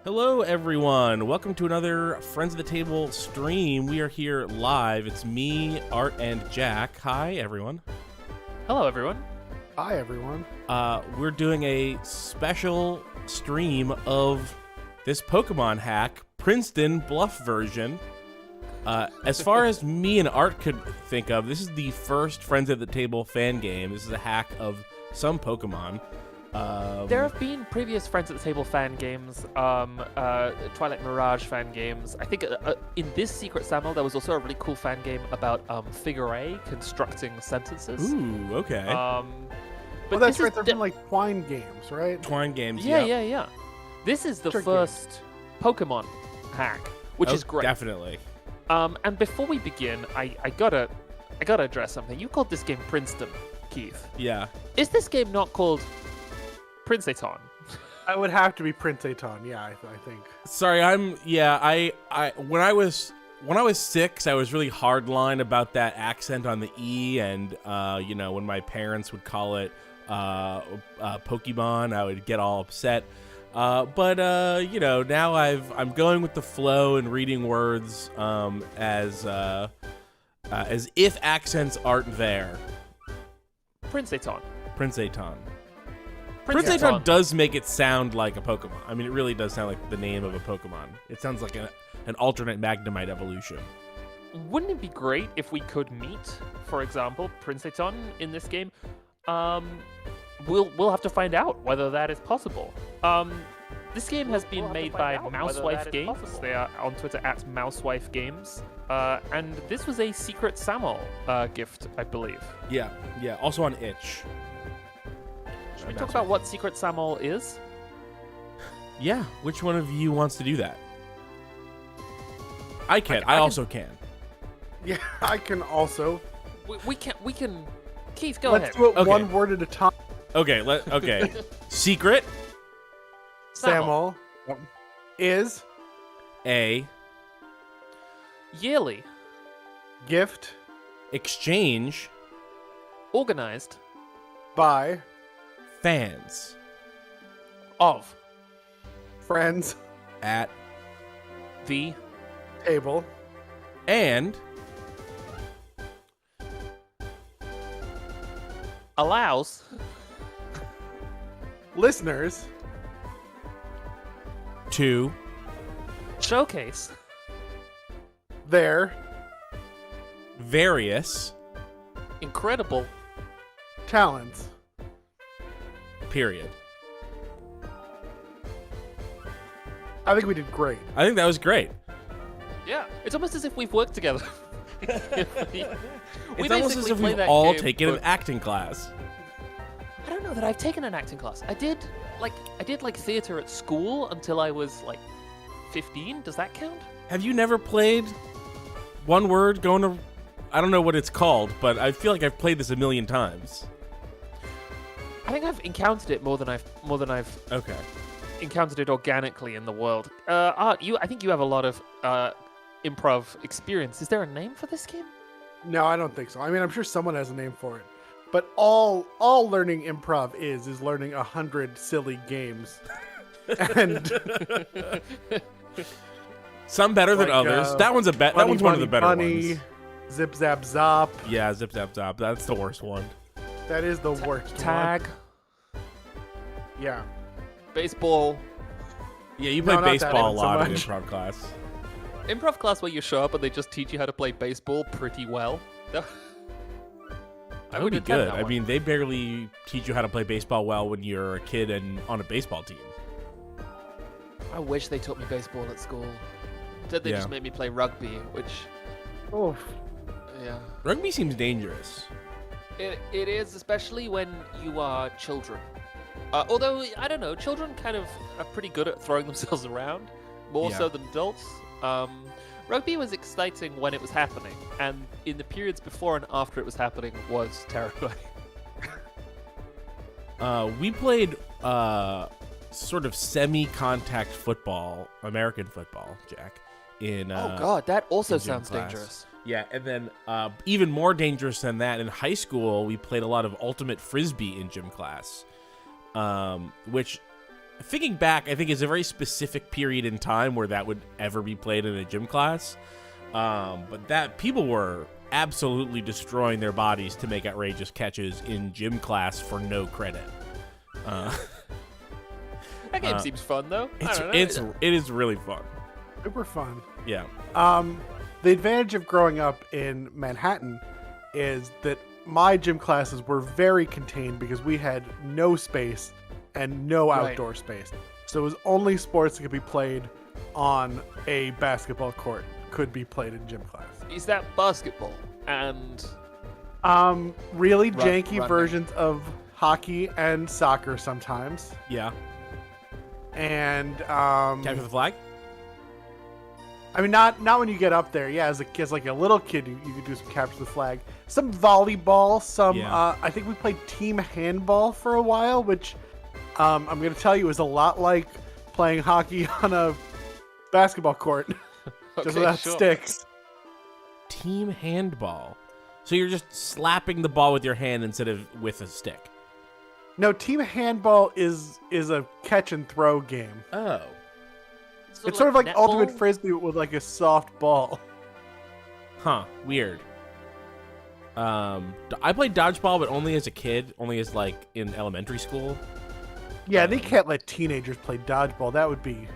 Hello, everyone. Welcome to another Friends of the Table stream. We are here live. It's me, Art, and Jack. Hi, everyone. Hello, everyone. Hi, everyone. We're doing a special stream of this Pokemon hack, Princéton Bluff version. As far as me and Art could think of, this is the first Friends at the Table fan game. This is a hack of some Pokemon. There have been previous Friends at the Table fan games, Twilight Mirage fan games. I think in this Secret Samuel, there was also a really cool fan game about Figure A constructing sentences. Ooh, okay. But That's right. They're from like Twine games, right? Twine games, yeah. This is the first Pokemon hack, which is great. Definitely. And before we begin, I gotta address something. You called this game Princéton, Keith. Yeah. Is this game not called Princéton? I would have to be Princéton. Yeah, I think. Sorry, when I was 6, I was really hardline about that accent on the E, and when my parents would call it Pokemon, I would get all upset. But now I'm going with the flow and reading words as if accents aren't there. Princéton. Princéton does make it sound like a Pokemon. I mean, it really does sound like the name of a Pokemon. It sounds like an alternate Magnemite evolution. Wouldn't it be great if we could meet, for example, Princéton in this game? We'll have to find out whether that is possible. This game has been made by Mousewife Games. They are on Twitter at Mousewife Games. And this was a Secret Samuel gift, I believe. Yeah. Also on itch. Should we talk about what Secret Samuel is? Yeah. Which one of you wants to do that? I can. I also can. Yeah, I can also. We can. Keith, go Let's ahead. do it Okay. one word at a time. Okay. Secret Samuel is a yearly gift exchange organized by fans of friends at the table and allows listeners to showcase their various incredible talents. Period. I think we did great. I think that was great. Yeah, it's almost as if we've worked together. It's almost as if we've all taken an acting class. I don't know that I've taken an acting class. I did theater at school until I was like 15. Does that count? Have you never played one word going to... I don't know what it's called, but I feel like I've played this a million times. I think I've encountered it more than I've Okay. encountered it organically in the world. Art, I think you have a lot of improv experience. Is there a name for this game? No, I don't think so. I mean, I'm sure someone has a name for it. But all learning improv is learning 100 silly games. And some better than others. That one's that one's one of the better ones. Zip Zap Zop. Yeah, Zip Zap Zop. That's the worst one. That is the worst Tag. one. Yeah. Baseball. Yeah, you play No, not that baseball a even so lot in much. improv class. Improv class where you show up and they just teach you how to play baseball pretty well. That would be good. I mean, they barely teach you how to play baseball well when you're a kid and on a baseball team. I wish they taught me baseball at school. Instead, they just made me play rugby, which... Oh. Yeah. Rugby seems dangerous. It is, especially when you are children. Although, I don't know, children kind of are pretty good at throwing themselves around, more so than adults. Rugby was exciting when it was happening, and in the periods before and after it was happening was terrifying. We played sort of semi-contact football, American football, Jack. Oh god, that also in gym sounds class. dangerous. Yeah, and then even more dangerous than that, in high school, we played a lot of ultimate frisbee in gym class, which thinking back, I think it's a very specific period in time where that would ever be played in a gym class. But that people were absolutely destroying their bodies to make outrageous catches in gym class for no credit. That game seems fun though. It is really fun. They were fun. Yeah. The advantage of growing up in Manhattan is that my gym classes were very contained because we had no space and no outdoor space. So it was only sports that could be played on a basketball court could be played in gym class. Is that basketball and really janky running. versions of hockey and soccer sometimes. Yeah. And Capture the flag? I mean, not when you get up there. Yeah, as like a little kid, you could do some capture the flag, some volleyball, some. Yeah. I think we played team handball for a while, which I'm going to tell you is a lot like playing hockey on a basketball court, just without sticks. Team handball. So you're just slapping the ball with your hand instead of with a stick. No, team handball is a catch and throw game. Oh. It's sort of like netball? ultimate frisbee with like a soft ball. Huh. Weird. I played dodgeball, but only as a kid, only as like in elementary school. Yeah, they can't let teenagers play dodgeball. That would be.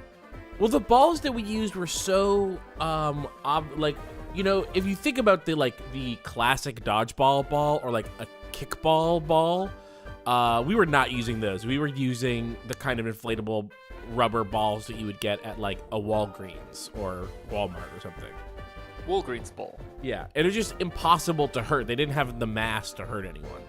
Well, the balls that we used were so like, you know, if you think about the classic dodgeball ball or like a kickball ball, we were not using those. We were using the kind of inflatable rubber balls that you would get at like a Walgreens or Walmart or something. Walgreens ball. Yeah, it was just impossible to hurt. They didn't have the mass to hurt anyone.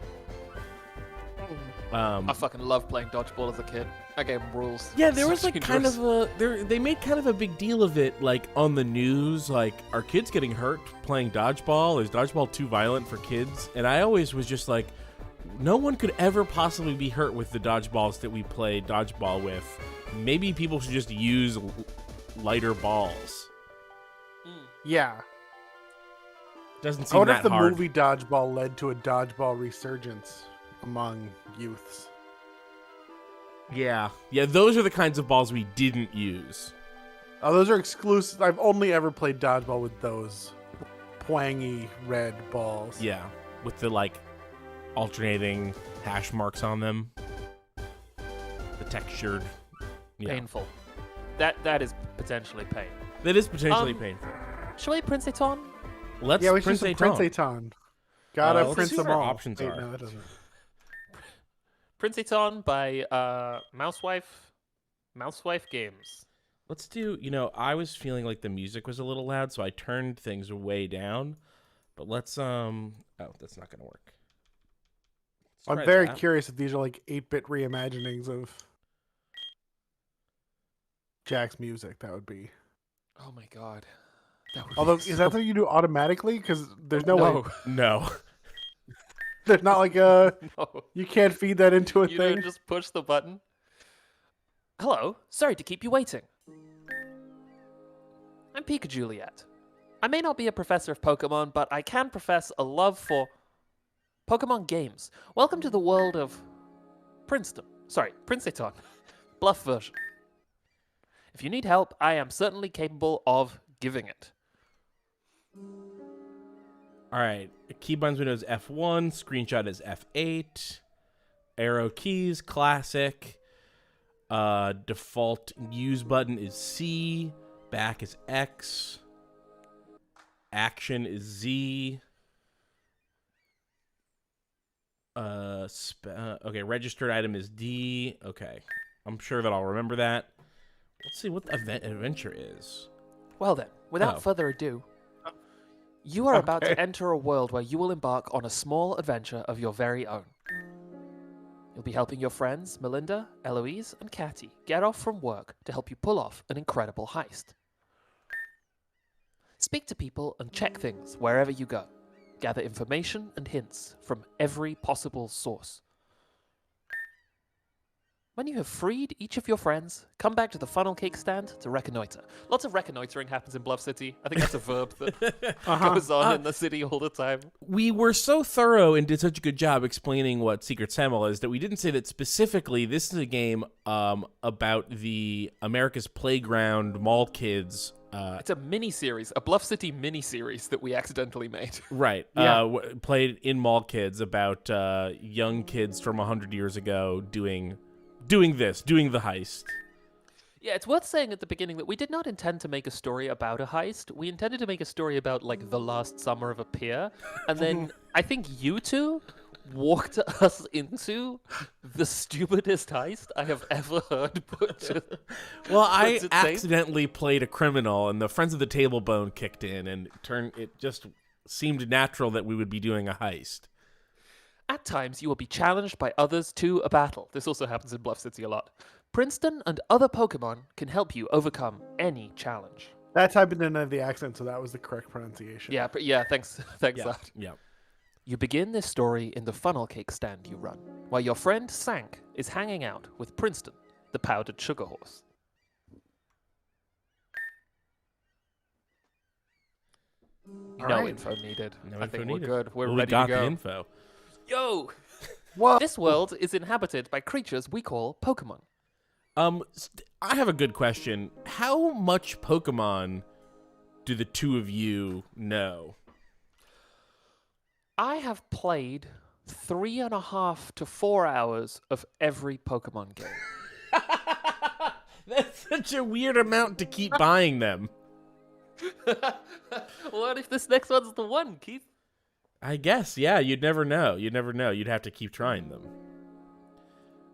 I fucking loved playing dodgeball as a kid. That game rules. Yeah, there was like Such kind dangerous. of they made kind of a big deal of it, like on the news, like, are kids getting hurt playing dodgeball? Is dodgeball too violent for kids? And I always was just like, no one could ever possibly be hurt with the dodgeballs that we play dodgeball with. Maybe people should just use lighter balls. Yeah. Doesn't I seem wonder that if the hard. movie Dodgeball led to a dodgeball resurgence among youths. Yeah, those are the kinds of balls we didn't use. Oh, those are exclusive. I've only ever played dodgeball with those twangy red balls. Yeah, with the like alternating hash marks on them. The textured. Yeah. Painful. That is potentially pain. That is potentially painful. Shall we Princéton? Let's Yeah, we should some Princéton. Princéton. Gotta let's print see them what our all. options Wait, are. no, that doesn't. Princéton by Mousewife Games. Let's do, I was feeling like the music was a little loud, so I turned things way down. But let's, oh, that's not going to work. Let's I'm try very that. curious if these are like 8-bit reimaginings of Jack's music. That would be. Oh my god. That would Although, be is so- that something you do automatically? Because there's no way. No. There's not like a. No. You can't feed that into a You thing. don't just push the button. Hello, sorry to keep you waiting. I'm Pika Juliet. I may not be a professor of Pokemon, but I can profess a love for Pokemon games. Welcome to the world of Princéton. Bluff version. If you need help, I am certainly capable of giving it. All right. Keybinds window is F1. Screenshot is F8. Arrow keys, classic. Default use button is C. Back is X. Action is Z. Okay, registered item is D. Okay. I'm sure that I'll remember that. Let's see what the adventure is. Well then, without Oh. further ado, you are about Okay. to enter a world where you will embark on a small adventure of your very own. You'll be helping your friends, Melinda, Eloise, and Catty, get off from work to help you pull off an incredible heist. Speak to people and check things wherever you go. Gather information and hints from every possible source. When you have freed each of your friends, come back to the funnel cake stand to reconnoiter. Lots of reconnoitering happens in Bluff City. I think that's a verb that goes on in the city all the time. We were so thorough and did such a good job explaining what Secret Semmel is that we didn't say that specifically this is a game about the America's Playground mall kids. It's a mini-series, a Bluff City mini-series that we accidentally made. Right. Yeah. Played in Mall Kids about young kids from 100 years ago doing the heist. Yeah, it's worth saying at the beginning that we did not intend to make a story about a heist. We intended to make a story about, like, the last summer of a pier. And then I think you two walked us into the stupidest heist I have ever heard. Well, I accidentally played a criminal, and the Friends of the Table Bone kicked in, and it just seemed natural that we would be doing a heist. At times, you will be challenged by others to a battle. This also happens in Bluff City a lot. Princeton and other Pokemon can help you overcome any challenge. That type didn't have the accent, so that was the correct pronunciation. Yeah, thanks, Zod. Yeah. You begin this story in the funnel cake stand you run, while your friend Sank is hanging out with Princeton, the powdered sugar horse. No info needed. I think we're good. We're ready to go. We got the info. Yo! What? This world is inhabited by creatures we call Pokemon. I have a good question. How much Pokemon do the two of you know? I have played 3.5 to 4 hours of every Pokemon game. That's such a weird amount to keep buying them. What if this next one's the one, Keith? I guess, yeah, you'd never know. You'd have to keep trying them.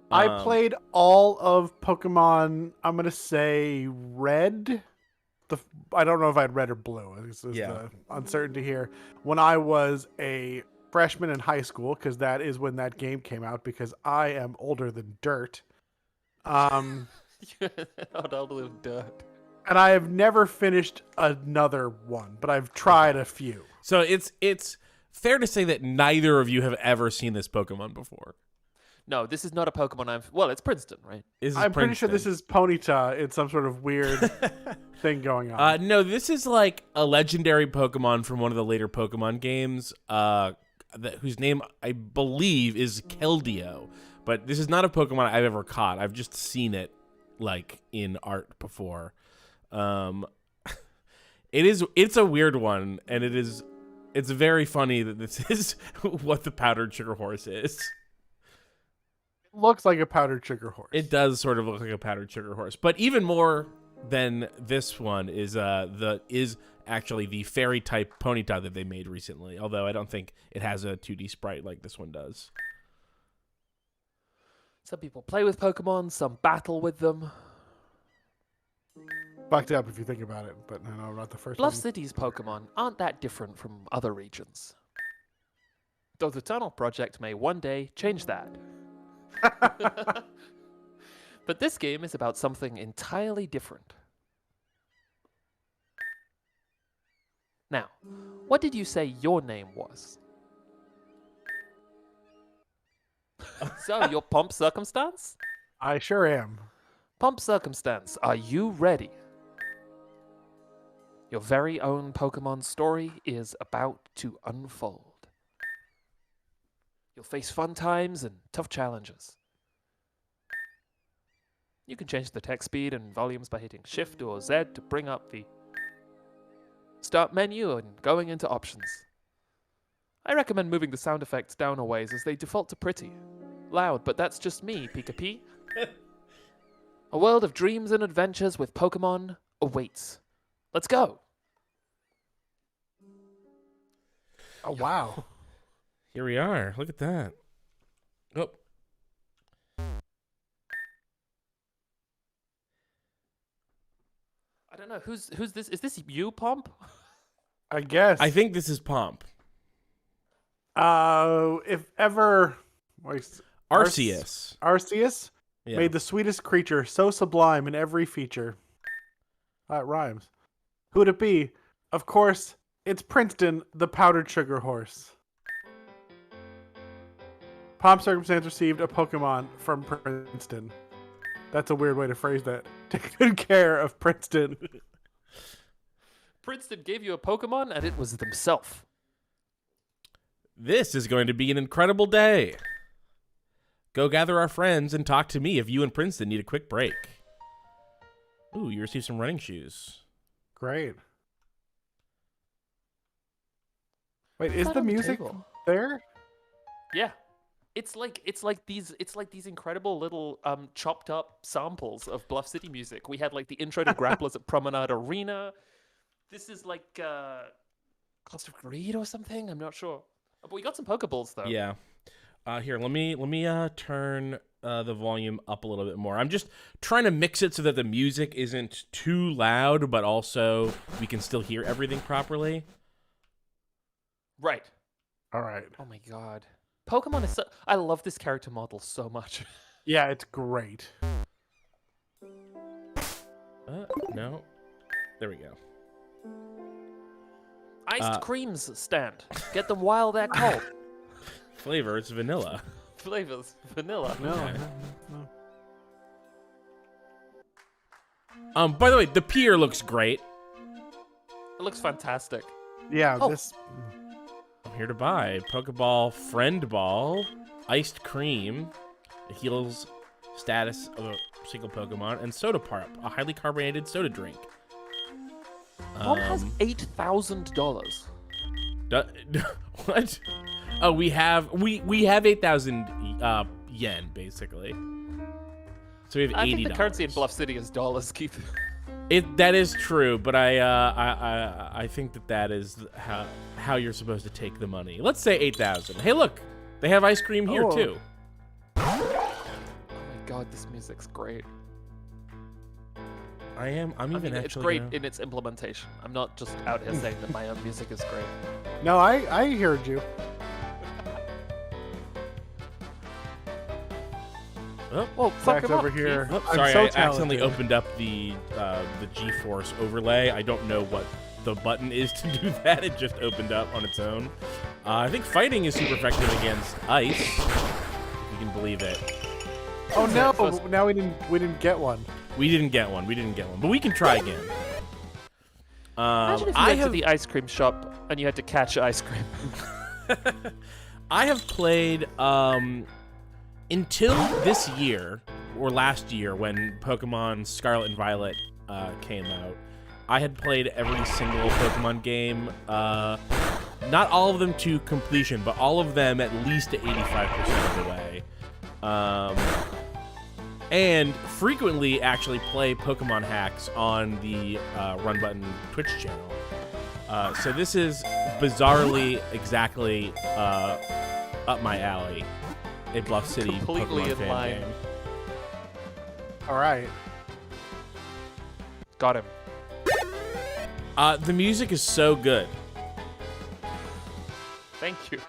I played all of Pokemon, I'm going to say Red. I don't know if I had Red or Blue. This is the uncertainty here. When I was a freshman in high school, because that is when that game came out, because I am older than dirt. Not older than dirt. And I have never finished another one, but I've tried a few. So it's fair to say that neither of you have ever seen this Pokemon before. No, this is not a Pokemon. Well, it's Princeton, right? I'm pretty sure this is Ponyta. It's some sort of weird thing going on. No, this is like a legendary Pokemon from one of the later Pokemon games, whose name I believe is Keldeo. But this is not a Pokemon I've ever caught. I've just seen it like in art before. It's a weird one, and it's very funny that this is what the powdered sugar horse is. Looks like a powdered sugar horse. It does sort of look like a powdered sugar horse, but even more than this one is actually the fairy type Ponyta that they made recently. Although I don't think it has a 2D sprite like this one does. Some people play with Pokemon, some battle with them. Fucked up if you think about it, but no, not the first Bluff one. City's Pokemon aren't that different from other regions. Though the Tunnel Project may one day change that. But this game is about something entirely different. Now, what did you say your name was? So, your Pomp Circumstance? I sure am. Pomp Circumstance, are you ready? Your very own Pokemon story is about to unfold. You'll face fun times and tough challenges. You can change the text speed and volumes by hitting Shift or Z to bring up the start menu and going into options. I recommend moving the sound effects down a ways as they default to pretty. Loud, but that's just me, Pika-Pee. A world of dreams and adventures with Pokemon awaits. Let's go! Oh, wow. Here we are. Look at that. Oh. I don't know, who's this? Is this you, Pomp? I guess. I think this is Pomp. If ever... Arceus. Arceus Yeah. made the sweetest creature so sublime in every feature. That rhymes. Who would it be? Of course, it's Princeton, the powdered sugar horse. Pomp Circumstance received a Pokemon from Princeton. That's a weird way to phrase that. Take good care of Princeton. Princeton gave you a Pokemon, and it was themselves. This is going to be an incredible day. Go gather our friends and talk to me if you and Princeton need a quick break. Ooh, you received some running shoes. Great. Wait, is Not the on the music table. there? Yeah. It's like these incredible little chopped up samples of Bluff City music. We had like the intro to Grapplers at Promenade Arena. This is like Cost of Greed or something. I'm not sure. But we got some Pokeballs though. Yeah. Here, let me turn the volume up a little bit more. I'm just trying to mix it so that the music isn't too loud, but also we can still hear everything properly. Right. All right. Oh my god. Pokemon is so... I love this character model so much. Yeah, it's great. No. There we go. Iced creams stand. Get them while they're cold. Flavor, it's vanilla. Flavors, vanilla. No, Okay. no. By the way, the pier looks great. It looks fantastic. Yeah, Oh. this. I'm here to buy Pokeball Friend Ball, Iced Cream, it heals status of a single Pokemon, and Soda Pop, a highly carbonated soda drink. Mom has $8,000. What? Oh, we have 8,000 yen basically. So we have $80. I think the currency in Bluff City is dollars, Keith. That is true, but I think that is how you're supposed to take the money. Let's say 8,000. Hey, look, they have ice cream here too. Oh my god, this music's great. I'm even it's actually great gonna- in its implementation. I'm not just out here saying that my own music is great. No, I heard you. Oh, Well, fuck Zach's him over up, here. oh, I'm sorry, so I accidentally talented. opened up the G-Force overlay. I don't know what the button is to do that. It just opened up on its own. I think fighting is super effective against ice. If you can believe it. Oh no! First- Now we didn't get one. We didn't get one, but we can try again. Imagine if you I went have to the ice cream shop and you had to catch ice cream. I have played until this year or last year when Pokemon Scarlet and Violet came out. I had played every single Pokemon game, not all of them to completion, but all of them at least to 85% of the way. And frequently actually play Pokemon hacks on the Run Button Twitch channel. So this is bizarrely exactly up my alley. A Bluff City Completely Pokemon in fan line. game. All right. Got him. The music is so good. Thank you.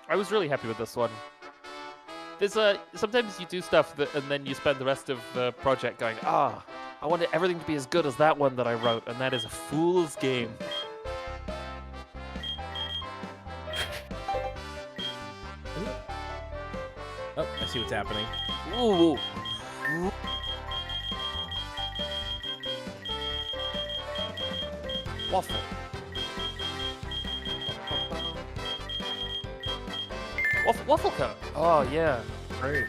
I was really happy with this one. There's sometimes you do stuff and then you spend the rest of the project going, I wanted everything to be as good as that one that I wrote, and that is a fool's game. Oh, I see what's happening. Ooh. Waffle. Waffle cone. Oh yeah, Great.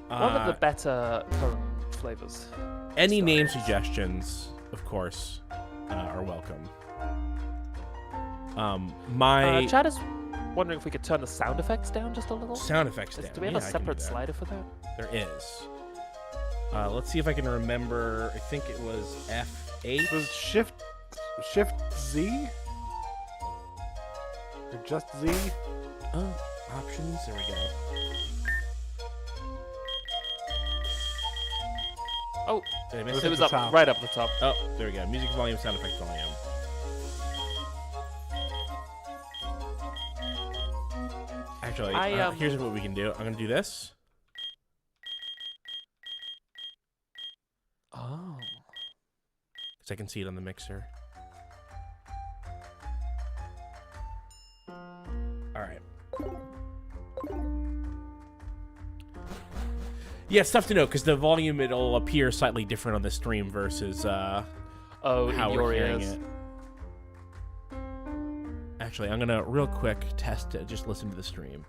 one of the better cone flavors. Any name suggestions, of course, are welcome. My Chad is wondering if we could turn the sound effects down just a little. sound effects down. Do we have Yeah, a I can do separate that. slider for that? There is. Let's see if I can remember. I think it was F8. It was Shift Z or just Z. Oh, options. There we go. Oh, Did I miss Was it it? was the up top. right up the top. Oh, there we go. Music volume, sound effects volume. Actually, here's what we can do. I'm gonna do this. Oh. Because I can see it on the mixer. All right. Yeah, it's tough to know because the volume, it'll appear slightly different on the stream versus how in your we're hearing ears. it. Actually, I'm gonna real quick test it. Just listen to the stream.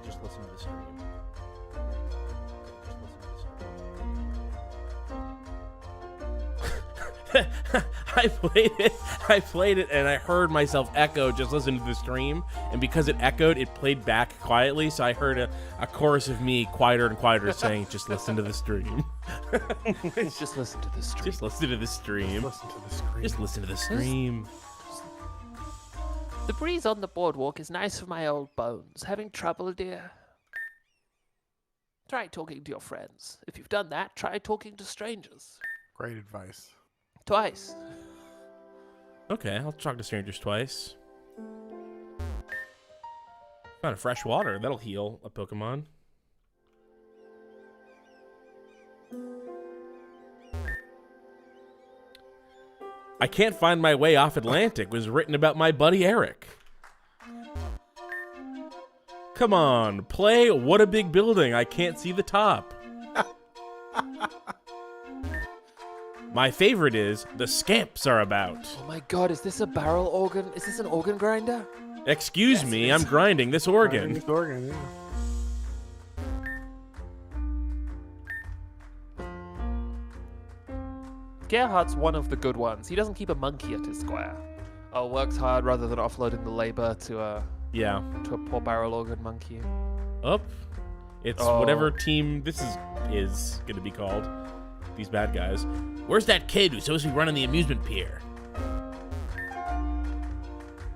Just listen to the stream. I played it, and I heard myself echo just listening to the stream, and because it echoed, it played back quietly, so I heard a chorus of me quieter and quieter saying, just listen to the stream. Just listen to the stream. Just listen to the stream. Listen to the screen. Just listen to the stream. The breeze on the boardwalk is nice for my old bones. Having trouble, dear? Try talking to your friends. If you've done that, try talking to strangers. Great advice. Twice. Okay, I'll talk to strangers twice. Found a fresh water. That'll heal a Pokemon. I Can't Find My Way Off Atlantic was written about my buddy Eric. Come on, play What a Big Building, I Can't See the Top. My favorite is The Scamps Are About. Oh my god, is this a barrel organ? Is this an organ grinder? Excuse me, I'm grinding this organ. This organ, yeah. Gerhardt's one of the good ones. He doesn't keep a monkey at his square. Oh, works hard rather than offloading the labor to a poor barrel organ monkey. Up. It's whatever team this is gonna be called. These bad guys. Where's that kid who's supposed to be running the amusement pier?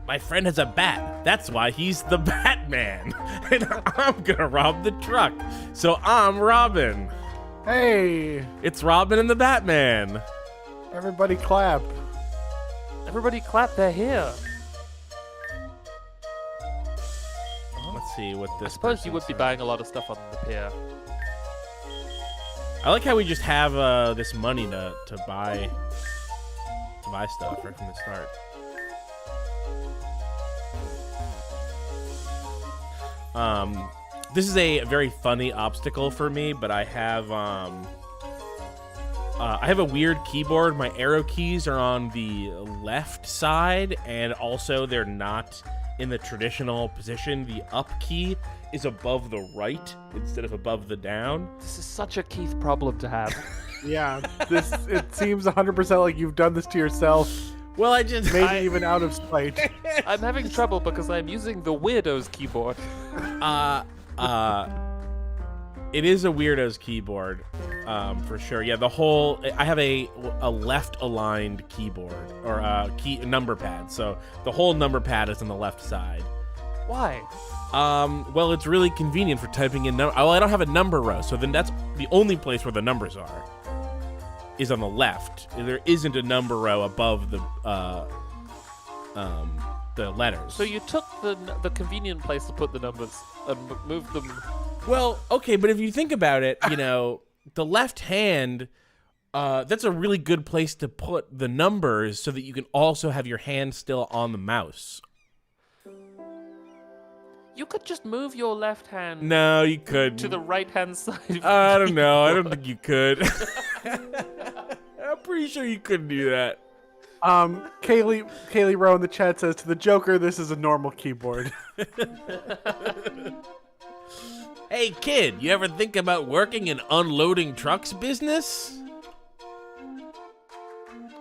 My friend has a bat. That's why he's the Batman. And I'm gonna rob the truck. So I'm Robin. Hey, It's Robin and the Batman. everybody clap. Everybody clap, they're here. Let's see what this. I suppose you person would be said. buying a lot of stuff on the pier. I like how we just have this money to buy stuff right from the start. This is a very funny obstacle for me, but I have a weird keyboard. My arrow keys are on the left side, and also they're not in the traditional position. The up key is above the right instead of above the down. This is such a Keith problem to have. Yeah, it seems 100% like you've done this to yourself, Well, I just maybe even out of spite. I'm having trouble because I'm using the Weirdo's keyboard. It is a weirdo's keyboard, for sure. Yeah, I have a left aligned keyboard or number pad. So the whole number pad is on the left side. Why? Well, it's really convenient for typing in number. Well, I don't have a number row, so then that's the only place where the numbers are. Is on the left. There isn't a number row above the letters. So you took the convenient place to put the numbers and moved them. Well, okay, but if you think about it, the left hand, that's a really good place to put the numbers so that you can also have your hand still on the mouse. You could just move your left hand No, you couldn't. to the right hand side. Of I the don't know. I don't keyboard. think you could. I'm pretty sure you couldn't do that. Kaylee Rowe in the chat says, to the Joker, this is a normal keyboard. Hey, kid, you ever think about working in unloading trucks business?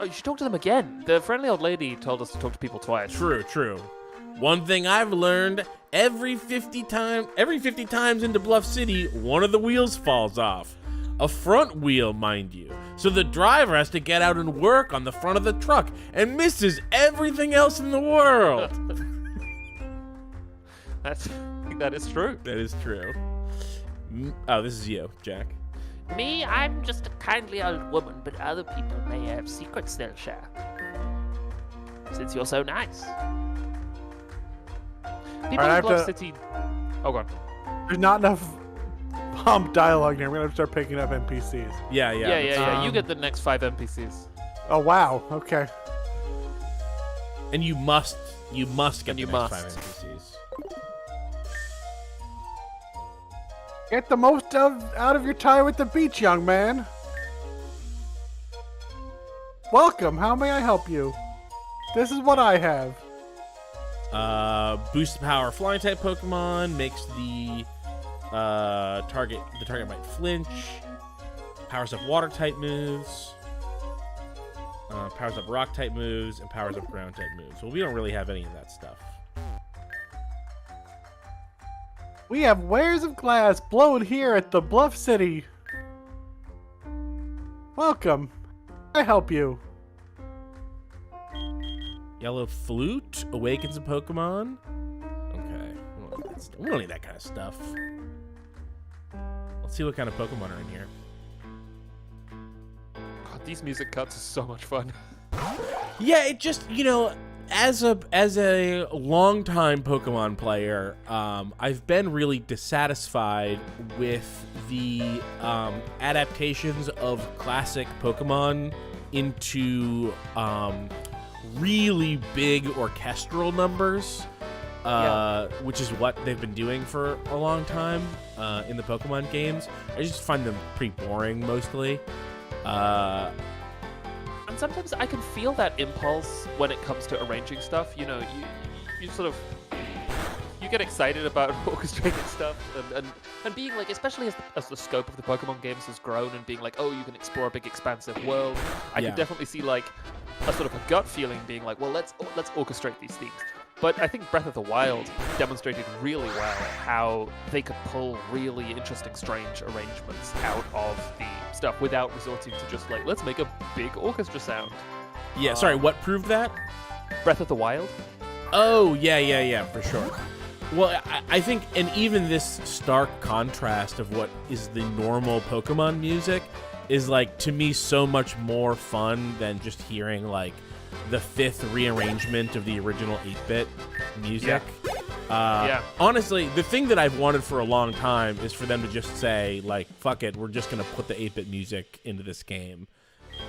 Oh, you should talk to them again. The friendly old lady told us to talk to people twice. True. One thing I've learned, every 50 times into Bluff City, one of the wheels falls off. A front wheel, mind you. So the driver has to get out and work on the front of the truck and misses everything else in the world. That is true. That is true. Oh, this is you, Jack. Me, I'm just a kindly old woman, but other people may have secrets they'll share. Since you're so nice. People Alright, I in have Bluff to- City. Oh, go on. There's not enough dialogue here. I'm going to start picking up NPCs. Yeah. Yeah. You Um, get the next 5 NPCs. Oh, wow. Okay. And you must get And the you next must. 5 NPCs. Get the most out of your time at the beach, young man. Welcome. How may I help you? This is what I have. Boost power flying type Pokemon makes the target might flinch. Powers up water type moves. Powers up rock type moves and powers up ground type moves. Well, we don't really have any of that stuff. We have wares of glass blown here at the Bluff City. Welcome. I help you. Yellow flute awakens a Pokemon. Okay, we don't need that kind of stuff. Let's see what kind of Pokemon are in here. God, these music cuts are so much fun. Yeah, it just, as a longtime Pokemon player, I've been really dissatisfied with the adaptations of classic Pokemon into really big orchestral numbers, which is what they've been doing for a long time in the Pokemon games. I just find them pretty boring mostly. And sometimes I can feel that impulse when it comes to arranging stuff. You sort of you get excited about orchestrating stuff and being like, especially as the scope of the Pokemon games has grown and being like, oh, you can explore a big expansive world. I can definitely see like a sort of a gut feeling being like, well, let's orchestrate these themes. But I think Breath of the Wild demonstrated really well how they could pull really interesting, strange arrangements out of the stuff without resorting to just like, let's make a big orchestra sound. Yeah, sorry, what proved that? Breath of the Wild? Oh, yeah, for sure. Well, I think, and even this stark contrast of what is the normal Pokemon music is, like, to me, so much more fun than just hearing, like, the fifth rearrangement of the original 8-bit music. Honestly, the thing that I've wanted for a long time is for them to just say, like, fuck it, we're just going to put the 8-bit music into this game.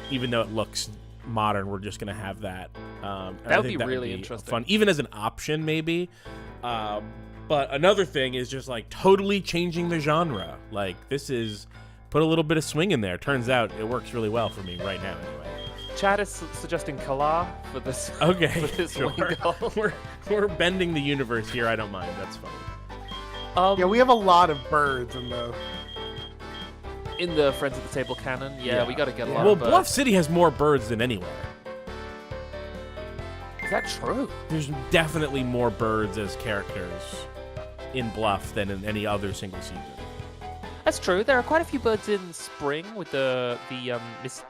Even though it looks modern, we're just going to have that. That would be really interesting. Fun, even as an option, maybe. But another thing is just, like, totally changing the genre. Like, this is... Put a little bit of swing in there. Turns out it works really well for me right now, anyway. Chad is suggesting Kala for this. Okay, for this sure. We're bending the universe here. I don't mind. That's fine. Yeah, we have a lot of birds in the Friends at the Table canon. Yeah, we got to get a lot Well, of birds. Bluff City has more birds than anywhere. Is that true? There's definitely more birds as characters in Bluff than in any other single season. That's true. There are quite a few birds in spring with the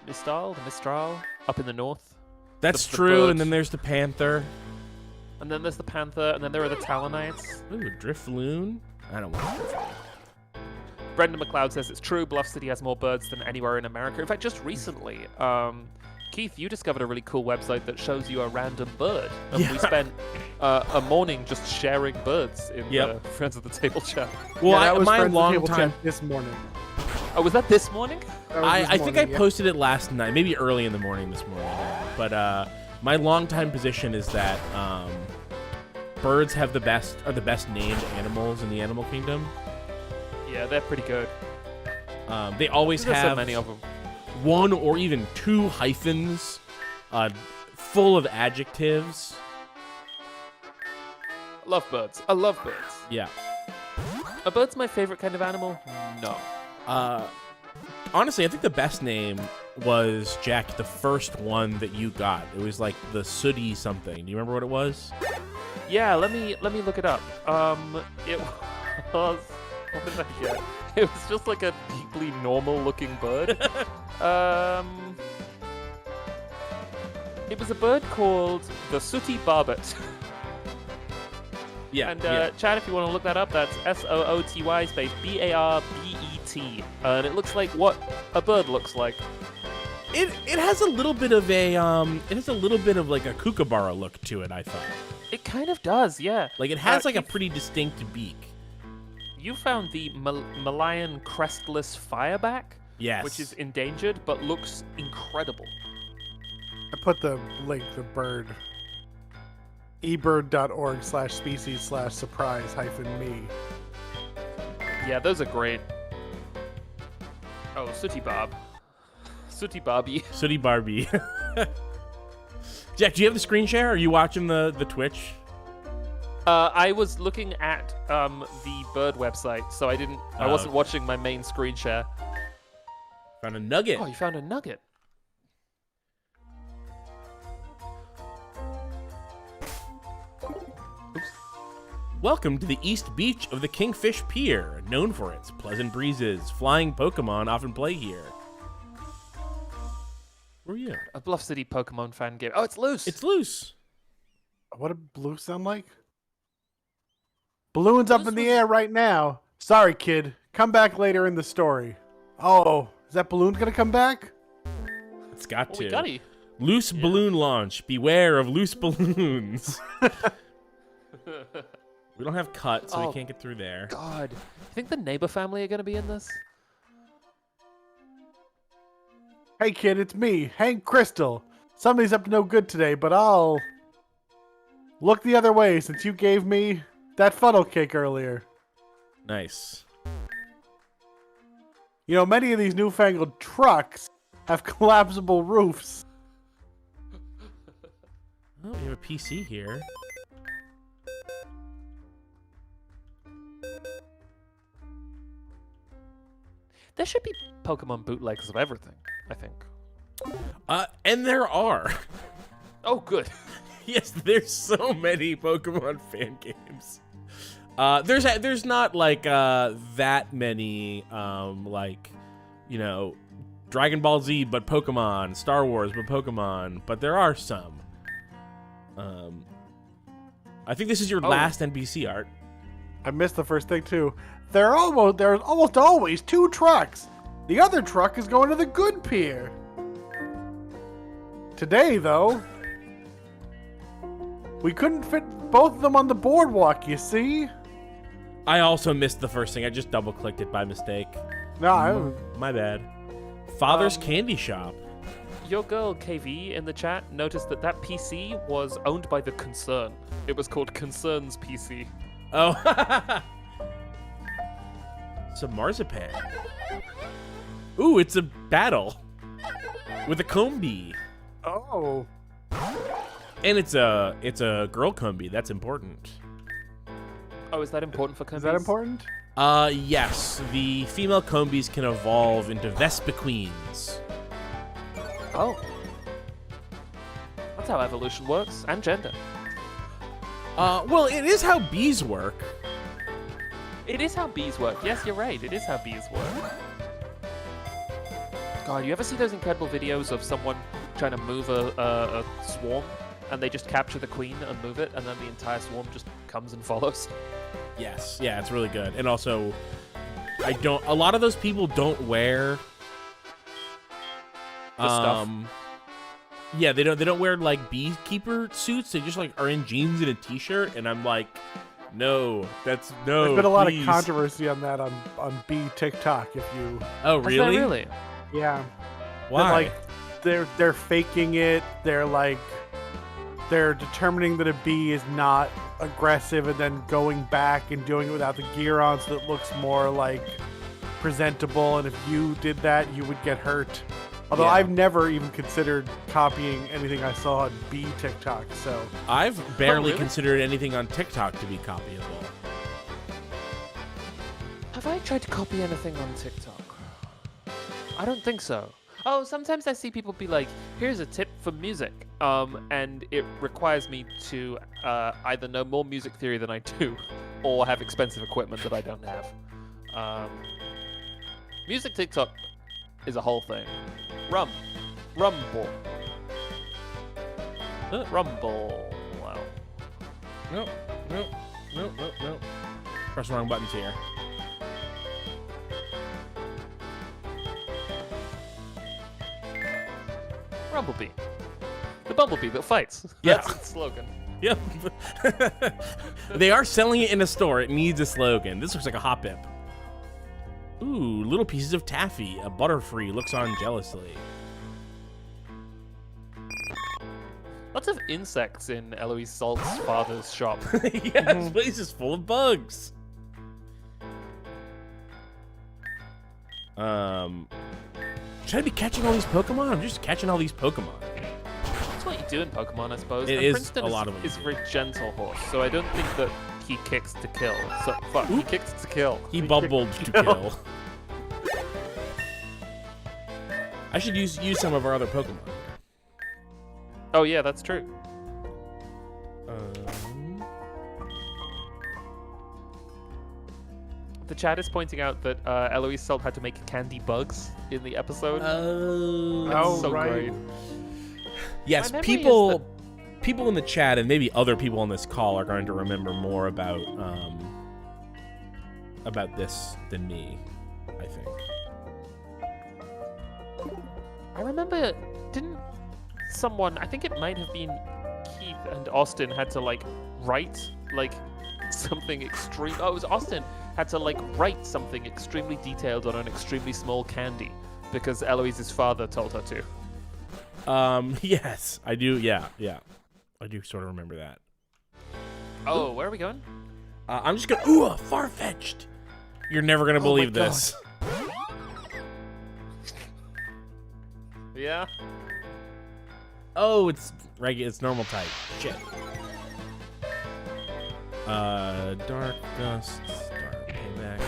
Mistral up in the north. That's the true, bird. and then there's the panther. And then there's the panther, and then there are the Talonites. Ooh, Drifloon? I don't want Drifloon. Brendan McLeod says it's true. Bluff City has more birds than anywhere in America. In fact, just recently, Keith, you discovered a really cool website that shows you a random bird. And we spent a morning just sharing birds in the Friends of the Table chat. Well, that was my Friends of the long Table time... chat this morning. Oh, was that this morning? I think I posted it last night, maybe early in the morning this morning. But my longtime position is that birds are the best named animals in the animal kingdom. Yeah, they're pretty good. They always There's have so many of them. one or even two hyphens full of adjectives. Love birds. I love birds. Yeah. Are birds my favorite kind of animal? No. Honestly, I think the best name was, Jack, the first one that you got. It was like the sooty something. Do you remember what it was? Yeah, let me look it up. It was... What did I get? It was just like a deeply normal-looking bird. It was a bird called the Sooty Barbet. Yeah. And Chad, if you want to look that up, that's SOOTY space BARBET. And it looks like what a bird looks like. It has a little bit of like a kookaburra look to it, I thought. It kind of does, yeah. Like it has like a pretty distinct beak. You found the Malayan crestless fireback? Yes. Which is endangered, but looks incredible. I put the link, the bird. ebird.org/species/surprise-me. Yeah, those are great. Oh, Sooty Bob. Sooty Bobby. Sooty Barbie. Jack, do you have the screen share? Are you watching the Twitch? I was looking at the bird website, so I wasn't watching my main screen share. Found a nugget. Oh, you found a nugget. Oops. Welcome to the East Beach of the Kingfish Pier, known for its pleasant breezes. Flying Pokemon often play here. Where are you? A Bluff City Pokemon fan game. Oh, it's loose. It's loose. What did blue sound like? Balloons up in the air right now. Sorry, kid. Come back later in the story. Oh, is that balloon gonna come back? It's got to. We got it. Loose balloon launch. Beware of loose balloons. We don't have cut, so we can't get through there. God. You think the neighbor family are going to be in this? Hey, kid, it's me, Hank Crystal. Somebody's up to no good today, but I'll look the other way since you gave me that funnel cake earlier. Nice. You know, many of these newfangled trucks have collapsible roofs. Oh, we have a PC here. There should be Pokemon bootlegs of everything, I think. And there are. Oh, good. Yes, there's so many Pokemon fan games. There's not like that many like, you know, Dragon Ball Z but Pokemon, Star Wars but Pokemon, but there are some. I think this is your last NPC art. I missed the first thing too. There's almost always two trucks. The other truck is going to the good pier. Today, though, we couldn't fit both of them on the boardwalk, you see? I also missed the first thing. I just double-clicked it by mistake. No, My bad. Father's Candy Shop. Your girl KV in the chat noticed that PC was owned by the Concern. It was called Concern's PC. Oh. It's a marzipan. Ooh, it's a battle with a Combi. Oh. And it's a girl Combi. That's important. Oh, is that important for Combis? Is that important? Yes. The female Combis can evolve into Vespa Queens. Oh. That's how evolution works, and gender. Well, it is how bees work. It is how bees work. Yes, you're right. It is how bees work. God, you ever see those incredible videos of someone trying to move a swarm, and they just capture the queen and move it, and then the entire swarm just comes and follows? Yes. Yeah, it's really good. And also, a lot of those people don't wear The stuff. Yeah, they don't wear like beekeeper suits. They just like are in jeans and a t-shirt, and I'm like, no, There's been a lot please. of controversy on that on bee TikTok. If you, Oh, Is that really? really? yeah, Why? they're faking it. They're determining that a bee is not aggressive, and then going back and doing it without the gear on, so that it looks more like presentable. And if you did that, you would get hurt. Although Yeah. I've never even considered copying anything I saw on bee TikTok. So I've barely really? considered anything on TikTok to be copyable. Have I tried to copy anything on TikTok? I don't think so. Oh, sometimes I see people be like, here's a tip for music. And it requires me to either know more music theory than I do, or have expensive equipment that I don't have. Music TikTok is a whole thing. Rumble. Rumble. Wow. Nope. Press the wrong buttons here. Rumblebee. The bumblebee that fights. Yeah. That's its slogan. Yep. They are selling it in a store. It needs a slogan. This looks like a hop pip. Ooh, little pieces of taffy. A Butterfree looks on jealously. Lots of insects in Eloise Salt's father's shop. Yeah, this place is full of bugs. Should I be catching all these Pokemon? I'm just catching all these Pokemon. That's what you do in Pokemon, I suppose. It and is Princeton a lot of what you is a do. very gentle horse, so I don't think that he kicks to kill. So, fuck, he kicks to kill. He bubbled to kill. I should use some of our other Pokemon. Oh yeah, that's true. The chat is pointing out that Eloise Salt had to make candy bugs in the episode. That's so right. great. Yes, My memory people in the chat and maybe other people on this call are going to remember more about this than me, I think. I remember, didn't someone, I think it might have been Keith and Austin, had to like write like something extreme. Oh, it was Austin had to like write something extremely detailed on an extremely small candy because Eloise's father told her to. Yes, I do. Yeah. I do sort of remember that. Oh, where are we going? I'm just gonna. Ooh, far-fetched. You're never gonna believe God. this. Yeah. Oh, it's regular. It's normal type. Shit. Dark Gust. Dark Payback.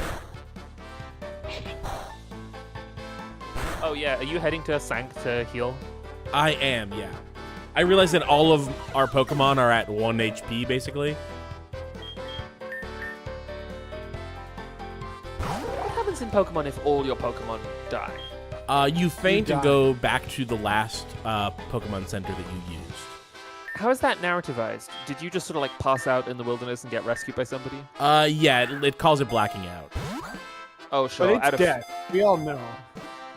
Oh yeah, are you heading to Sank to heal? I am. Yeah. I realize that all of our Pokemon are at 1 HP, basically. What happens in Pokemon if all your Pokemon die? You faint and die. go back to the last Pokemon Center that you used. How is that narrativized? Did you just sort of like pass out in the wilderness and get rescued by somebody? Yeah, it calls it blacking out. Oh, sure. But it's dead. We all know.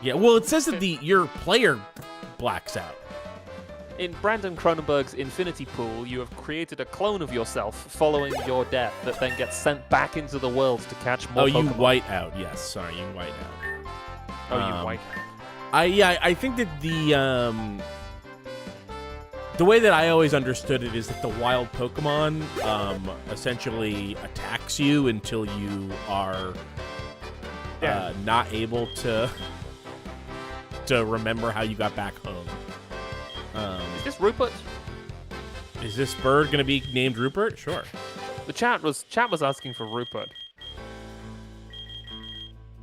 Yeah, well, it says that your player blacks out. In Brandon Cronenberg's Infinity Pool, you have created a clone of yourself following your death that then gets sent back into the world to catch more Oh, Pokemon. you white out. Yes, sorry, you white out. Oh, you white. I think that the way that I always understood it is that the wild Pokemon essentially attacks you until you are not able to remember how you got back home. Is this Rupert? Is this bird going to be named Rupert? Sure. The chat was asking for Rupert.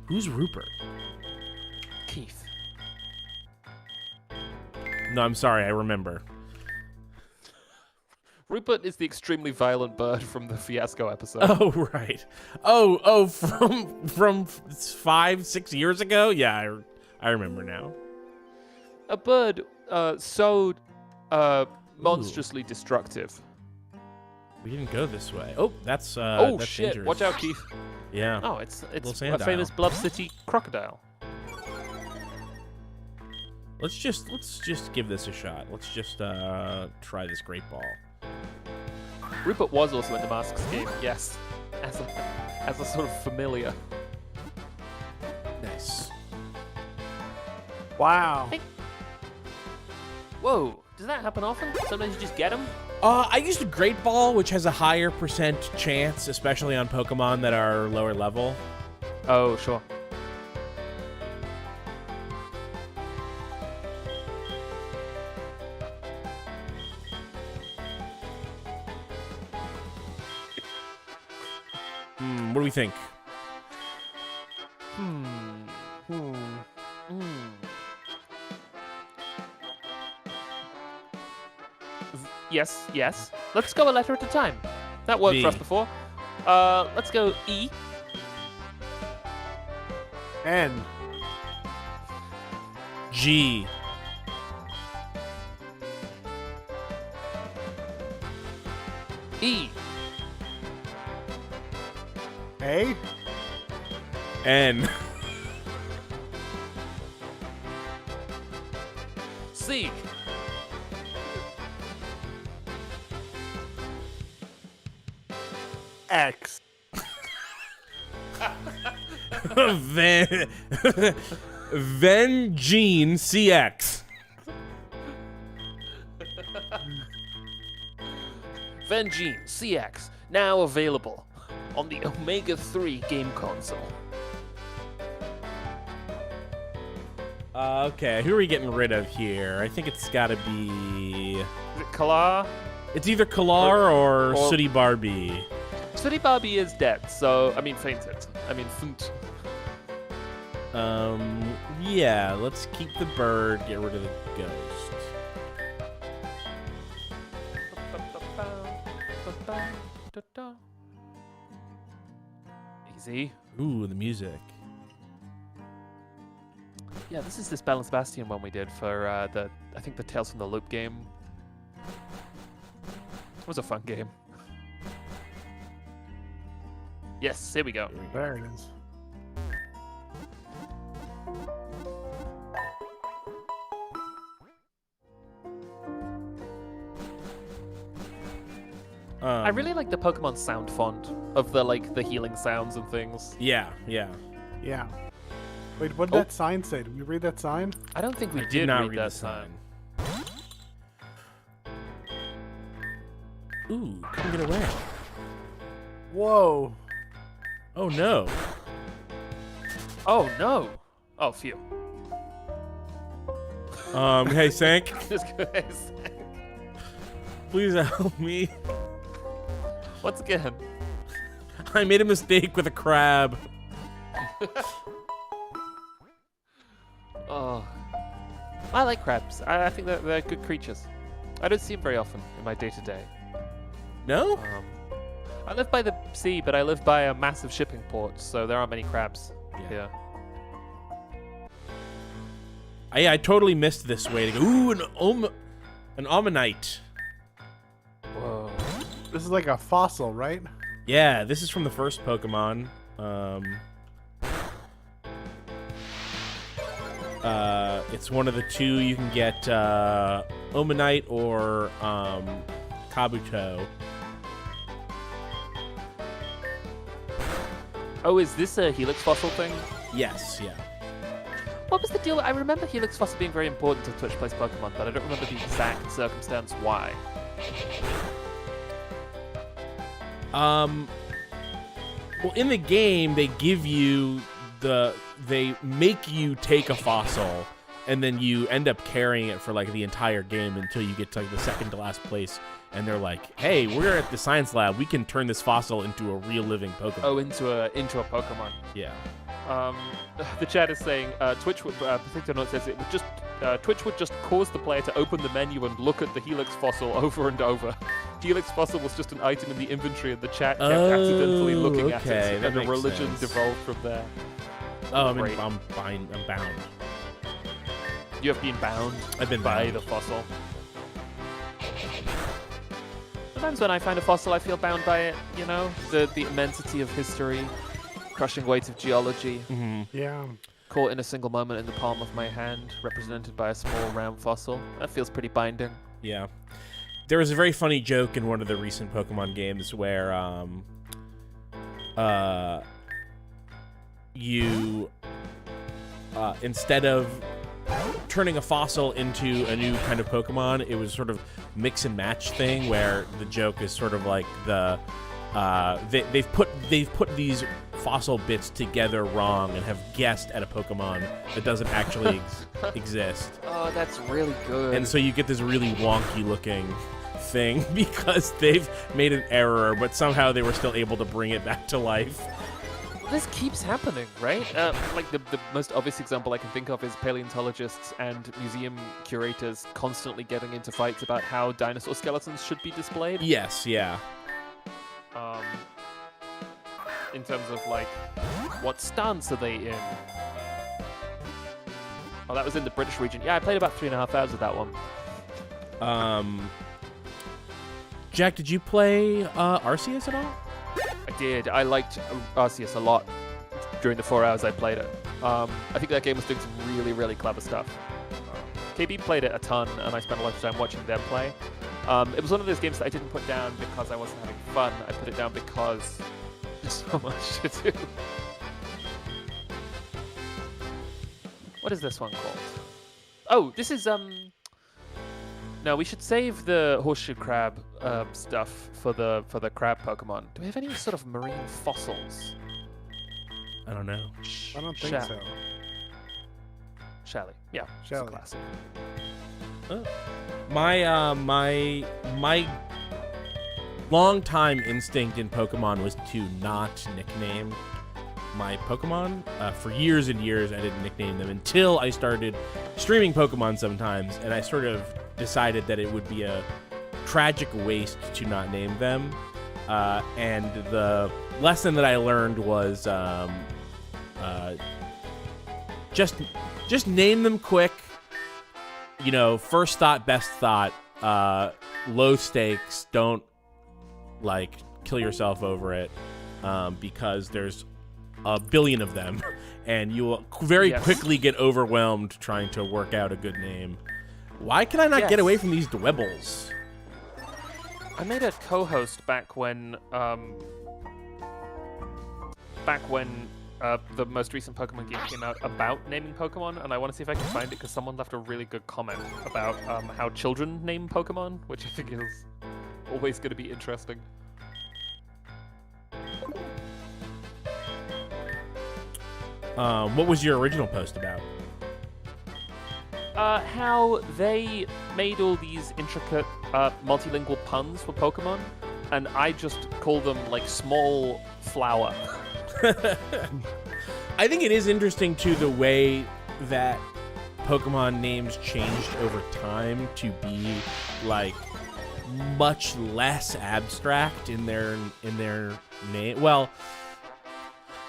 Who's Rupert? Keith. No, I'm sorry, I remember. Rupert is the extremely violent bird from the Fiasco episode. Oh, right. Oh, from 5-6 years ago? Yeah, I remember now. A bird so monstrously destructive. We didn't go this way. Oh, that's Oh that's shit! dangerous. Watch out, Keith. Yeah. Oh, it's Little a sand famous dial. Bluff City crocodile. Let's just give this a shot. Let's just try this great ball. Rupert was also in the Masks game, yes, as a sort of familiar. Nice. Wow. Whoa, does that happen often? Sometimes you just get them. I used a great ball, which has a higher % chance, especially on Pokemon that are lower level. Oh, sure. What do we think? Yes. Let's go a letter at a time. That worked B. for us before. Let's go E. N. G. E. A. N. C. X. Vengene CX. Vengene CX, now available on the Omega 3 game console. Okay, who are we getting rid of here? I think it's got to be... Is it Kalar? It's either Kalar or Sooty Barbie. Sooty Barbie is dead, so... I mean, fainted. I mean, funt. Yeah, let's keep the bird, get rid of the ghost. Easy. Ooh, the music. Yeah, this is this Bell and Sebastian one we did for I think the Tales from the Loop game. It was a fun game. Yes, here we go. There it is. I really like the Pokemon sound font of the healing sounds and things. Yeah, yeah. Yeah. Wait, what did that sign say? Did we read that sign? I don't think we I did not read that sign. Ooh, couldn't get away. Whoa. Oh no. Oh no! Oh, phew. Hey, Sank, Just go ahead. please help me. Once again. I made a mistake with a crab. Oh. I like crabs. I think that they're good creatures. I don't see them very often in my day-to-day. No? I live by the sea, but I live by a massive shipping port, so there aren't many crabs here. I totally missed this way to go. Ooh, an Ammonite. Whoa. This is like a fossil, right? Yeah, this is from the first Pokemon. It's one of the two. You can get Ammonite or Kabuto. Oh, is this a Helix Fossil thing? Yes, yeah. What was the deal? I remember Helix Fossil being very important to Twitch Plays Pokemon, but I don't remember the exact circumstance why. Well, in the game, they make you take a fossil, and then you end up carrying it for like the entire game until you get to like the second to last place, and they're like, "Hey, we're at the science lab. We can turn this fossil into a real living Pokemon." Oh, into a Pokemon. Yeah. The chat is saying Twitch would. Princéton says it would just. Twitch would just cause the player to open the menu and look at the Helix Fossil over and over. Helix Fossil was just an item in the inventory, and the chat kept accidentally looking at it, and the religion devolved from there. Oh, Great. I'm bound. You have been bound. I've been by bound. the fossil. Sometimes when I find a fossil, I feel bound by it. You know, the immensity of history, crushing weight of geology. Mm-hmm. Yeah. Caught in a single moment in the palm of my hand, represented by a small round fossil. That feels pretty binding. Yeah. There was a very funny joke in one of the recent Pokemon games where you instead of turning a fossil into a new kind of Pokemon, it was sort of mix and match thing where the joke is sort of like the they've put these fossil bits together wrong and have guessed at a Pokemon that doesn't actually exist. Oh, that's really good. And so you get this really wonky looking thing because they've made an error, but somehow they were still able to bring it back to life. This keeps happening, right? Like the most obvious example I can think of is paleontologists and museum curators constantly getting into fights about how dinosaur skeletons should be displayed. Yes, yeah. In terms of like, what stance are they in? Oh, that was in the British region. Yeah, I played about 3.5 hours of that one. Jack, did you play Arceus at all? I did. I liked Arceus a lot during the 4 hours I played it. I think that game was doing some really, really clever stuff. KB played it a ton, and I spent a lot of time watching them play. It was one of those games that I didn't put down because I wasn't having fun. I put it down because there's so much to do. What is this one called? Oh, this is No, we should save the horseshoe crab stuff for the crab Pokemon. Do we have any sort of marine fossils? I don't know. I don't think Chat. so. Shelly. Yeah, Shelly. it's a classic. My long time instinct in Pokemon was to not nickname my Pokemon. For years and years, I didn't nickname them until I started streaming Pokemon sometimes, and I sort of decided that it would be a tragic waste to not name them. And the lesson that I learned was just name them quick. You know, first thought, best thought, low stakes. Don't kill yourself over it, because there's a billion of them, and you will very quickly get overwhelmed trying to work out a good name. Why can I not get away from these Dwebbles? I made a co-host back when the most recent Pokemon game came out about naming Pokemon, and I want to see if I can find it because someone left a really good comment about how children name Pokemon, which I think is always going to be interesting. What was your original post about? How they made all these intricate multilingual puns for Pokemon, and I just call them small flower. I think it is interesting too the way that Pokemon names changed over time to be much less abstract in their name. Well,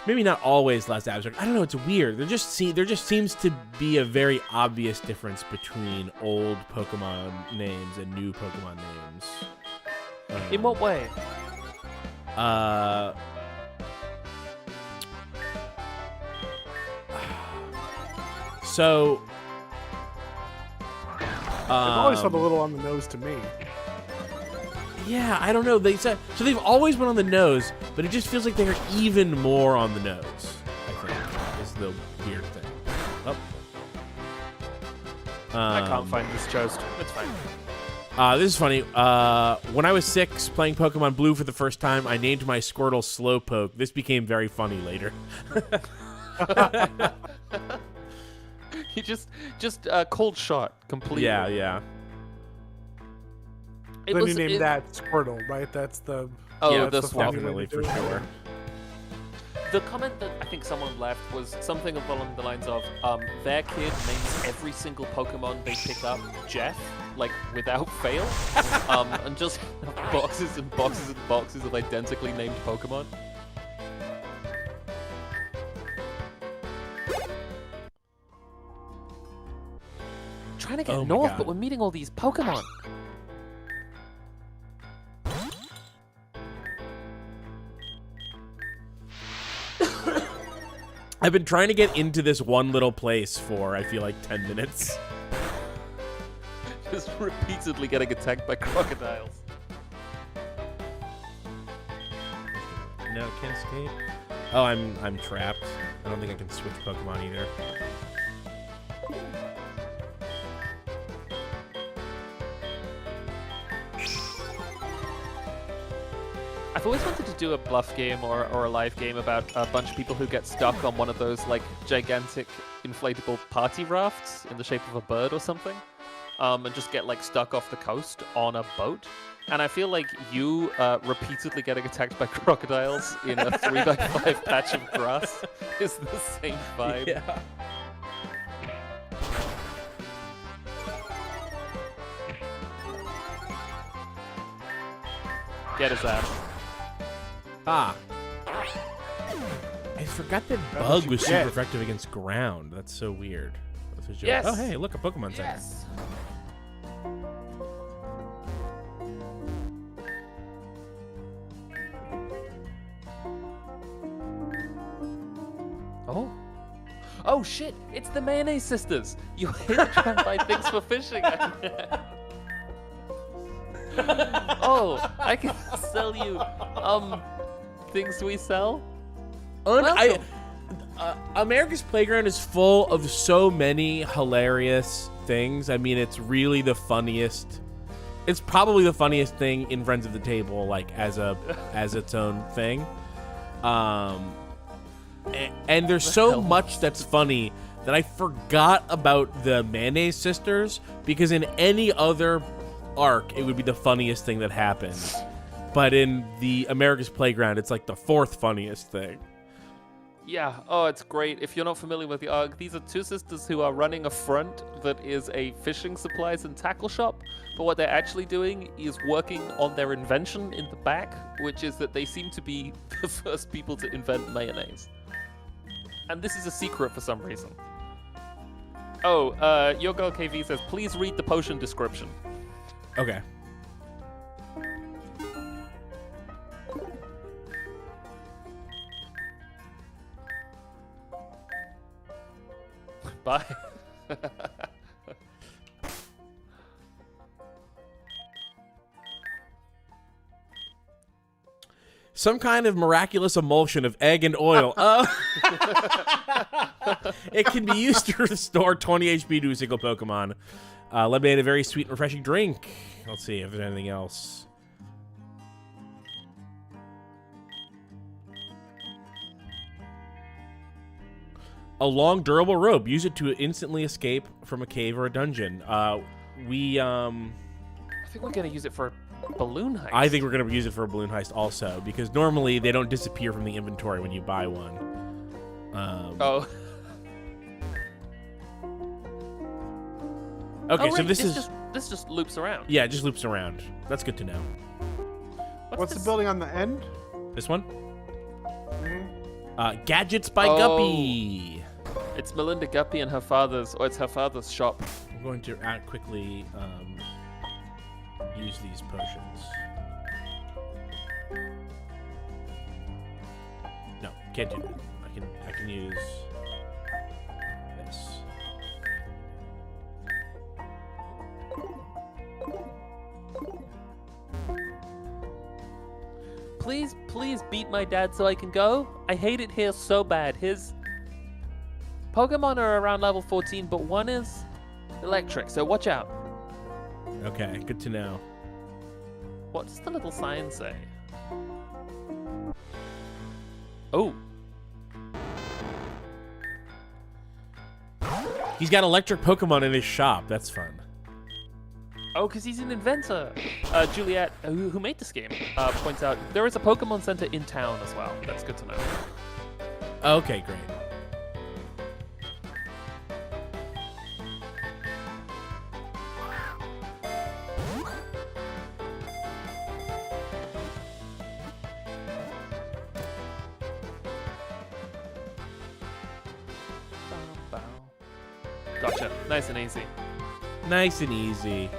maybe not always less abstract. I don't know. It's weird. There just seems to be a very obvious difference between old Pokemon names and new Pokemon names. In what way? So, I've always felt a little on the nose to me. Yeah, I don't know. They've always been on the nose, but it just feels like they're even more on the nose. I think is the weird thing. Oh. I can't find this toast. It's fine. This is funny. When I was 6, playing Pokemon Blue for the first time, I named my Squirtle Slowpoke. This became very funny later. He just cold shot completely. Yeah. Then you name that Squirtle, right? That's the... Oh, yeah, the that's swap. definitely for sure. The comment that I think someone left was something along the lines of, their kid names every single Pokemon they pick up Jeff, without fail, and just boxes and boxes and boxes of identically named Pokemon. Trying to get north, but we're meeting all these Pokemon. I've been trying to get into this one little place for, I feel 10 minutes. Just repeatedly getting attacked by crocodiles. No, can't escape. Oh, I'm trapped. I don't think I can switch Pokemon either. I've always wanted to do a bluff game or a live game about a bunch of people who get stuck on one of those gigantic inflatable party rafts in the shape of a bird or something, and just get stuck off the coast on a boat. And I feel like you repeatedly getting attacked by crocodiles in a 3x5 patch of grass is the same vibe. Yeah. Get his ass. Ah. I forgot that Bug was super effective against ground. That's so weird. That's a joke. Yes. Oh, hey, look, a Pokemon Center. Yes. Oh. Oh shit! It's the Mayonnaise Sisters. You here to try and buy things for fishing. Oh, I can sell you things we sell. America's Playground is full of so many hilarious things. I mean, it's really the funniest. It's probably the funniest thing in Friends of the Table, as its own thing. And there's so much that's funny that I forgot about the Mayonnaise Sisters, because in any other arc, it would be the funniest thing that happened. But in the America's Playground, it's like the 4th funniest thing. Yeah, oh, it's great. If you're not familiar with the arc, these are 2 sisters who are running a front that is a fishing supplies and tackle shop. But what they're actually doing is working on their invention in the back, which is that they seem to be the first people to invent mayonnaise. And this is a secret for some reason. Oh, your girl KV says, please read the potion description. Okay. Bye. Some kind of miraculous emulsion of egg and oil. It can be used to restore 20 HP to a single Pokemon. Lemonade, a very sweet and refreshing drink. Let's see if there's anything else. A long, durable rope. Use it to instantly escape from a cave or a dungeon. I think we're going to use it for a balloon heist. I think we're going to use it for a balloon heist also, because normally they don't disappear from the inventory when you buy one. Oh. Okay, oh, so wait, this just loops around. Yeah, it just loops around. That's good to know. What's the building on the end? This one? Mm-hmm. Gadgets by Guppy. It's Melinda Guppy and her father's, or it's her father's shop. I'm going to quickly use these potions. No, can't do that. I can use this. Please beat my dad so I can go. I hate it here so bad. His Pokemon are around level 14, but one is electric, so watch out. Okay, good to know. What does the little sign say? Oh. He's got electric Pokemon in his shop. That's fun. Oh, because he's an inventor. Juliet, who made this game, points out there is a Pokemon Center in town as well. That's good to know. Okay, great. Gotcha. Nice and easy. Nice and easy.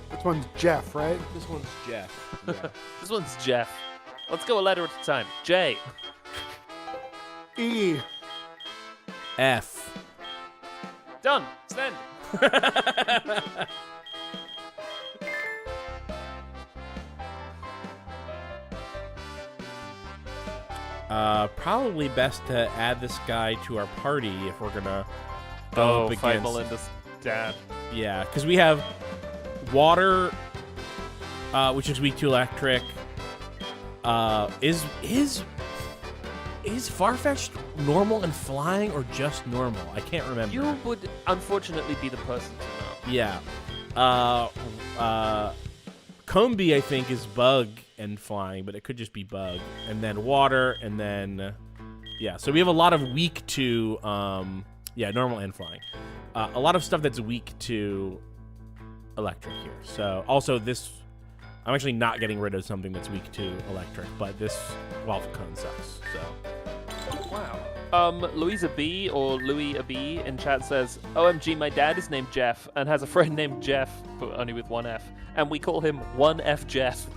This one's Jeff, right? This one's Jeff. Yeah. This one's Jeff. Let's go a letter at a time. J. E. F. Done. Send. Probably best to add this guy to our party if we're gonna go up against. Fight Melinda's dad. Yeah, because we have water, which is weak to electric. Is Farfetch'd normal and flying or just normal? I can't remember. You would unfortunately be the person to know. Yeah. Combi, I think, is bug and flying, but it could just be bug. And then water, and then... yeah, so we have a lot of weak to... normal and flying. A lot of stuff that's weak to electric here. So, also this... I'm actually not getting rid of something that's weak to electric, but this Waffle Cone sucks, so... Wow. Louisa B, or Louis a B, in chat says, OMG, my dad is named Jeff and has a friend named Jeff, but only with one F. And we call him 1F Jeff.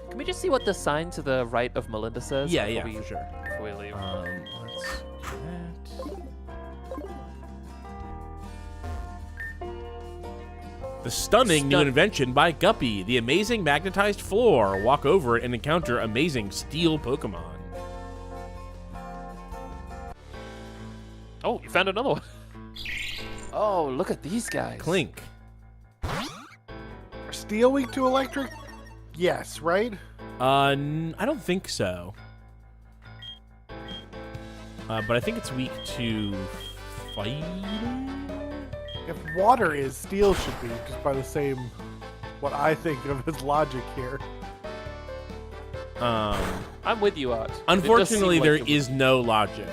Can we just see what the sign to the right of Melinda says? Yeah, for sure. Before we leave. Let's do that. The stunning new invention by Guppy, the amazing magnetized floor. Walk over it and encounter amazing steel Pokemon. Oh, you found another one. Oh, look at these guys. Clink. Are steel weak to electric? Yes, right? I don't think so. But I think it's weak to fighting. If water is, steel should be, just by the same, what I think of as logic here. I'm with you, Art. Unfortunately, there is no logic.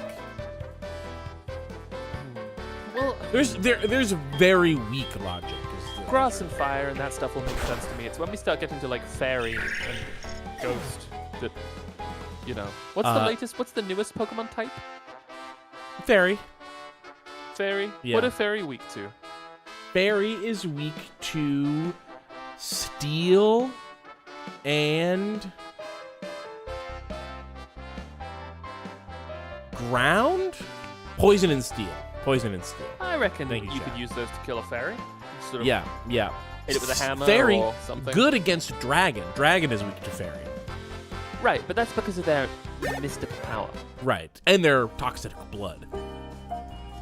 Well, There's very weak logic. grass and fire and that stuff will make sense to me. It's when we start getting to like fairy and ghost that, you know. What's the latest? What's the newest Pokemon type? Fairy. Fairy. Yeah. What are fairy weak to? Fairy is weak to steel and ground? Poison and steel. Poison and steel. I reckon Thank you, you could Jack. use those to kill a fairy. Sort of Yeah. hit it with a hammer Fairy, or something. good against dragon. Dragon is weak to fairy. Right, but that's because of their mystical power. Right. And their toxic blood.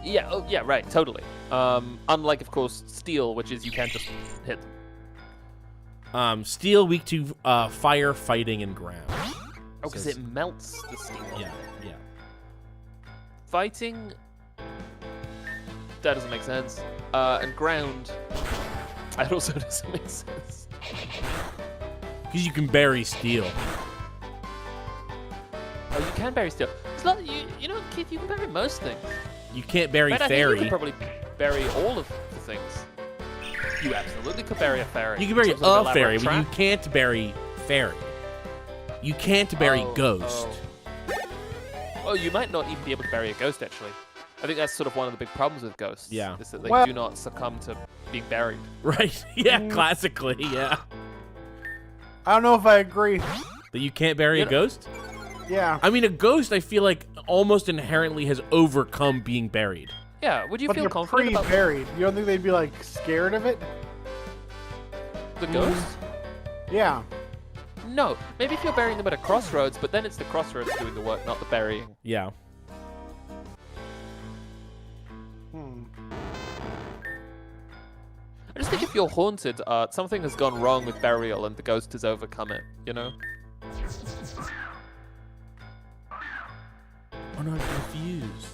Yeah, oh, yeah, right, totally. Unlike, of course, steel, which is you can't just hit them. Steel weak to fire, fighting, and ground. Oh, because Says- it melts the steel. Yeah. Fighting, that doesn't make sense. And ground, that also doesn't make sense. Because you can bury steel. Oh, you can bury steel. It's not, you know, Keith, you can bury most things. You can't bury But I think you fairy. could probably bury all of the things. You absolutely could bury a fairy. You can bury Some sort of a fairy, elaborate but you trap. can't bury fairy. You can't bury Oh, ghost. Oh, you might not even be able to bury a ghost, actually. I think that's sort of one of the big problems with ghosts. Yeah. Is that they Well- do not succumb to being buried. Right? Yeah, classically, yeah. I don't know if I agree. That you can't bury a ghost? Yeah. I mean, a ghost, I feel like, almost inherently has overcome being buried. Yeah, would you But feel they're confident about pre-buried. You don't think they'd be, like, scared of it? the ghost? Yeah. No. Maybe if you're burying them at a crossroads, but then it's the crossroads doing the work, not the burying. Yeah. I just think if you're haunted, something has gone wrong with burial and the ghost has overcome it, you know? Oh no, I'm confused.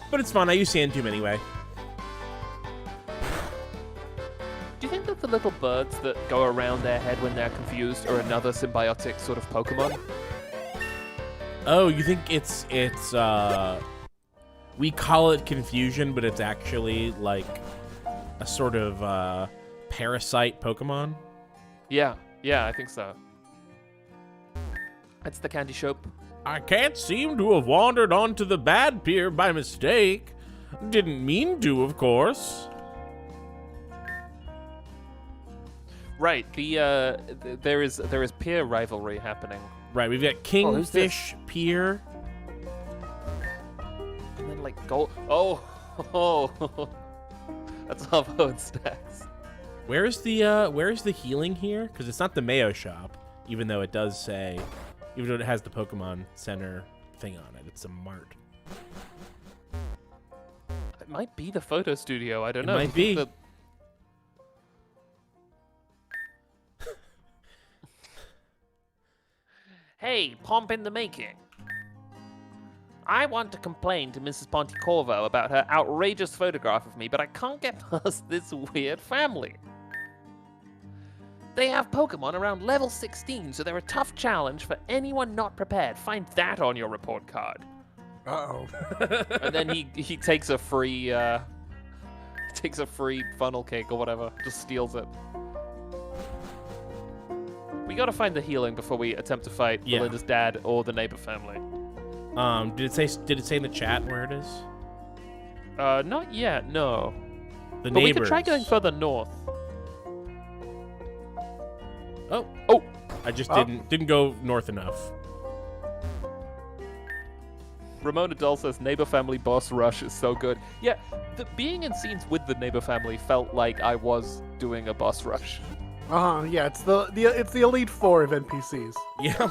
But it's fun. I use sand tomb anyway. Do you think that the little birds that go around their head when they're confused are another symbiotic sort of Pokemon? Oh, you think it's we call it confusion, but it's actually like a sort of parasite Pokemon? Yeah, I think so. It's the candy shop. I can't seem to have wandered onto the bad pier by mistake. Didn't mean to, of course. Right, there is peer rivalry happening. Right, we've got who's this? Kingfish Pier. And then like gold. Oh, that's Havo and Stacks. Where's the healing here? Because it's not the Mayo shop, even though it does say, even though it has the Pokemon Center thing on it. It's a mart. It might be the photo studio. I don't It know. might Do you be. think Hey, pomp in the making. I want to complain to Mrs. Pontecorvo about her outrageous photograph of me, but I can't get past this weird family. They have Pokemon around level 16, so they're a tough challenge for anyone not prepared. Find that on your report card. Uh-oh. And then he takes a free funnel cake or whatever, just steals it. We gotta find the healing before we attempt to fight Yeah. Belinda's dad or the neighbor family. Did it say in the chat where it is? Not yet, no. The But neighbors. we could try going further north. Oh, I just didn't go north enough. Ramona Doll says neighbor family boss rush is so good. Yeah, being in scenes with the neighbor family felt like I was doing a boss rush. Yeah, it's the Elite Four of NPCs. Yeah.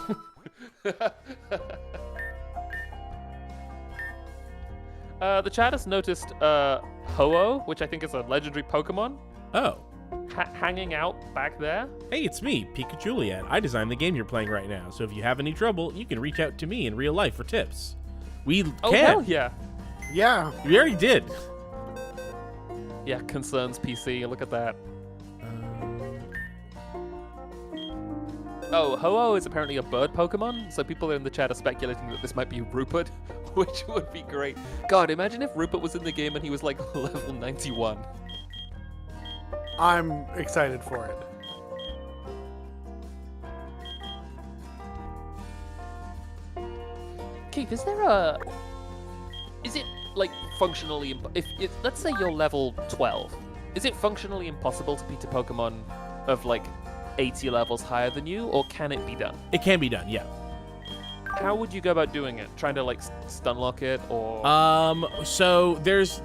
The chat has noticed Ho-Oh, which I think is a legendary Pokemon, Oh. hanging out back there. Hey, it's me, Pika Juliet. I designed the game you're playing right now, so if you have any trouble, you can reach out to me in real life for tips. We Oh, can. hell yeah. Yeah. We already did. Yeah, concerns PC. Look at that. Oh, Ho-Oh is apparently a bird Pokemon, so people in the chat are speculating that this might be Rupert, which would be great. God, imagine if Rupert was in the game and he was like level 91. I'm excited for it. Keith, is it like functionally if let's say you're level 12, is it functionally impossible to beat a Pokemon of like 80 levels higher than you, or can it be done? It can be done, yeah. How would you go about doing it? Trying to like stun lock it, or So there's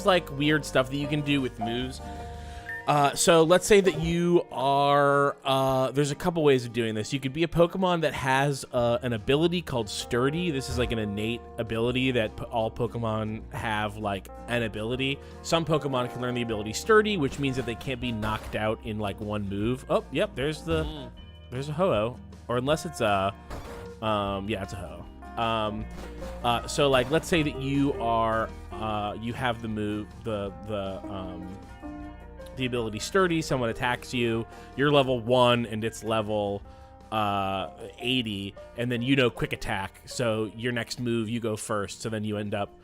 like weird stuff that you can do with moves. So let's say that you are, there's a couple ways of doing this. You could be a Pokemon that has an ability called Sturdy. This is like an innate ability that all Pokemon have, like an ability. Some Pokemon can learn the ability Sturdy, which means that they can't be knocked out in like one move. Oh, yep, there's a Ho-Oh. Or unless it's yeah, it's a Ho-Oh. So like, let's say that you are, you have the move, the ability Sturdy, someone attacks you, you're level 1 and it's level 80, and then quick attack, so your next move you go first, so then you end up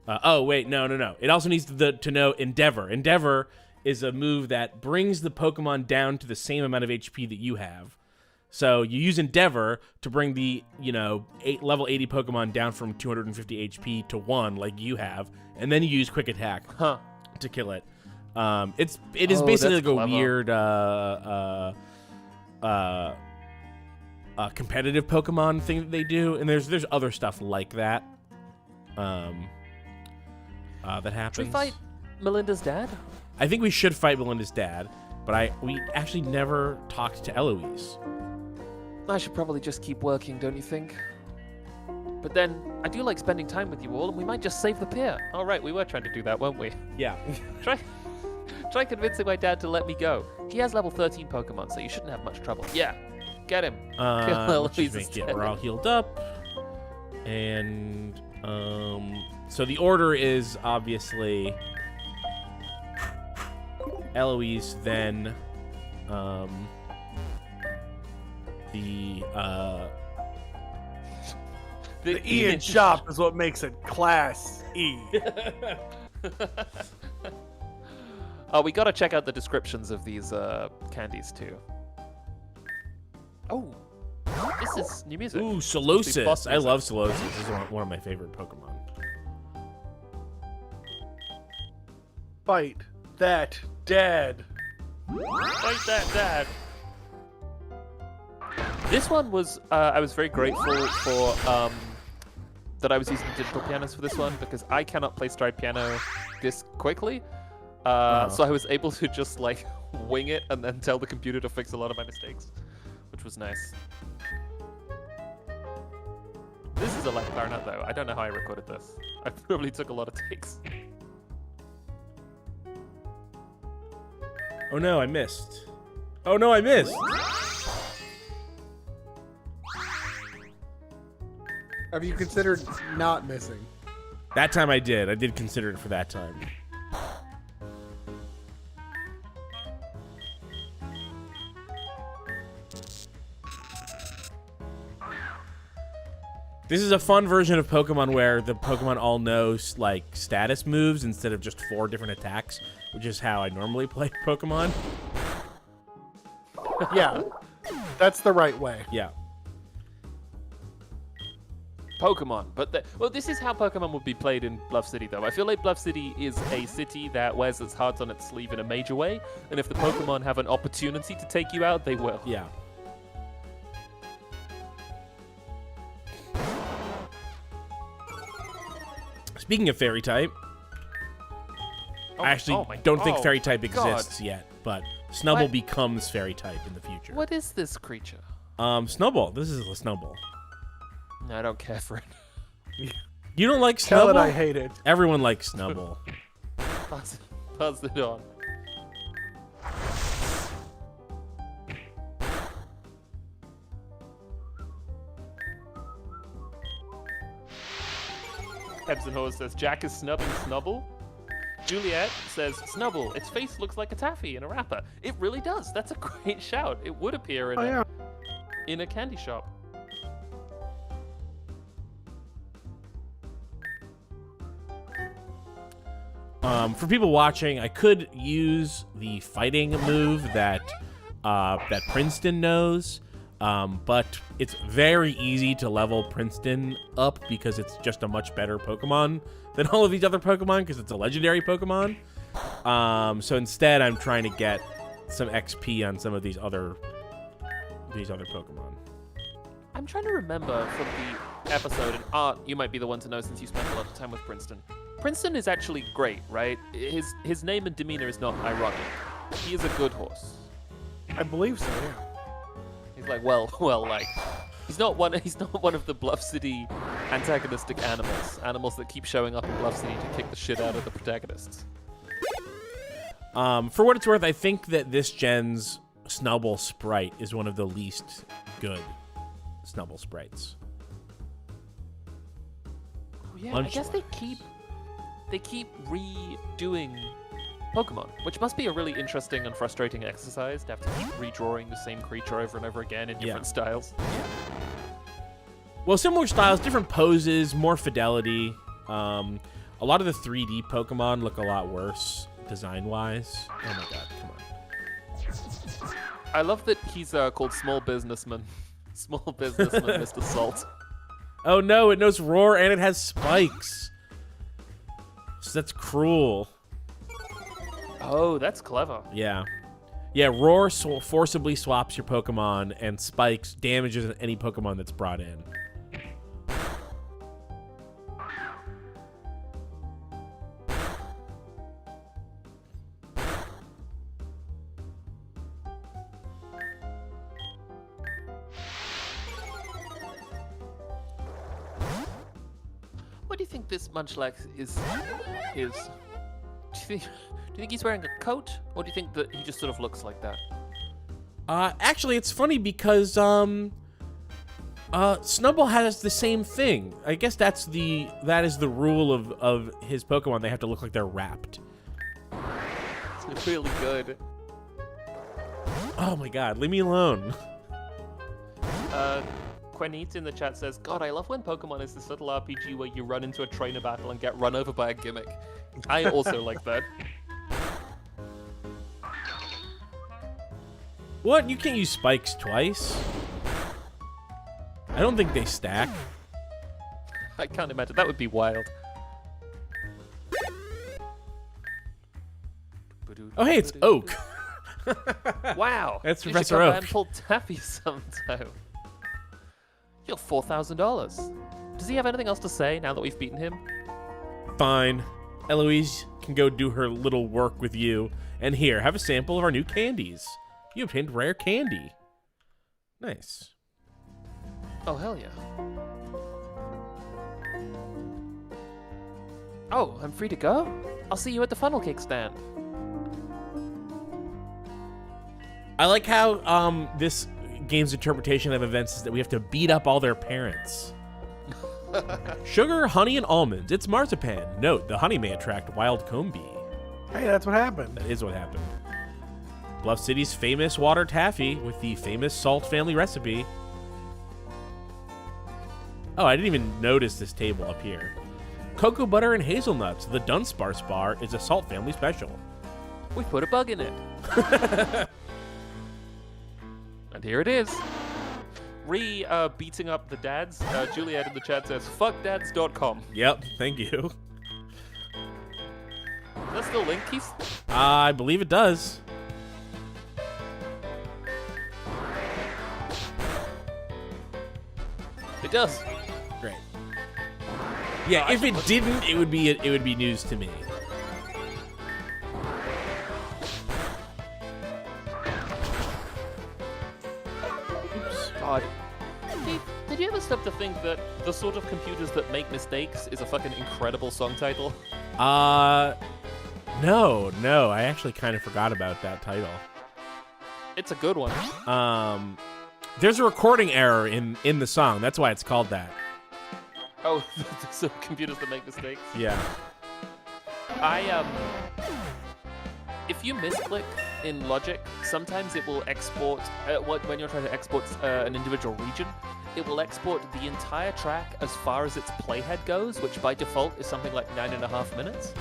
oh wait, no, it also needs to know Endeavor. Endeavor is a move that brings the Pokemon down to the same amount of HP that you have, so you use Endeavor to bring the level 80 Pokemon down from 250 HP to 1 like you have, and then you use quick attack to kill it. It is basically like a weird competitive Pokemon thing that they do, and there's other stuff like that that happens. Should we fight Melinda's dad? I think we should fight Melinda's dad, but we actually never talked to Eloise. I should probably just keep working, don't you think? But then I do like spending time with you all, and we might just save the pier. All right, we were trying to do that, weren't we? Yeah. Try convincing my dad to let me go. He has level 13 Pokemon, so you shouldn't have much trouble. Yeah, get him. Let's just make it. We're all healed up. And so the order is obviously Eloise, then the E in shop is what makes it Class E. Oh, we gotta check out the descriptions of these candies too. Oh, this is new music. Ooh, Solosis. I love Solosis. This is one of my favorite Pokemon. Fight that dad. Fight that dad. This one was, I was very grateful for that I was using digital pianos for this one, because I cannot play stride piano this quickly. So I was able to just like wing it and then tell the computer to fix a lot of my mistakes, which was nice. This is a light clarinet though. I don't know how I recorded this. I probably took a lot of takes. Oh no, I missed. Oh no, I missed. Have you considered not missing? That time I did. I did consider it for that time. This is a fun version of Pokemon where the Pokemon all know like status moves instead of just 4 different attacks, which is how I normally play Pokemon. Yeah, that's the right way. Yeah. Pokemon, but well, this is how Pokemon would be played in Bluff City, though. I feel like Bluff City is a city that wears its heart on its sleeve in a major way, and if the Pokemon have an opportunity to take you out, they will. Yeah. Speaking of fairy type, I actually don't think fairy type exists yet, but Snubbull becomes fairy type in the future. What is this creature? Snubbull. This is a Snubbull. No, I don't care for it. You don't like Tell Snubble? it I hate it. Everyone likes Snubble. Pass it on. Hebs and Hose says Jack is snubbing Snubble. Juliet says Snubble. Its face looks like a taffy in a wrapper. It really does. That's a great shout. It would appear in in a candy shop. For people watching, I could use the fighting move that that Princeton knows, but it's very easy to level Princeton up because it's just a much better Pokemon than all of these other Pokemon because it's a legendary Pokemon. So instead, I'm trying to get some XP on some of these other Pokemon. I'm trying to remember from the episode, and Art, you might be the one to know since you spent a lot of time with Princeton. Princeton is actually great, right? His name and demeanor is not ironic. He is a good horse. I believe so, yeah. He's like, like he's not one of the Bluff City antagonistic animals that keep showing up in Bluff City to kick the shit out of the protagonists. For what it's worth, I think that this gen's Snubble sprite is one of the least good Snubble sprites. Oh, yeah, I guess they keep redoing Pokemon, which must be a really interesting and frustrating exercise to have to keep redrawing the same creature over and over again in different styles. Well, similar styles, different poses, more fidelity. A lot of the 3D Pokemon look a lot worse design-wise. Oh my god, come on. I love that he's called Small Businessman. Small Businessman Mr. Salt. Oh no, it knows Roar and it has spikes. So that's cruel. Oh, that's clever. Yeah. Yeah, Roar forcibly swaps your Pokemon, and Spikes damages any Pokemon that's brought in. What do you think this Munchlax is? Do you think he's wearing a coat, or do you think that he just sort of looks like that? Actually, it's funny because Snubble has the same thing. I guess that is the rule of his Pokemon. They have to look like they're wrapped. It's really good. Oh my god, leave me alone. Quenit in the chat says, God, I love when Pokemon is this little RPG where you run into a trainer battle and get run over by a gimmick. I also like that. What? You can't use spikes twice? I don't think they stack. I can't imagine. That would be wild. Oh, hey, it's Oak. Wow. That's You Professor should come Oak. by and pull Taffy sometime. You're $4,000. Does he have anything else to say now that we've beaten him? Fine. Eloise can go do her little work with you. And here, have a sample of our new candies. You obtained rare candy. Nice. Oh, hell yeah. Oh, I'm free to go? I'll see you at the funnel cake stand. I like how this game's interpretation of events is that we have to beat up all their parents. Sugar, honey, and almonds. It's marzipan. Note, the honey may attract wild comb bee. Hey, that's what happened. That is what happened. Bluff City's famous water taffy with the famous Salt family recipe. Oh, I didn't even notice this table up here. Cocoa butter and hazelnuts. The Dunsparce bar is a Salt family special. We put a bug in it. And here it is. Beating up the dads. Juliet in the chat says, fuckdads.com. Yep, thank you. Does that still link, Keith? I believe it does. It does. Great. Yeah, if it didn't, it would be news to me. God. Keith, Did you ever stop to think that the sort of computers that make mistakes is a fucking incredible song title? No, I actually kind of forgot about that title. It's a good one. There's a recording error in the song. That's why it's called that. Oh, so computers that make mistakes. Yeah. If you misclick in Logic, sometimes it will export, when you're trying to export an individual region, it will export the entire track as far as its playhead goes, which by default is something like 9.5 minutes.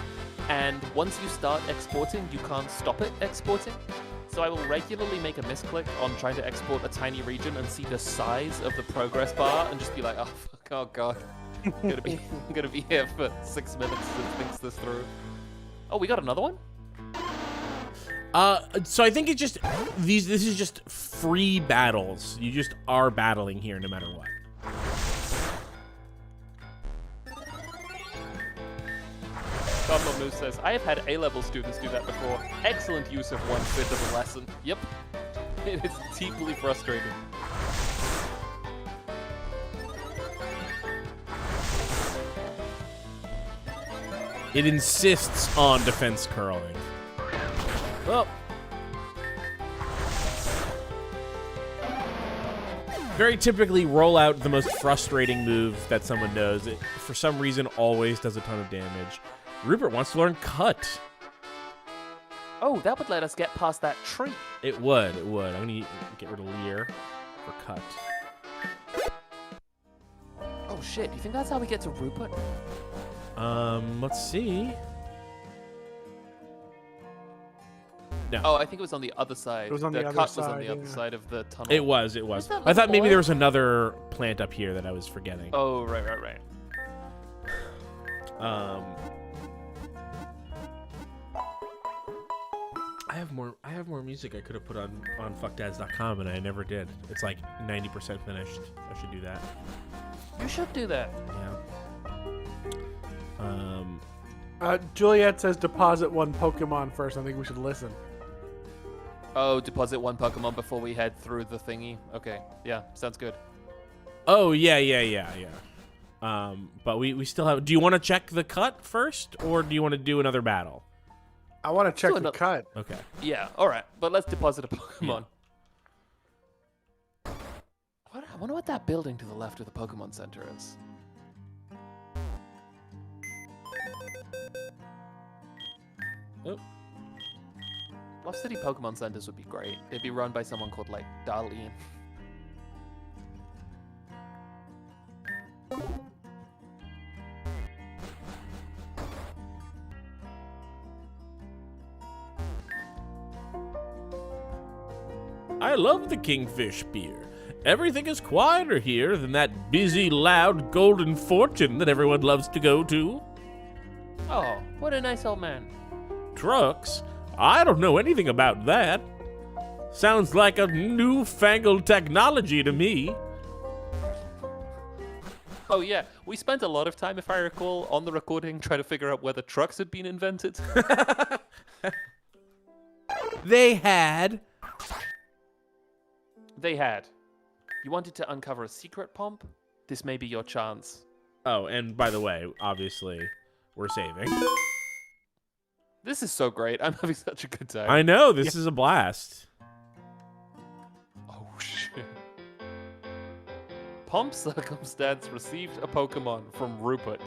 And once you start exporting, you can't stop it exporting. So I will regularly make a misclick on trying to export a tiny region and see the size of the progress bar and just be like, oh, fuck, oh god. I'm gonna be here for 6 minutes to think this through. Oh, we got another one? So I think it's just this is just free battles. You just are battling here no matter what. Cosmo Moose says, I have had A-level students do that before. Excellent use of 1/5 of the lesson. Yep. It is deeply frustrating. It insists on defense curling. Well, very typically roll out the most frustrating move that someone knows. It, for some reason, always does a ton of damage. Rupert wants to learn cut. Oh, that would let us get past that tree. It would. I'm gonna get rid of Lear for cut. Oh shit, do you think that's how we get to Rupert? Let's see. No. Oh, I think it was on the other side. It was on the other cut was side, on the other yeah. side of the tunnel. It was. that I thought little maybe boy? there was another plant up here that I was forgetting. Oh, right. I have more music I could have put on fuckdads.com and I never did. It's like 90% finished. I should do that. You should do that. Yeah. Juliet says deposit one Pokemon first. I think we should listen. Oh, deposit one Pokemon before we head through the thingy. Okay, yeah, sounds good. Oh, yeah. But we still have... Do you want to check the cut first, or do you want to do another battle? I want to check the another- cut. Okay. Yeah, alright, but let's deposit a Pokemon. I wonder what that building to the left of the Pokemon Center is. Oh. Bluff City Pokemon Centers would be great. They'd be run by someone called, like, Darlene. I love the Kingfish beer. Everything is quieter here than that busy, loud, golden fortune that everyone loves to go to. Oh, what a nice old man. Trucks? I don't know anything about that. Sounds like a newfangled technology to me. Oh yeah, we spent a lot of time, if I recall, on the recording trying to figure out whether trucks had been invented. They had. They had. You wanted to uncover a secret pump? This may be your chance. Oh, and by the way, obviously, we're saving. This is so great. I'm having such a good time. I know, this is a blast. Oh shit. Pump Circumstance received a Pokemon from Rupert.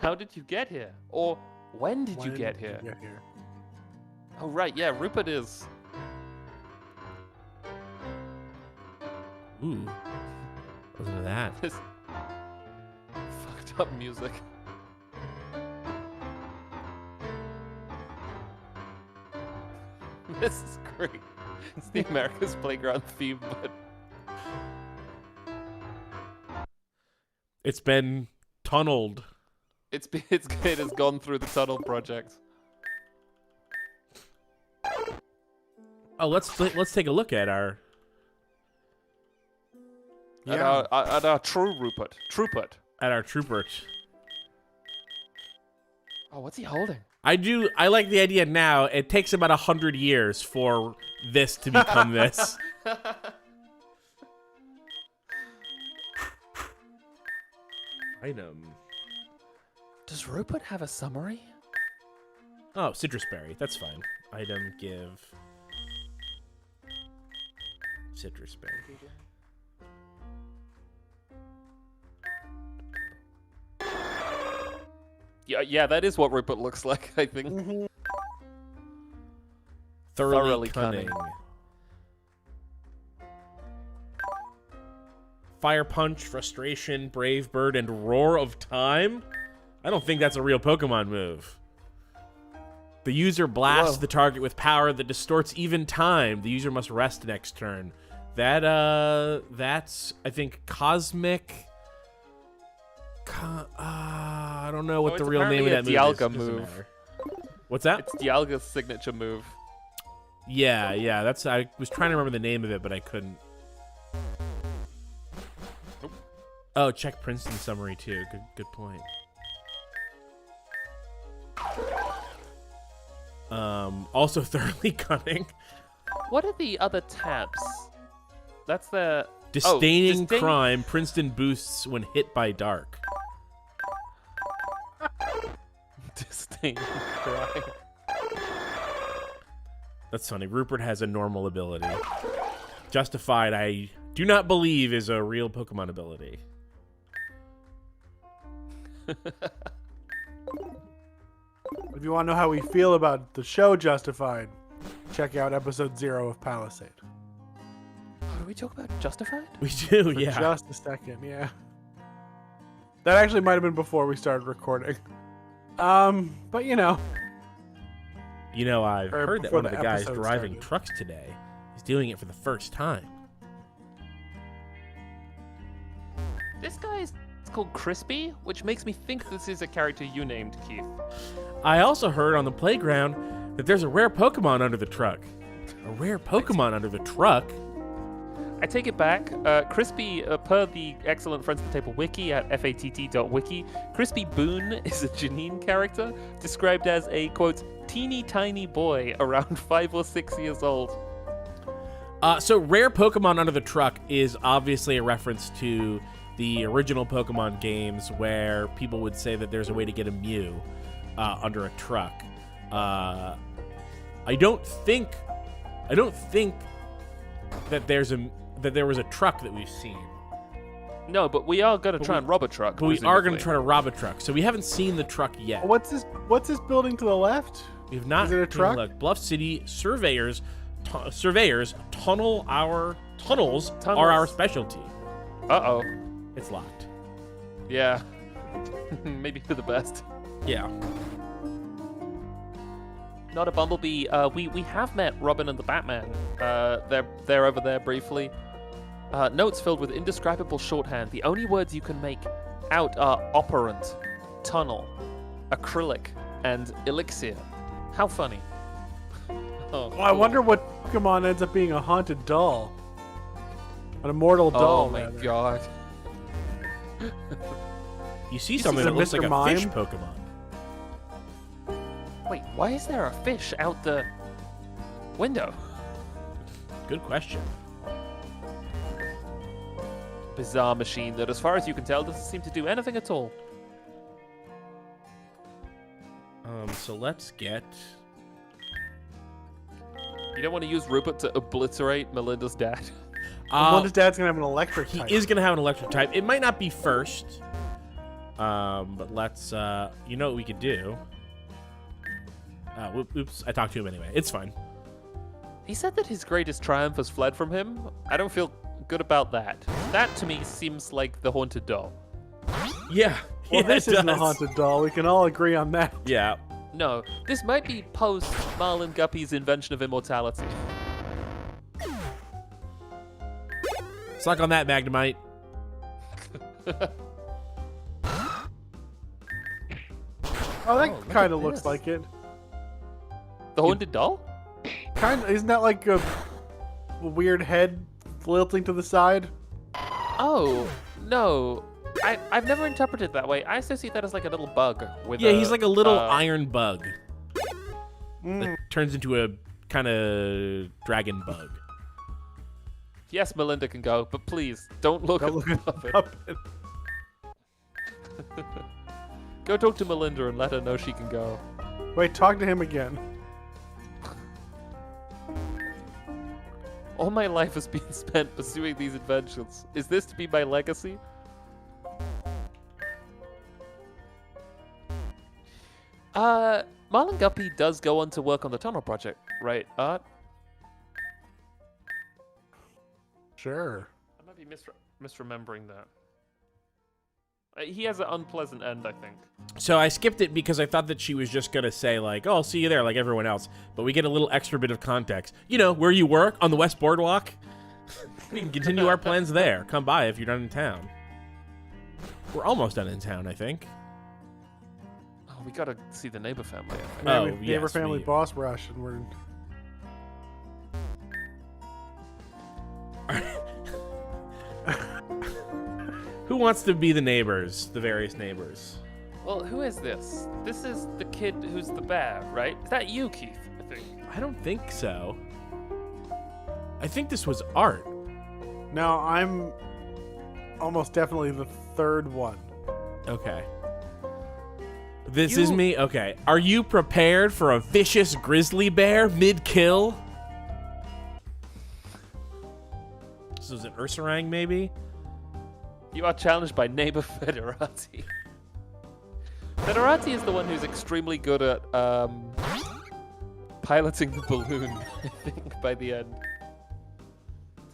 How did you get here? Or when did you get here? Oh right, yeah, Rupert is... Ooh. Listen to that. This fucked up music. This is great. It's the America's Playground theme, but It's been tunneled. it has gone through the tunnel project. Oh, let's take a look at our... Yeah. At our true Rupert. Troopert. At our Troopert. Oh, what's he holding? I like the idea now. It takes about 100 years for this to become this. Item. Does Rupert have a summary? Oh, citrus berry. That's fine. Item, give. Citrus berry. Yeah, that is what Rupert looks like, I think. Thoroughly cunning. Fire Punch, Frustration, Brave Bird, and Roar of Time? I don't think that's a real Pokemon move. The user blasts the target with power that distorts even time. The user must rest next turn. That's, I think, Cosmic... I don't know what the real name of that move is. What's that? It's Dialga's signature move. Yeah, that's... I was trying to remember the name of it, but I couldn't. Oh, check Princeton summary too. Good point. Also thoroughly cunning. What are the other tabs? That's the Disdaining crime. Princeton boosts when hit by dark. Disdaining crime. That's funny. Rupert has a normal ability. Justified, I do not believe, is a real Pokemon ability. If you want to know how we feel about the show Justified, check out episode 0 of Palisade. Oh, do we talk about Justified? We do, For yeah. just a second, yeah. That actually might have been before we started recording. But you know. You know, I've Or heard that before one of the the guys episode driving started. trucks today is doing it for the first time. This guy's called Crispy, which makes me think this is a character you named, Keith. I also heard on the playground that there's a rare Pokemon under the truck. A rare Pokemon under the truck? I take it back. Crispy, per the excellent Friends at the Table wiki at fatt.wiki, Crispy Boone is a Janine character described as a, quote, teeny tiny boy around 5 or 6 years old. So rare Pokemon under the truck is obviously a reference to the original Pokemon games where people would say that there's a way to get a Mew under a truck. I don't think that there was a truck that we've seen. No, but we are going to try and rob a truck. But we are going presumably. to try to rob a truck. So we haven't seen the truck yet. What's this building to the left? We have not. Is it a truck? Look, Bluff City surveyors tunnels are our specialty. Uh-oh. It's locked. Yeah. Maybe for the best. Yeah. Not a Bumblebee. We have met Robin and the Batman. They're over there briefly. Notes filled with indescribable shorthand. The only words you can make out are operant, tunnel, acrylic, and elixir. How funny. Oh, Well, I wonder what Pokemon ends up being a haunted doll. An immortal doll. Oh my rather. god. You see This something is a that looks like Mr. a fish Mime? Pokemon. Wait, why is there a fish out the window? Good question. Bizarre machine that, as far as you can tell, doesn't seem to do anything at all. So let's get. You don't want to use Rupert to obliterate Melinda's dad. Melinda's dad's gonna have an electric He type. is going to have an electric type. It might not be first. But let's. You know what we could do? Oops, I talked to him anyway. It's fine. He said that his greatest triumph has fled from him. I don't feel good about that. That to me seems like the haunted doll. Yeah. Well, yeah, this it isn't a does. haunted doll. We can all agree on that. Yeah. No, this might be post Marlon Guppy's invention of immortality. Suck on that, Magnemite. Oh, that look kind at of looks this. like it. The haunted doll? Kind of, isn't that like a weird head lilting to the side? Oh, no. I've never interpreted it that way. I associate that as like a little bug with Yeah, he's like a little uh, iron bug Mm. that turns into a kind of dragon bug. Yes, Melinda can go, but please don't look Don't at look the at puppet. Puppet. Go talk to Melinda and let her know she can go. Wait, talk to him again. All my life has been spent pursuing these adventures. Is this to be my legacy? Marlon Guppy does go on to work on the tunnel project, right, Art? Sure. I might be misremembering that. He has an unpleasant end, I think. So I skipped it because I thought that she was just going to say, like, oh, I'll see you there, like everyone else. But we get a little extra bit of context. You know, where you work, on the West Boardwalk. We can continue our plans there. Come by if you're done in town. We're almost done in town, I think. Oh, we gotta see the neighbor family. Oh, Neighbor yes, family we- boss rush, and we're... Who wants to be the neighbors, the various neighbors? Well, who is this? This is the kid who's the bear, right? Is that you, Keith? I think. I don't think so. I think this was Art. No, I'm almost definitely the third one. Okay. This is me? Okay. Are you prepared for a vicious grizzly bear mid-kill? This was an Ursurang, maybe? You are challenged by neighbor Federati. Federati is the one who's extremely good at piloting the balloon, I think, by the end.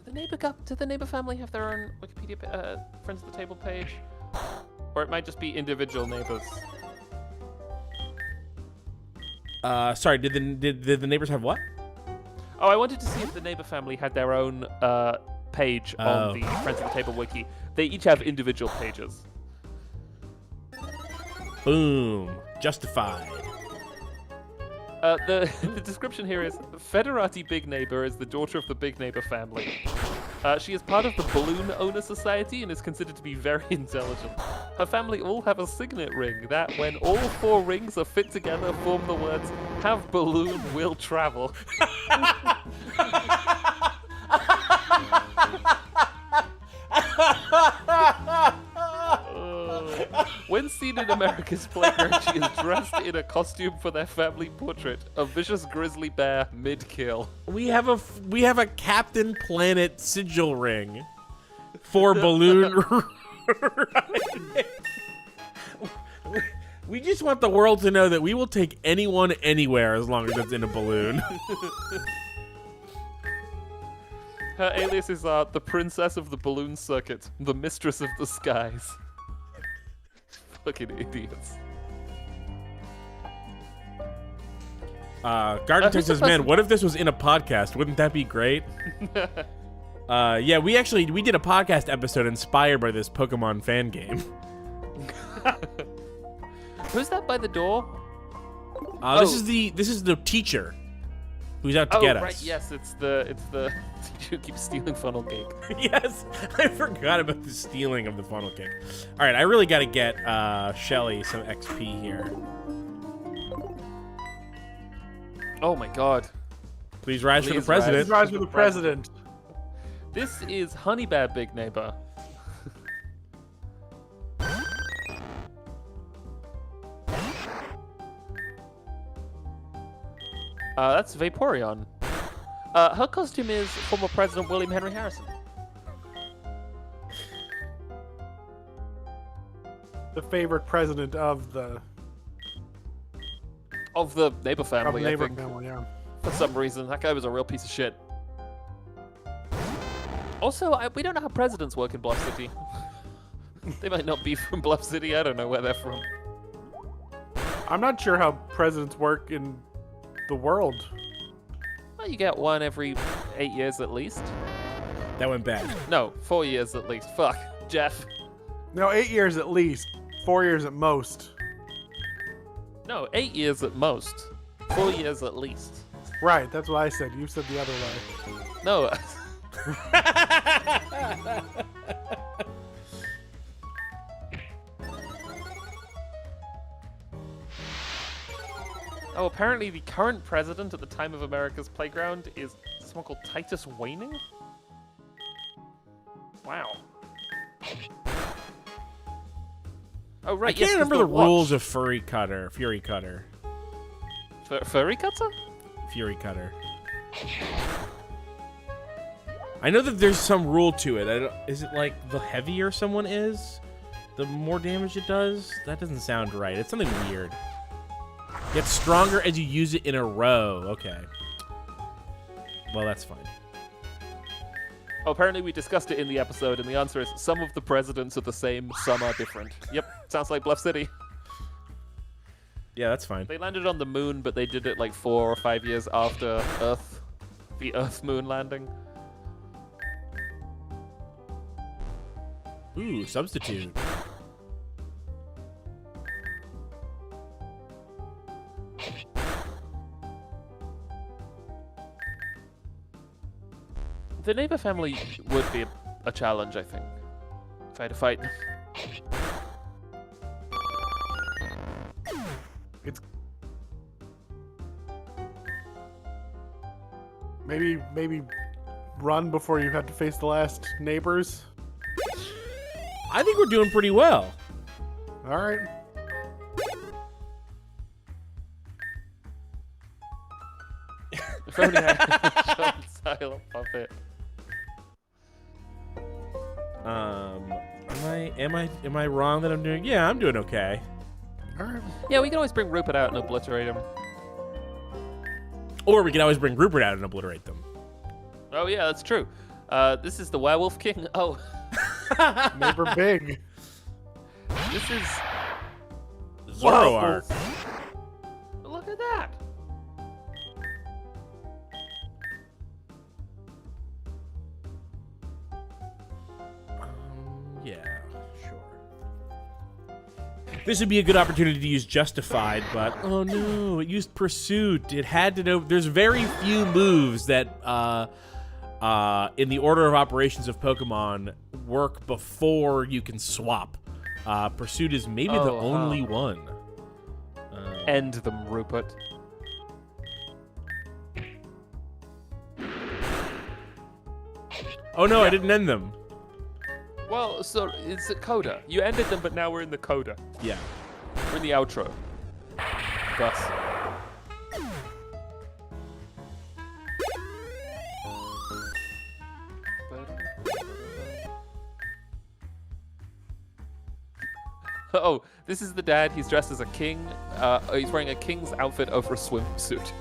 Did the neighbor family have their own Wikipedia Friends at the Table page? Or it might just be individual neighbors. Sorry, did the neighbors have what? Oh, I wanted to see if the neighbor family had their own page on the Friends at the Table wiki. They each have individual pages. Boom. Justified. The description here is, Federati Big Neighbor is the daughter of the Big Neighbor family. She is part of the Balloon Owner Society and is considered to be very intelligent. Her family all have a signet ring that, when all 4 rings are fit together, form the words, "Have balloon, will travel." When seen in America's playground, she is dressed in a costume for their family portrait, a vicious grizzly bear mid-kill. We have a Captain Planet sigil ring for balloon. We just want the world to know that we will take anyone anywhere as long as it's in a balloon. Her alias is the Princess of the Balloon Circuit, the Mistress of the Skies. Fucking idiots. Garden Text says, man, what if this was in a podcast? Wouldn't that be great? Yeah, we did a podcast episode inspired by this Pokemon fan game. Who's that by the door? This is the teacher who's out to get us. Right, yes, it's the teacher who keeps stealing funnel cake. Yes, I forgot about the stealing of the funnel cake. All right, I really got to get Shelly some XP here. Oh my god. Please rise for the Please president. Please rise for the president. This is Honey Bear Big Neighbor. That's Vaporeon. Her costume is former President William Henry Harrison. The favorite president of the neighbor family, neighbor I think. family, yeah. For some reason, that guy was a real piece of shit. Also, we don't know how presidents work in Bluff City. They might not be from Bluff City. I don't know where they're from. I'm not sure how presidents work in the world. Well, you get one every 8 years at least. That went bad. No, 4 years at least. Fuck, Jeff. No, 8 years at least. 4 years at most. No, 8 years at most. 4 years at least. Right, that's what I said. You said the other way. No. Oh, apparently the current president at the time of America's Playground is someone called Titus Waning? Wow. Oh, right. I can't yes, remember the watch. rules of Fury Cutter. Furry cutter? Fury Cutter. I know that there's some rule to it. Is it like the heavier someone is, the more damage it does? That doesn't sound right. It's something weird. Gets stronger as you use it in a row. Okay. Well, that's fine. Oh, apparently we discussed it in the episode, and the answer is some of the presidents are the same, some are different. Yep, sounds like Bluff City. Yeah, that's fine. They landed on the moon, but they did it like 4 or 5 years after the Earth-moon landing. Ooh, substitute. The neighbor family would be a challenge, I think. If I had to fight them. It's maybe run before you have to face the last neighbors. I think we're doing pretty well. All right. If only I had a silent puppet. Am I wrong that I'm doing? Yeah, I'm doing okay. All right. Yeah, we can always bring Rupert out and obliterate him. Or we can always bring Rupert out and obliterate them. Oh yeah, that's true. This is the Werewolf King. Oh, Neighbor Big. this is. Zoroark. Look at that. Yeah, sure. This would be a good opportunity to use Justified, but oh no, it used Pursuit. It had to know. There's very few moves that, in the order of operations of Pokemon, work before you can swap. Pursuit is maybe the only one. End them, Rupert. Oh no, I didn't end them. Well, so it's a coda. You ended them, but now we're in the coda. Yeah. We're in the outro. Thus. Oh, this is the dad. He's dressed as a king. He's wearing a king's outfit over a swimsuit.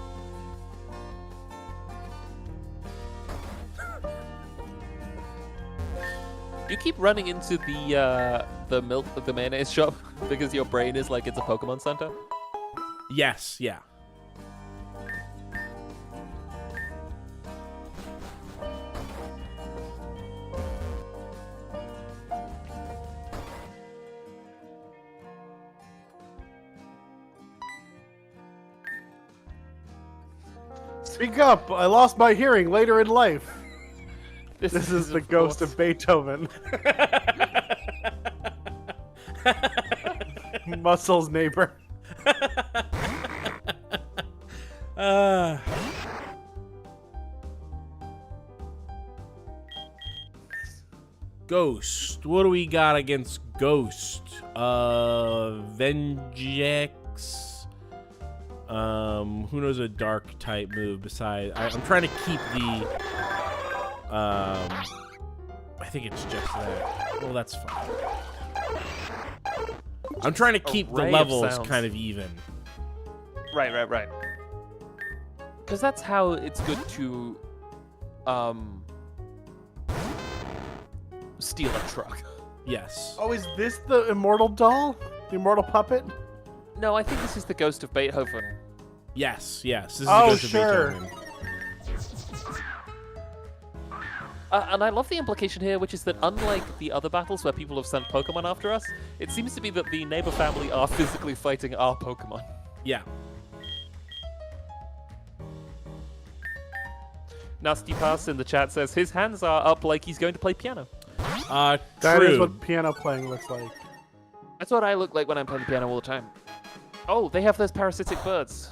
You keep running into the mayonnaise shop because your brain is like it's a Pokemon Center. Yes, yeah. Speak up! I lost my hearing later in life. This is the of ghost course. of Beethoven. Muscle's neighbor. Ghost. What do we got against Ghost? Vengex. Who knows a dark type move besides? I'm trying to keep the. I think it's just that. Well, that's fine. I'm trying to keep the Array of levels sounds. kind of even. Right. Because that's how it's good to, steal a truck. Yes. Oh, is this the immortal doll? The immortal puppet? No, I think this is the ghost of Beethoven. Yes. This is Oh, the Ghost of sure. Beethoven. And I love the implication here, which is that unlike the other battles where people have sent Pokemon after us, it seems to be that the neighbor family are physically fighting our Pokemon. Yeah. Nasty Pass in the chat says his hands are up like he's going to play piano. That True. is what piano playing looks like. That's what I look like when I'm playing the piano all the time. Oh, they have those parasitic birds.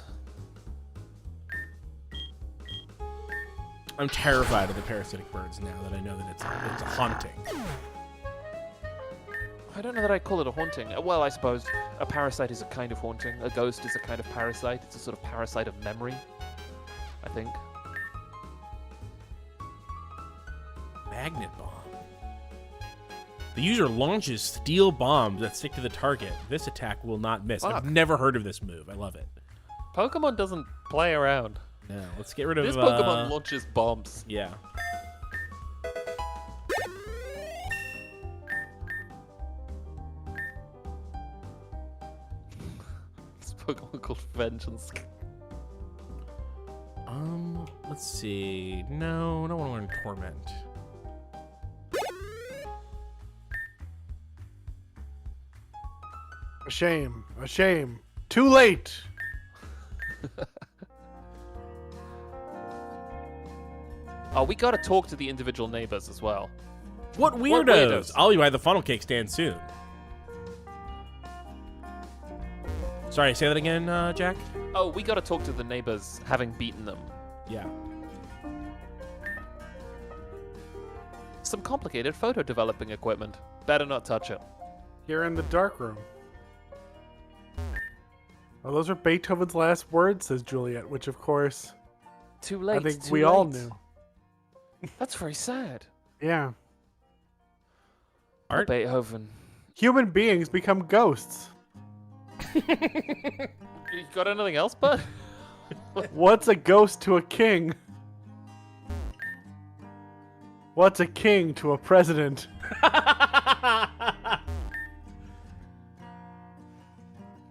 I'm terrified of the parasitic birds now that I know that it's a haunting. I don't know that I'd call it a haunting. Well, I suppose a parasite is a kind of haunting. A ghost is a kind of parasite. It's a sort of parasite of memory, I think. Magnet bomb. The user launches steel bombs that stick to the target. This attack will not miss. Fuck. I've never heard of this move. I love it. Pokemon doesn't play around. No, let's get rid of This Pokemon launches bombs. Yeah. This Pokemon called Vengeance. Let's see. No, I don't want to learn Torment. A shame. A shame. Too late. Oh, we gotta talk to the individual neighbors as well. What weirdos? weirdos? I'll be by the funnel cake stand soon. Sorry, say that again, Jack? Oh, we gotta talk to the neighbors having beaten them. Yeah. Some complicated photo developing equipment. Better not touch it. You're in the dark room. Oh, those are Beethoven's last words, says Juliet, which of course Too late. I think too we all late. knew. That's very sad. Yeah. Art? Beethoven. Human beings become ghosts. You got anything else, bud? What's a ghost to a king? What's a king to a president?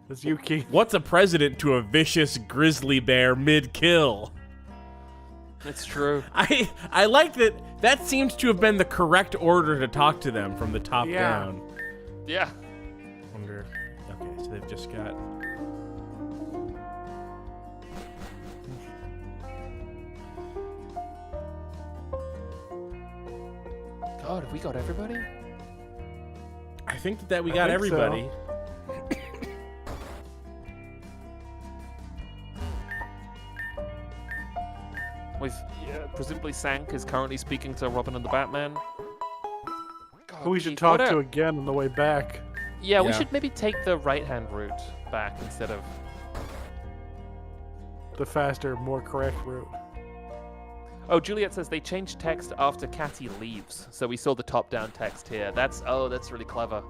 That's you, Keith. What's a president to a vicious grizzly bear mid-kill? It's true. I like that. That seems to have been the correct order to talk to them from the top Yeah. down. Yeah. Wonder. Okay, so they've just got. God, have we got everybody? I think that we I got think so. everybody. With presumably Sank is currently speaking to Robin and the Batman. God, Who we should Keith, talk what to a- again on the way back. Yeah, we Yeah. should maybe take the right-hand route back instead of... The faster, more correct route. Oh, Juliet says they changed text after Catty leaves. So we saw the top-down text here. That's really clever.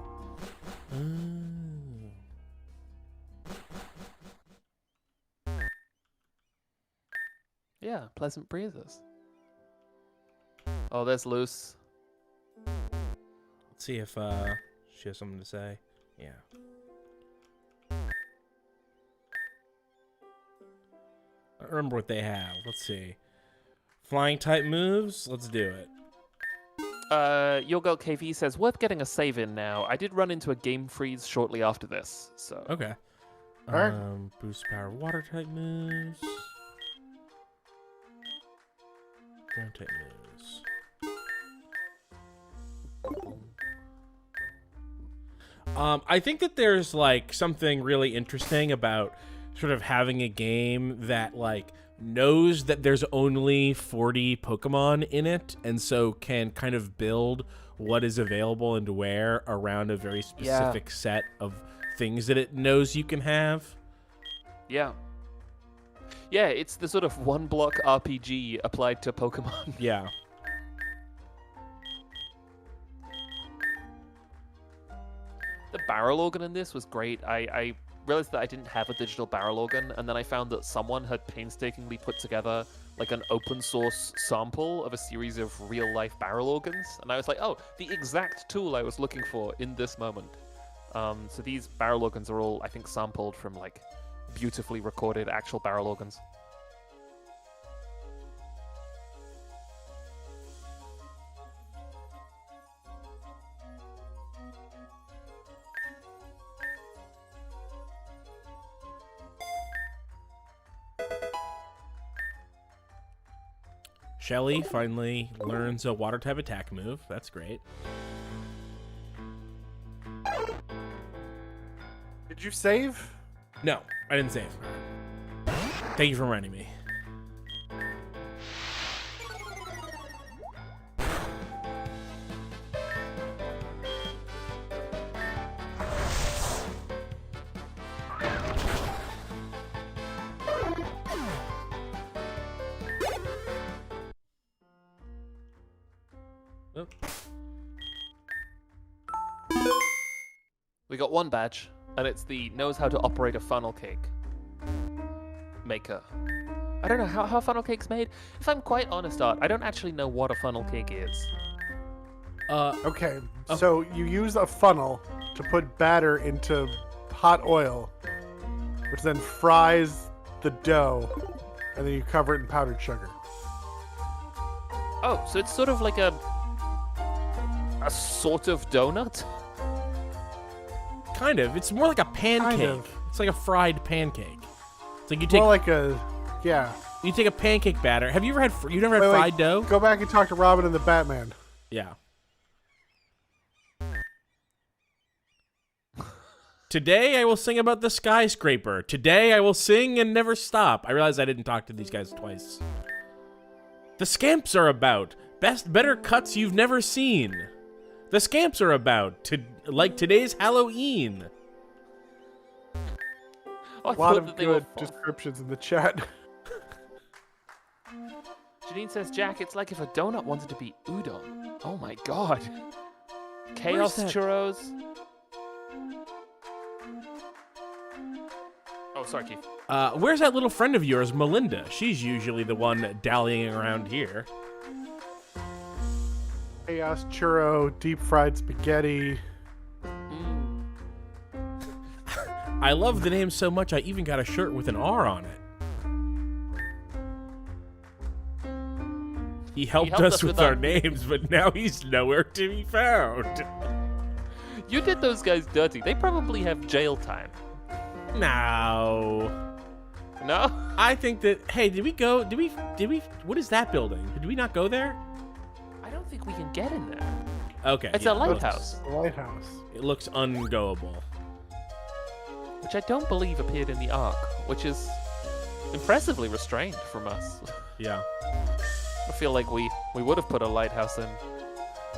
Yeah, pleasant breezes. Oh, there's Luce. Let's see if she has something to say. Yeah. I don't remember what they have. Let's see. Flying type moves. Let's do it. Your girl KV says, worth getting a save in now. I did run into a game freeze shortly after this, so... Okay. Alright. Boost power water type moves. Ground type moves. I think that there's like something really interesting about sort of having a game that like knows that there's only 40 Pokemon in it, and so can kind of build what is available and where around a very specific set of things that it knows you can have. Yeah. Yeah, it's the sort of one-block RPG applied to Pokemon. Yeah. The barrel organ in this was great. I realized that I didn't have a digital barrel organ, and then I found that someone had painstakingly put together like an open source sample of a series of real-life barrel organs, and I was like, oh, the exact tool I was looking for in this moment. So these barrel organs are all, I think, sampled from like beautifully recorded actual barrel organs. Shelly finally learns a water type attack move. That's great. Did you save? No, I didn't save. Thank you for reminding me. Oh. We got one badge, and it's the knows how to operate a funnel cake maker. I don't know how a funnel cake's made. If I'm quite honest, Art, I don't actually know what a funnel cake is. Okay, so you use a funnel to put batter into hot oil, which then fries the dough, and then you cover it in powdered sugar. Oh, so it's sort of like a sort of donut? Kind of. It's more like a pancake. Kind of. It's like a fried pancake. It's like you take More like a, yeah. you take a pancake batter. Have you ever had you never had Wait, fried dough? Go back and talk to Robin and the Batman. Yeah. Today I will sing about the skyscraper. Today I will sing and never stop. I realize I didn't talk to these guys twice. The scamps are about. Better cuts you've never seen. The scamps are about. Like today's Halloween. Oh, I A lot thought of that they were good descriptions in the chat. Janine says, Jack, it's like if a donut wanted to be udon. Oh my god. Chaos that? churros. Oh, sorry, Keith. Where's that little friend of yours, Melinda? She's usually the one dallying around here. Chaos churro, deep fried spaghetti. I love the name so much I even got a shirt with an R on it. He helped us with our names, but now he's nowhere to be found. You did those guys dirty. They probably have jail time. No. No? I think that, hey, did we, what is that building? Did we not go there? I don't think we can get in there. Okay. It's yeah, a lighthouse, The lighthouse. It looks ungoable. which I don't believe appeared in the Ark, which is impressively restrained from us. Yeah. I feel like we would have put a lighthouse in.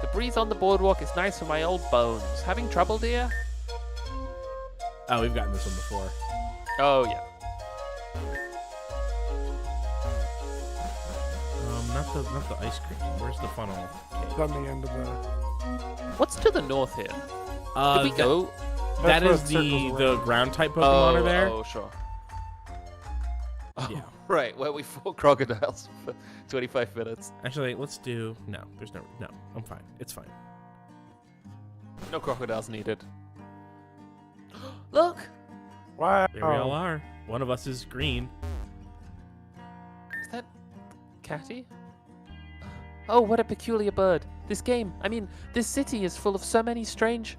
The breeze on the boardwalk is nice for my old bones. Having trouble, dear? Oh, we've gotten this one before. Oh, yeah. Not the ice cream. Where's the funnel? It's on the end of the. What's to the north here? Did we go? That That's is where it circles the around. ground type Pokemon are there. Oh, sure. Oh, Yeah. right, where we fought crocodiles for 25 minutes. Actually, let's do no. There's no. I'm fine. It's fine. No crocodiles needed. Look! Wow. There we all are. One of us is green. Is that Catty? Oh, what a peculiar bird. This game, this city is full of so many strange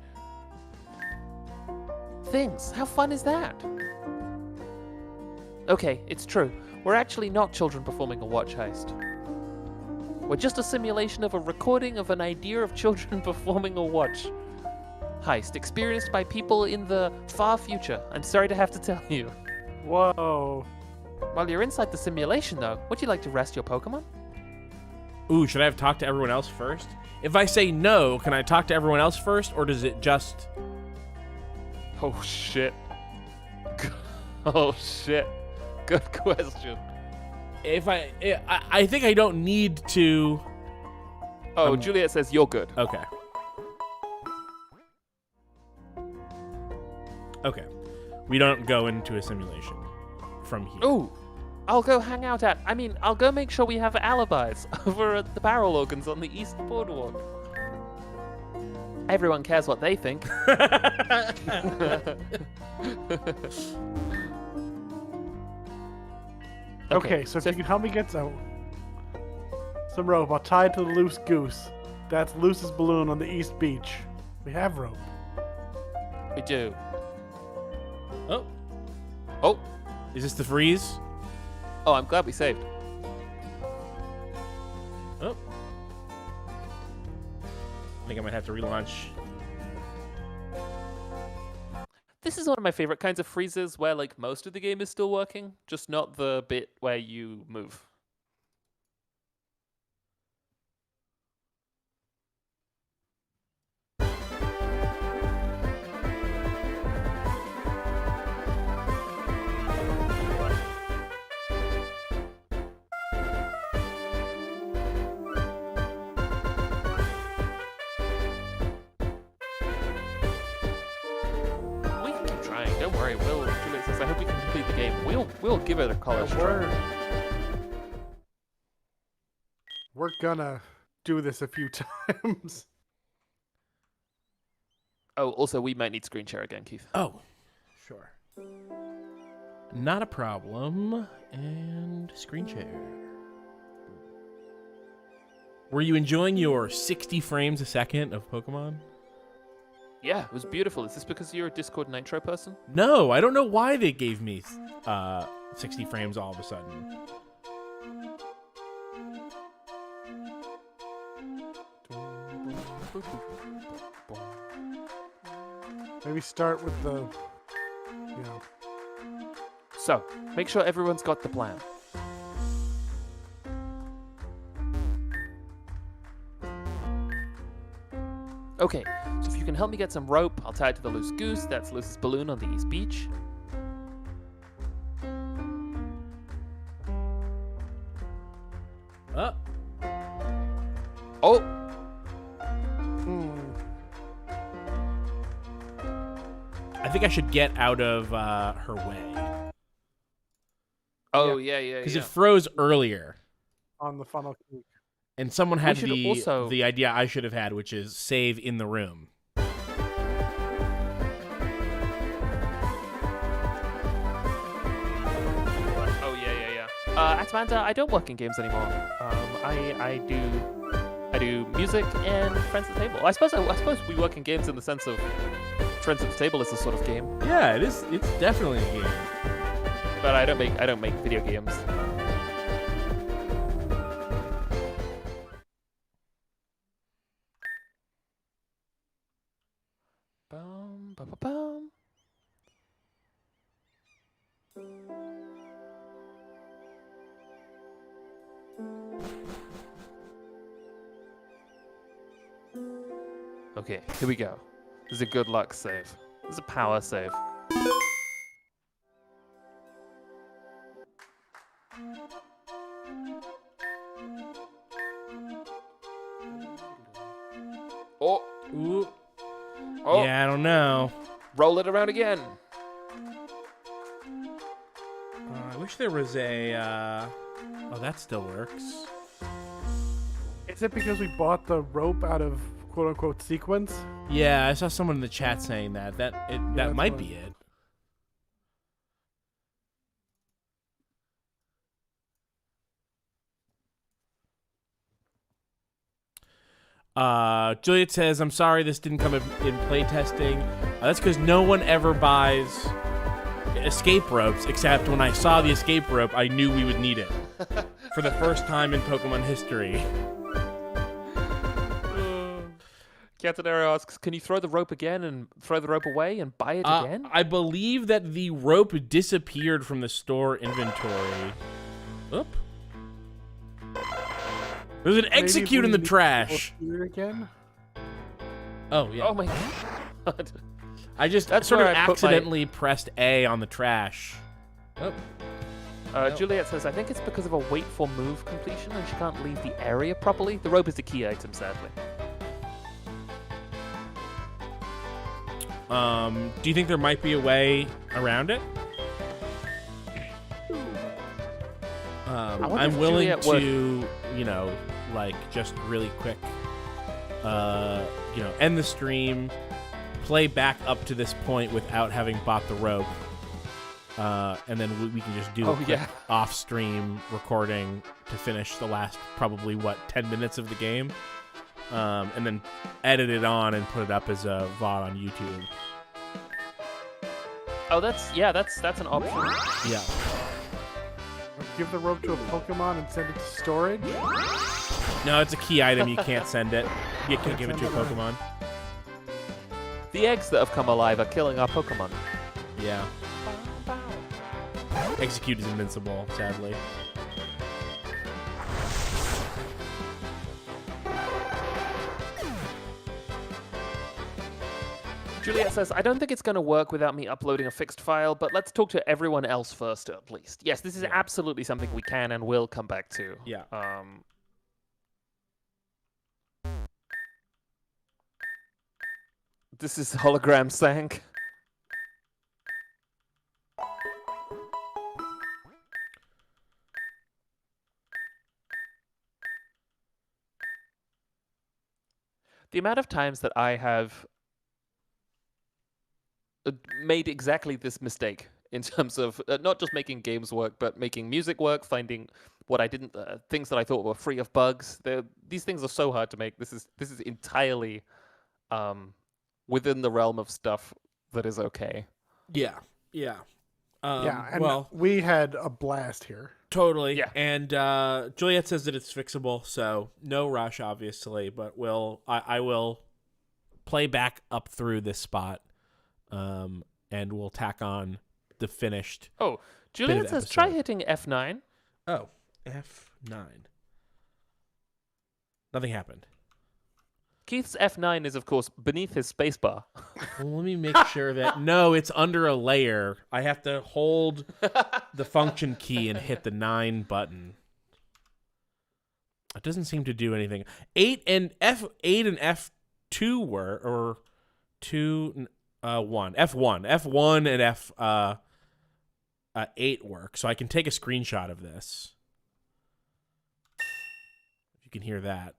things. How fun is that? Okay, it's true. We're actually not children performing a watch heist. We're just a simulation of a recording of an idea of children performing a watch heist experienced by people in the far future. I'm sorry to have to tell you. Whoa. While you're inside the simulation, though, would you like to rest your Pokemon? Ooh, should I have talked to everyone else first? If I say no, can I talk to everyone else first, or does it just... Oh, shit. Oh, shit. Good question. If I think I don't need to... Oh, Juliet says you're good. Okay. Okay. We don't go into a simulation from here. Ooh, I'll go hang out I'll go make sure we have alibis over at the barrel organs on the East Boardwalk. Everyone cares what they think. Okay, so if you can help me get some rope, I'll tie it to the loose goose. That's Luce's balloon on the East Beach. We have rope. We do. Oh, Oh, is this the freeze? oh, I'm glad we saved. Oh. I think I might have to relaunch. This is one of my favorite kinds of freezes where, like, most of the game is still working, just not the bit where you move. don't worry. Juliet says, I hope we can complete the game. We'll give it a college try. We're gonna do this a few times. Oh, also, we might need screen share again, Keith. Oh, sure. Not a problem. And screen share. Were you enjoying your 60 frames a second of Pokemon? Yeah, it was beautiful. Is this because you're a Discord Nitro person? No, I don't know why they gave me 60 frames all of a sudden. Maybe start with the, So, make sure everyone's got the plan. Okay, so if you can help me get some rope, I'll tie it to the loose goose. That's Luce's balloon on the East Beach. Oh! I think I should get out of her way. Oh, yeah. Because it froze earlier. on the funnel cake. And someone had should also- the idea I should have had, which is save in the room. Oh, yeah. Atmanta, I don't work in games anymore. I do music and Friends at the Table. I suppose we work in games in the sense of Friends at the Table is a sort of game. Yeah, it is. It's definitely a game. But I don't make video games. Bum, ba, ba, bum. Okay, here we go. This is a good luck save. This is a power save. Oh. Ooh. Oh. Yeah, I don't know. Roll it around again. I wish there was a... Oh, that still works. Is it because we bought the rope out of quote-unquote sequence? Yeah, I saw someone in the chat saying that. That might what- be it. Juliet says, I'm sorry this didn't come in playtesting. That's because no one ever buys escape ropes, except when I saw the escape rope, I knew we would need it. For the first time in Pokemon history. Catanero asks, can you throw the rope again and throw the rope away and buy it again? I believe that the rope disappeared from the store inventory. Oop. There's an execute in the trash. Here again? Oh, yeah. Oh my god. I just That's sort of where I put my- accidentally pressed A on the trash. Oh. Juliet says, I think it's because of a wait for move completion and she can't leave the area properly. The rope is the key item, sadly. Do you think there might be a way around it? wonder I'm if willing Juliet to, just really quick, end the stream, play back up to this point without having bought the rope, and then we can just do a quick off-stream recording to finish the last probably 10 minutes of the game, and then edit it on and put it up as a VOD on YouTube. Oh, that's an option. Yeah. Give the rope to a Pokemon and send it to storage? No, it's a key item. You can't send it. You can't give it to a Pokemon. The eggs that have come alive are killing our Pokemon. Yeah. Execute is invincible, sadly. Juliet says, I don't think it's going to work without me uploading a fixed file, but let's talk to everyone else first, at least. Yes, this is absolutely something we can and will come back to. Yeah. This is hologram sank. the amount of times that I have made exactly this mistake in terms of not just making games work, but making music work, finding what I didn't, things that I thought were free of bugs. These things are so hard to make. This is entirely within the realm of stuff that is okay. Yeah. Yeah. And well, we had a blast here. totally. Yeah. And Juliet says that it's fixable, so no rush, obviously. But I will play back up through this spot, and we'll tack on the finished. Oh, Juliet says try episode. hitting F9. Oh, F9. Nothing happened. Keith's F9 is, of course, beneath his spacebar. Well, let me make sure that no, it's under a layer. I have to hold the function key and hit the 9 button. It doesn't seem to do anything. 8 and F2 were, or 2 1. F1 and F8 work. So I can take a screenshot of this. If you can hear that.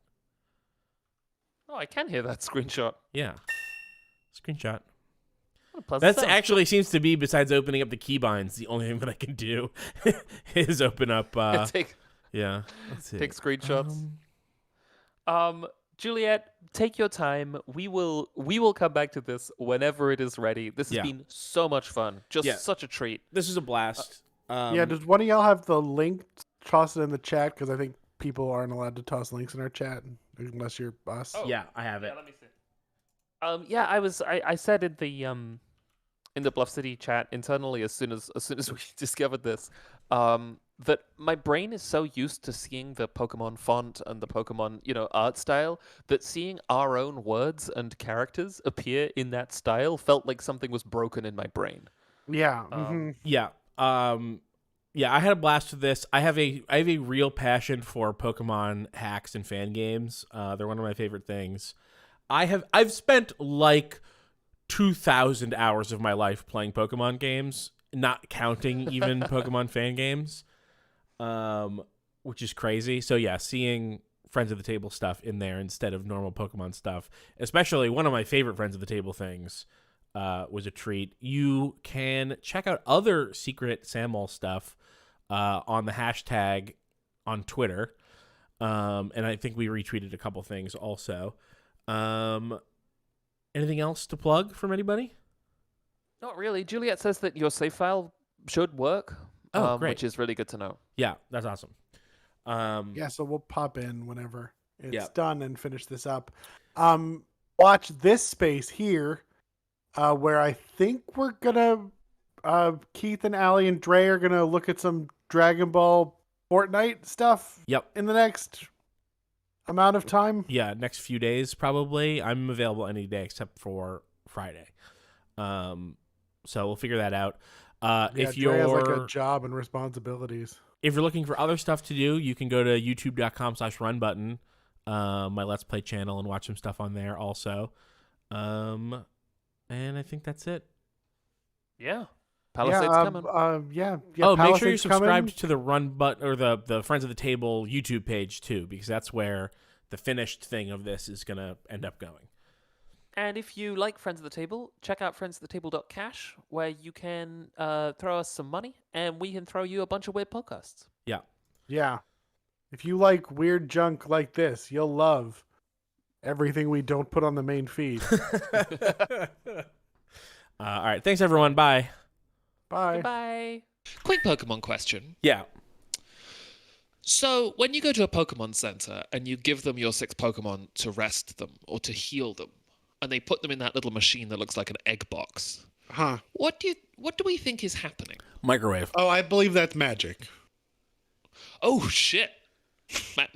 Oh, I can hear that screenshot. Yeah. Screenshot. What a pleasant That's sound. actually seems to be, besides opening up the keybinds, the only thing that I can do is open up. take Yeah. Let's see. screenshots. Juliet, take your time. We will come back to this whenever it is ready. This has Yeah. been so much fun. Just Yeah. such a treat. This is a blast. Does one of y'all have the link? Toss it in the chat, because I think people aren't allowed to toss links in our chat unless you're us. Oh. Yeah, I have it. Let me see. I said in the Bluff City chat internally as soon as we discovered this, that my brain is so used to seeing the Pokemon font and the Pokemon, art style, that seeing our own words and characters appear in that style felt like something was broken in my brain. Yeah. Yeah. Yeah, I had a blast with this. I have a real passion for Pokemon hacks and fan games. They're one of my favorite things. I've spent like 2,000 hours of my life playing Pokemon games, not counting even Pokemon fan games, which is crazy. So yeah, seeing Friends of the Table stuff in there instead of normal Pokemon stuff, especially one of my favorite Friends of the Table things, was a treat. You can check out other secret Samwell stuff on the hashtag on Twitter, and I think we retweeted a couple things also. Anything else to plug from anybody? Not really. Juliet says that your save file should work. Oh, great. Which is really good to know. Yeah, that's awesome. Yeah, so we'll pop in whenever it's Yeah. done and finish this up. Watch this space here, where I think we're gonna Keith and Allie and Dre are gonna look at some Dragon Ball Fortnite stuff. Yep. In the next amount of time. Yeah, next few days probably. I'm available any day except for Friday. So we'll figure that out. If Dre has like you're a job and responsibilities. if you're looking for other stuff to do, you can go to youtube.com/runbutton, my Let's Play channel, and watch some stuff on there also. And I think that's it. Yeah. Palisade's coming. Oh, make sure you Palisade's subscribe coming. to the or the Friends of the Table YouTube page too, because that's where the finished thing of this is gonna end up going. And if you like Friends of the Table, check out friendsoftheTable.cash, where you can throw us some money, and we can throw you a bunch of weird podcasts. Yeah. Yeah. If you like weird junk like this, you'll love everything we don't put on the main feed. All right. Thanks, everyone. Bye. Bye. Bye. Quick Pokemon question. Yeah. So, when you go to a Pokemon Center and you give them your 6 Pokemon to rest them or to heal them, and they put them in that little machine that looks like an egg box, Huh. what do we think is happening? Microwave. Oh, I believe that's magic. Oh shit!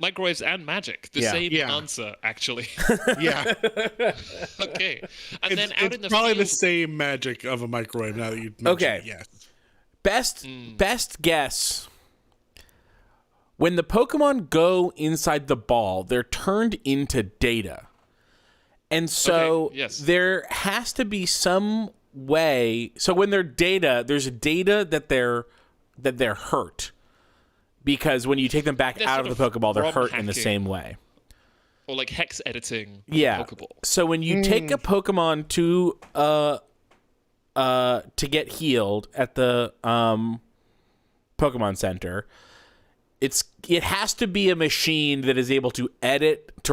Microwaves and magic, the Yeah. same Yeah. answer actually. Yeah. Okay, and then out it's in the probably the field, same magic of a microwave now that you mention Okay. it, yes. Best guess. When the Pokemon go inside the ball, they're turned into data. And so Okay, yes. there has to be some way. So when they're data, there's data that they're hurt. Because when you take them back They're out of sort the of Pokeball, they're ROM hurt in the hacking. same way. Or like hex editing Yeah. Pokeball. So when you take a Pokemon to get healed at the Pokemon Center, it has to be a machine that is able to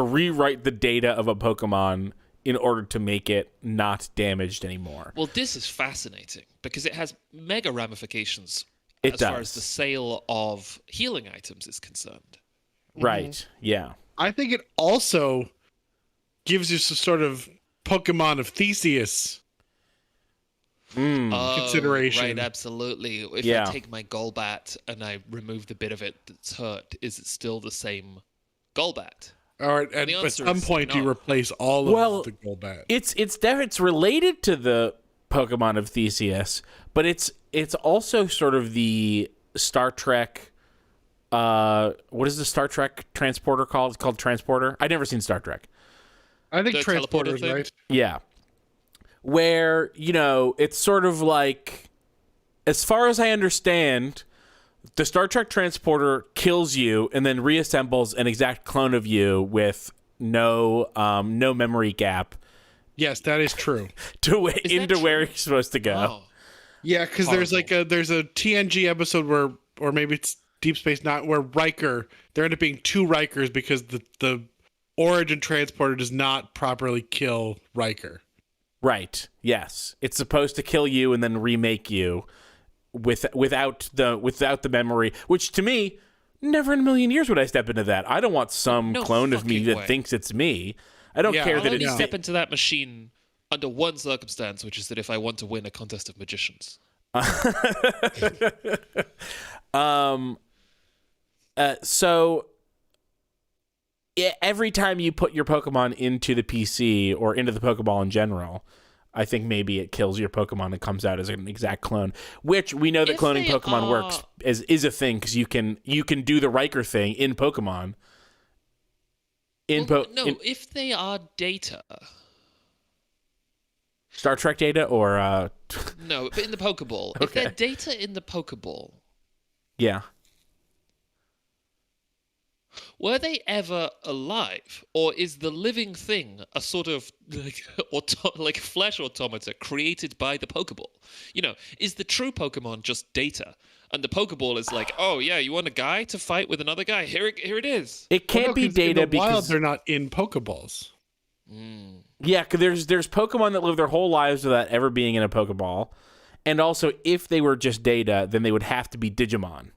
rewrite the data of a Pokemon in order to make it not damaged anymore. Well, this is fascinating because it has mega ramifications It as far does. as the sale of healing items is concerned. Right. Yeah. I think it also gives you some sort of Pokemon of Theseus consideration. Right, absolutely. If Yeah. I take my Golbat and I remove the bit of it that's hurt, is it still the same Golbat? Or at The answer some is point you no. replace all of the Golbat. It's related to the Pokemon of Theseus, but it's also sort of the Star Trek. What is the Star Trek transporter called? It's called Transporter. I've never seen Star Trek. I think The Transporter teleporter is thing? right. Yeah. Where, it's sort of like, as far as I understand, the Star Trek transporter kills you and then reassembles an exact clone of you with no memory gap Yes, that is true. into where you're supposed to go. Oh. Yeah, because there's a TNG episode where, or maybe it's Deep Space Nine, where Riker, there end up being two Rikers because the Origin transporter does not properly kill Riker. Right. Yes. It's supposed to kill you and then remake you without the memory, which to me, never in a million years would I step into that. I don't want some No clone of me fucking that way. thinks it's me. I don't Yeah, care I'll that I'll only it's step into that machine under one circumstance, which is that if I want to win a contest of magicians. So every time you put your Pokemon into the PC or into the Pokeball in general, I think maybe it kills your Pokemon and comes out as an exact clone, which we know that If cloning they Pokemon works is a thing because you can do the Riker thing in Pokemon. If they are data. Star Trek data or No, but in the Pokeball. If Okay. they're data in the Pokeball, yeah. were they ever alive? Or is the living thing a sort of like flesh automata created by the Pokeball? Is the true Pokemon just data? And the Pokeball is like, oh yeah, you want a guy to fight with another guy? Here it is. It can't be data in the wild because they're not in Pokeballs. yeah, because there's Pokemon that live their whole lives without ever being in a Pokeball, and also if they were just data, then they would have to be Digimon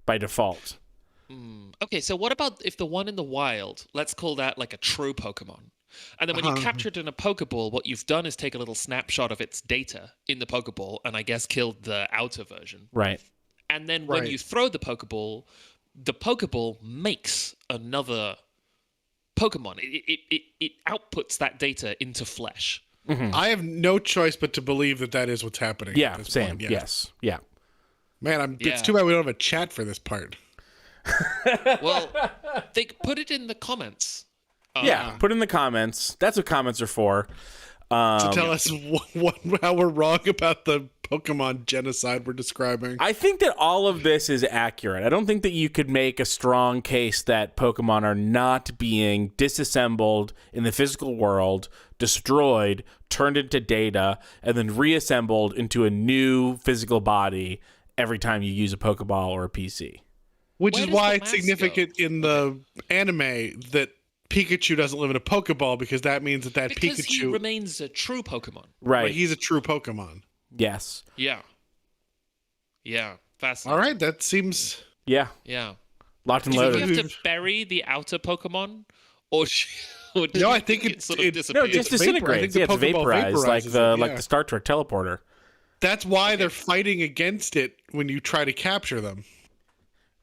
by default. Okay, so what about if the one in the wild, let's call that like a true Pokemon. And then when you capture it in a Pokeball, what you've done is take a little snapshot of its data in the Pokeball and I guess killed the outer version. Right. And then when Right. you throw the Pokeball makes another Pokemon. It outputs that data into flesh. I have no choice but to believe that is what's happening. Yeah. at this Same. point, yeah. Yes. Yeah. Man, Yeah. it's too bad we don't have a chat for this part. Well, they put it in the comments. Yeah. Put in the comments. That's what comments are for. To tell us how we're wrong about the Pokemon genocide we're describing. I think that all of this is accurate. I don't think that you could make a strong case that Pokemon are not being disassembled in the physical world, destroyed, turned into data, and then reassembled into a new physical body every time you use a Pokeball or a PC. Which Where is does why the it's mask significant go? in the anime that Pikachu doesn't live in a Pokeball because that means that Because he Pikachu, remains a true Pokemon. Right. he's a true Pokemon. Yes. Yeah. Yeah. Fascinating. All right, that seems. Yeah. Yeah. Locked and Do you loaded. think you have to bury the outer Pokemon? Or do No, you I think it sort of it- No, disappears? it just It's vapor- I disintegrates. think Yeah, the it's Pokeball vaporized like vaporizes it, like yeah. the Star Trek teleporter. That's why they're fighting against it when you try to capture them.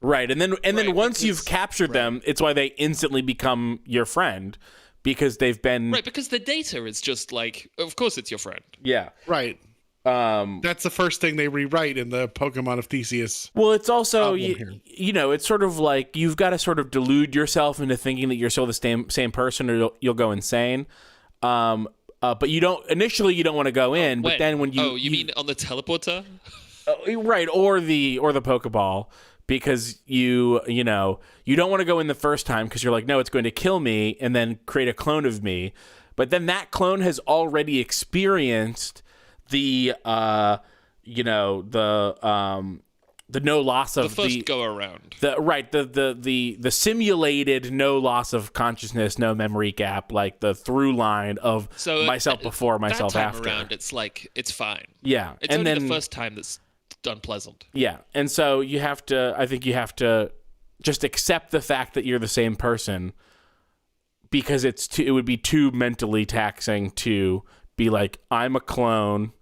Right, and then Right, once you've because- captured them, it's why they instantly become your friend because they've been Right, because the data is just like, of course it's your friend. yeah. Right. That's the first thing they rewrite in the Pokemon of Theseus. Well, it's also Problem here. it's sort of like you've got to sort of delude yourself into thinking that you're still the same person, or you'll go insane. But you don't want to go in. But then when you mean on the teleporter? right or the Pokeball, because you don't want to go in the first time because you're like, no, it's going to kill me, and then create a clone of me. But then that clone has already experienced the no loss of the first go around. The simulated no loss of consciousness, no memory gap, like the through line of myself before, myself that time after. around, it's like it's fine. Yeah, it's only the first time that's unpleasant. Yeah, and so I think you have to just accept the fact that you're the same person, because it would be too mentally taxing to be like, I'm a clone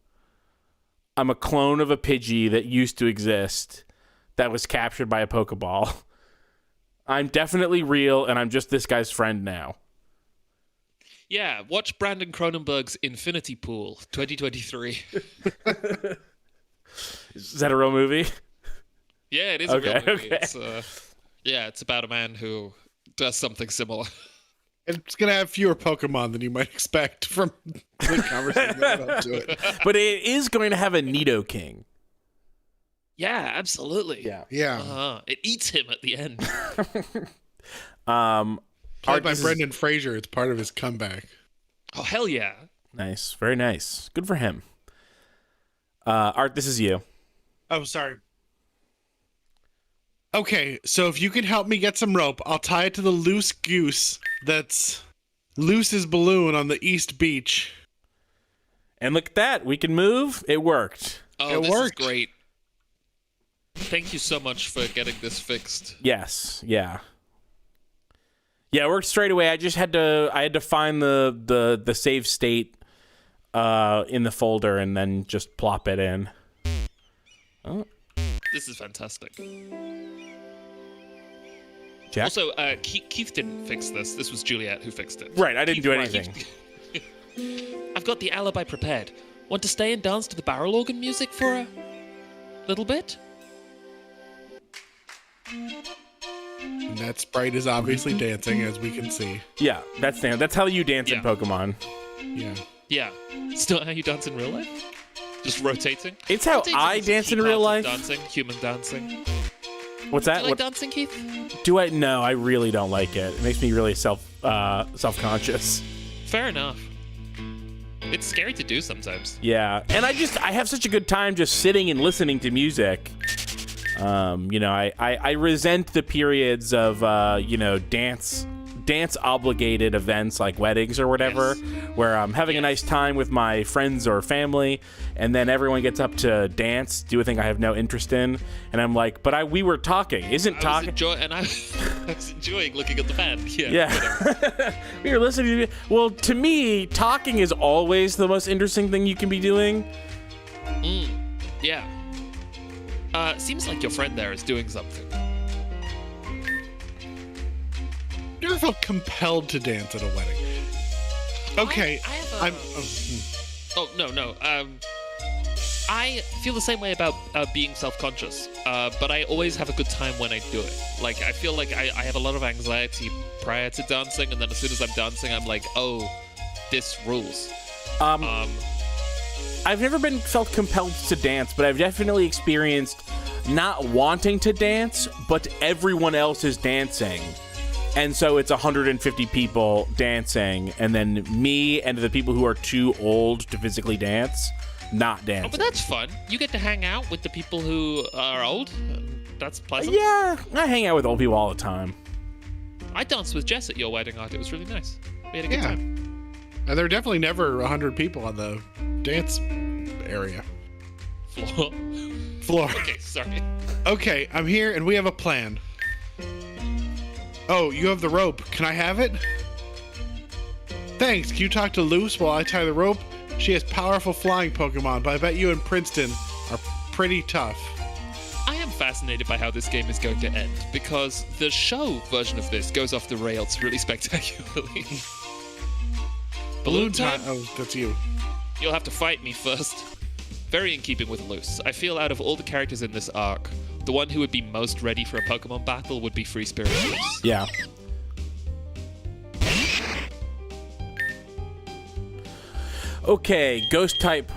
of a Pidgey that used to exist that was captured by a Pokeball. I'm definitely real, and I'm just this guy's friend now. Yeah, watch Brandon Cronenberg's Infinity Pool 2023. Is that a real movie? Yeah, it is a real movie. Okay. It's about a man who does something similar. It's going to have fewer Pokemon than you might expect from the conversation that led up to it. But it is going to have a Nidoking. Yeah, absolutely. Yeah. It eats him at the end. Played by Brendan Fraser. It's part of his comeback. Oh, hell yeah. Nice. Very nice. Good for him. Art, this is you. Oh, sorry. Okay, so if you can help me get some rope, I'll tie it to the loose goose that's Loose's balloon on the East Beach. And look at that. We can move. It worked. Oh, this is great. Thank you so much for getting this fixed. Yes. Yeah. Yeah, it worked straight away. I just had to find the save state in the folder and then just plop it in. Oh. This is fantastic. Jack? Also, Keith didn't fix this. This was Juliet who fixed it. Right, I didn't do anything. I've got the alibi prepared. Want to stay and dance to the barrel organ music for a little bit? And that sprite is obviously dancing, as we can see. Yeah, that's how you dance in Pokemon. Yeah. Yeah. Still how you dance in real life? Just rotating? It's how I dance in real life. Dancing, human dancing. What's that? Do you like dancing, Keith? Do I? No, I really don't like it. It makes me really self-conscious. Fair enough. It's scary to do sometimes. Yeah, and I have such a good time just sitting and listening to music. I resent the periods of dance obligated events like weddings or whatever, where I'm having a nice time with my friends or family, and then everyone gets up to dance, do a thing I have no interest in, and I'm like, but we were talking. I was enjoying looking at the band. Yeah. We were listening to. Well, to me, talking is always the most interesting thing you can be doing. Yeah. Seems like your friend there is doing something. You ever felt compelled to dance at a wedding? Okay, no. I feel the same way about being self-conscious, but I always have a good time when I do it. Like, I feel like I have a lot of anxiety prior to dancing, and then as soon as I'm dancing, I'm like, oh, this rules. I've never felt compelled to dance, but I've definitely experienced not wanting to dance, but everyone else is dancing. And so it's 150 people dancing, and then me and the people who are too old to physically dance, not dancing. Oh, but that's fun. You get to hang out with the people who are old. That's pleasant. Yeah, I hang out with old people all the time. I danced with Jess at your wedding, Art. It was really nice. We had a good time. And there were definitely never 100 people on the dance area. Floor. Okay, sorry. Okay, I'm here, and we have a plan. Oh, you have the rope. Can I have it? Thanks. Can you talk to Luce while I tie the rope? She has powerful flying Pokemon, but I bet you and Princeton are pretty tough. I am fascinated by how this game is going to end, because the show version of this goes off the rails really spectacularly. Balloon time? Oh, that's you. You'll have to fight me first. Very in keeping with Luce. I feel out of all the characters in this arc, the one who would be most ready for a Pokemon battle would be Free Spirit Luce. Yeah. Okay, ghost type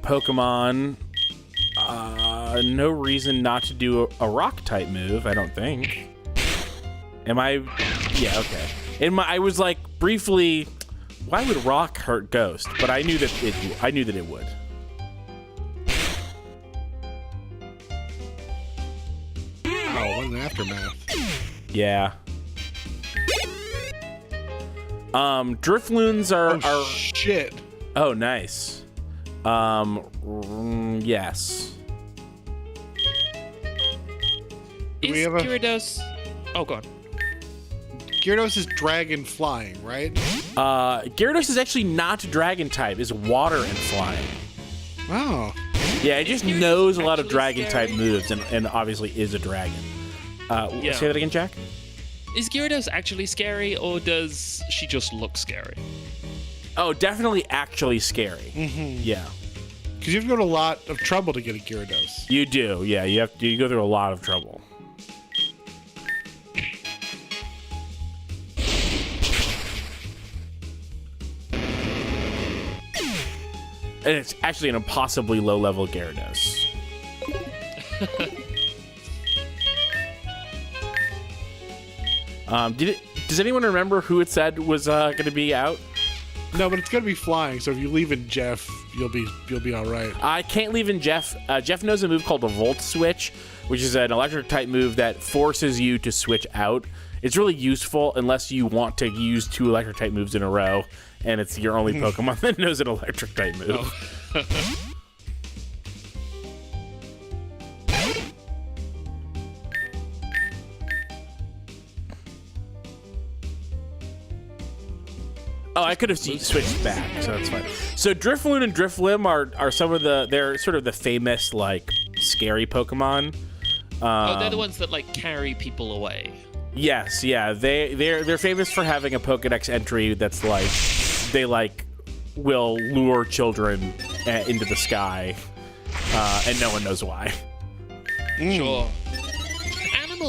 Pokemon. no reason not to do a rock type move, I don't think. Am I? Yeah, okay. I was like briefly, why would rock hurt Ghost? But I knew that it would. Oh, what an aftermath. Yeah. Drifloons are shit. Oh, nice. Yes. Is Gyarados... Oh, go on. Gyarados is dragon flying, right? Gyarados is actually not dragon type. It's water and flying. Oh. Yeah, it just knows a lot of dragon type moves and obviously is a dragon. Say that again, Jack? Is Gyarados actually scary, or does she just look scary? Oh, definitely actually scary. Mm-hmm. Yeah. Because you have to go to a lot of trouble to get a Gyarados. You do, yeah. You go through a lot of trouble. And it's actually an impossibly low-level Gyarados. Does anyone remember who it said was going to be out? No, but it's gonna be flying. So if you leave in Jeff, you'll be all right. I can't leave in Jeff. Jeff knows a move called the Volt Switch, which is an electric type move that forces you to switch out. It's really useful unless you want to use 2 electric type moves in a row, and it's your only Pokemon that knows an electric type move. Oh. Oh, I could have switched back, so that's fine. So Drifloon and Drifblim are some of they're sort of the famous, like, scary Pokemon. They're the ones that, like, carry people away. Yes, yeah. They're famous for having a Pokedex entry that's like, they, like, will lure children into the sky, and no one knows why. Sure.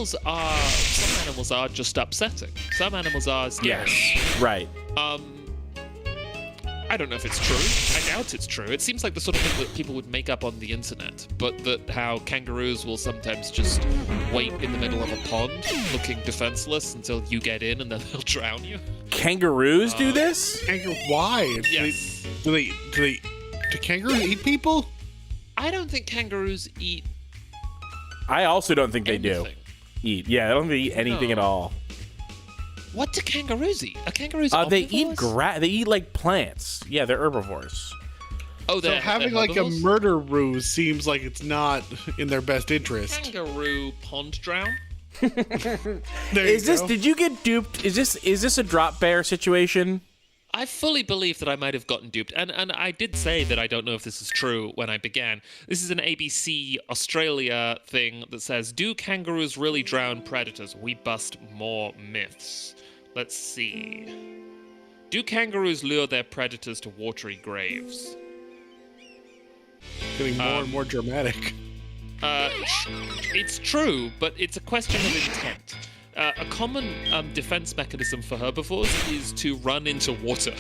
Some animals are just upsetting. Some animals are scary. Yes, right. I don't know if it's true. I doubt it's true. It seems like the sort of thing that people would make up on the internet, but that how kangaroos will sometimes just wait in the middle of a pond looking defenseless until you get in and then they'll drown you. Kangaroos do this? Why? Yes. Do kangaroos eat people? I don't think kangaroos eat I also don't think they anything. do eat. Yeah, I don't think they eat anything at all. What do kangaroos eat? Are kangaroos They eat omnivores? They eat like plants. Yeah, they're herbivores. Oh, So they're having they're like a herbivores? murder ruse seems like it's not in their best interest. Kangaroo pond drown? There Is you this? go. Did you get duped? Is this a drop bear situation? I fully believe that I might have gotten duped, and I did say that I don't know if this is true when I began. This is an ABC Australia thing that says, "Do kangaroos really drown predators? We bust more myths." Let's see. Do kangaroos lure their predators to watery graves? Getting more and more dramatic. It's true, but it's a question of intent. A common defense mechanism for herbivores is to run into water.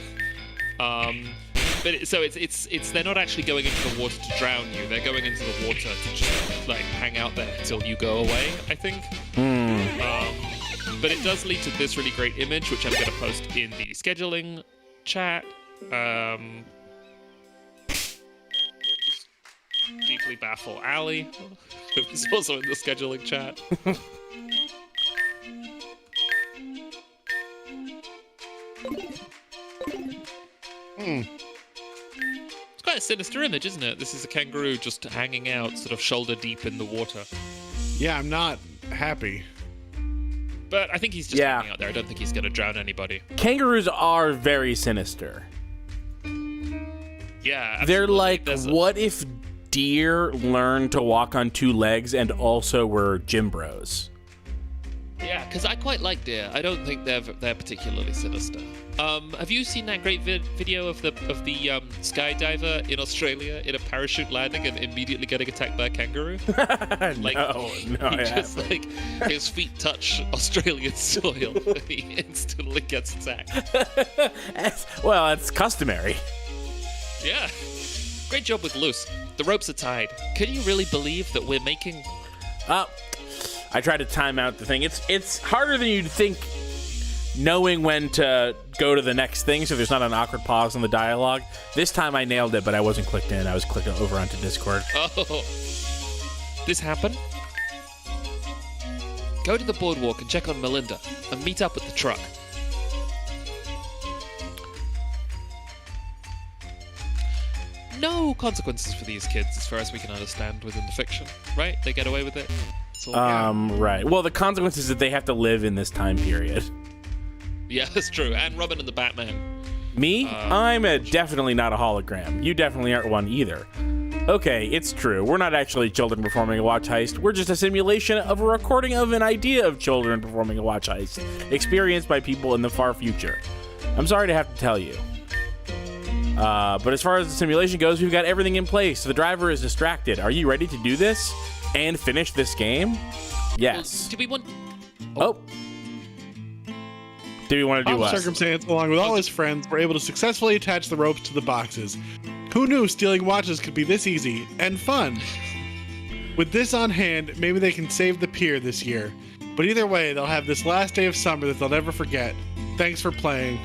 But it's they're not actually going into the water to drown you. They're going into the water to just like hang out there until you go away, I think. But it does lead to this really great image, which I'm going to post in the scheduling chat. Deeply baffle Ali, who's also in the scheduling chat. It's quite a sinister image, isn't it? This is a kangaroo just hanging out, sort of shoulder deep in the water. Yeah, I'm not happy. But I think he's just hanging out there. I don't think he's going to drown anybody. Kangaroos are very sinister. Yeah, absolutely. They're like, There's what if deer learned to walk on 2 legs and also were gym bros? Yeah, because I quite like deer. I don't think they're particularly sinister. Have you seen that great video of the skydiver in Australia in a parachute landing and immediately getting attacked by a kangaroo? Like, no, he I just haven't. like his feet touch Australian soil and he instantly gets attacked. Well, it's customary. Yeah. Great job with loose. The ropes are tied. Can you really believe that we're making... I tried to time out the thing. It's harder than you'd think knowing when to go to the next thing, so there's not an awkward pause in the dialogue. This time I nailed it, but I wasn't clicked in. I was clicking over onto Discord. Oh. This happened? Go to the boardwalk and check on Melinda, and meet up at the truck. No consequences for these kids, as far as we can understand within the fiction, right? They get away with it. It's all Right. Well, the consequence is that they have to live in this time period. Yeah, that's true. And Robin and the Batman. Me? I'm definitely not a hologram. You definitely aren't one either. Okay, it's true. We're not actually children performing a watch heist. We're just a simulation of a recording of an idea of children performing a watch heist, experienced by people in the far future. I'm sorry to have to tell you. But as far as the simulation goes, we've got everything in place. The driver is distracted. Are you ready to do this and finish this game? Yes. Well, do we want... Oh. Do we want to do what? Circumstance, along with all his friends, were able to successfully attach the ropes to the boxes. Who knew stealing watches could be this easy and fun? With this on hand, maybe they can save the pier this year. But either way, they'll have this last day of summer that they'll never forget. Thanks for playing.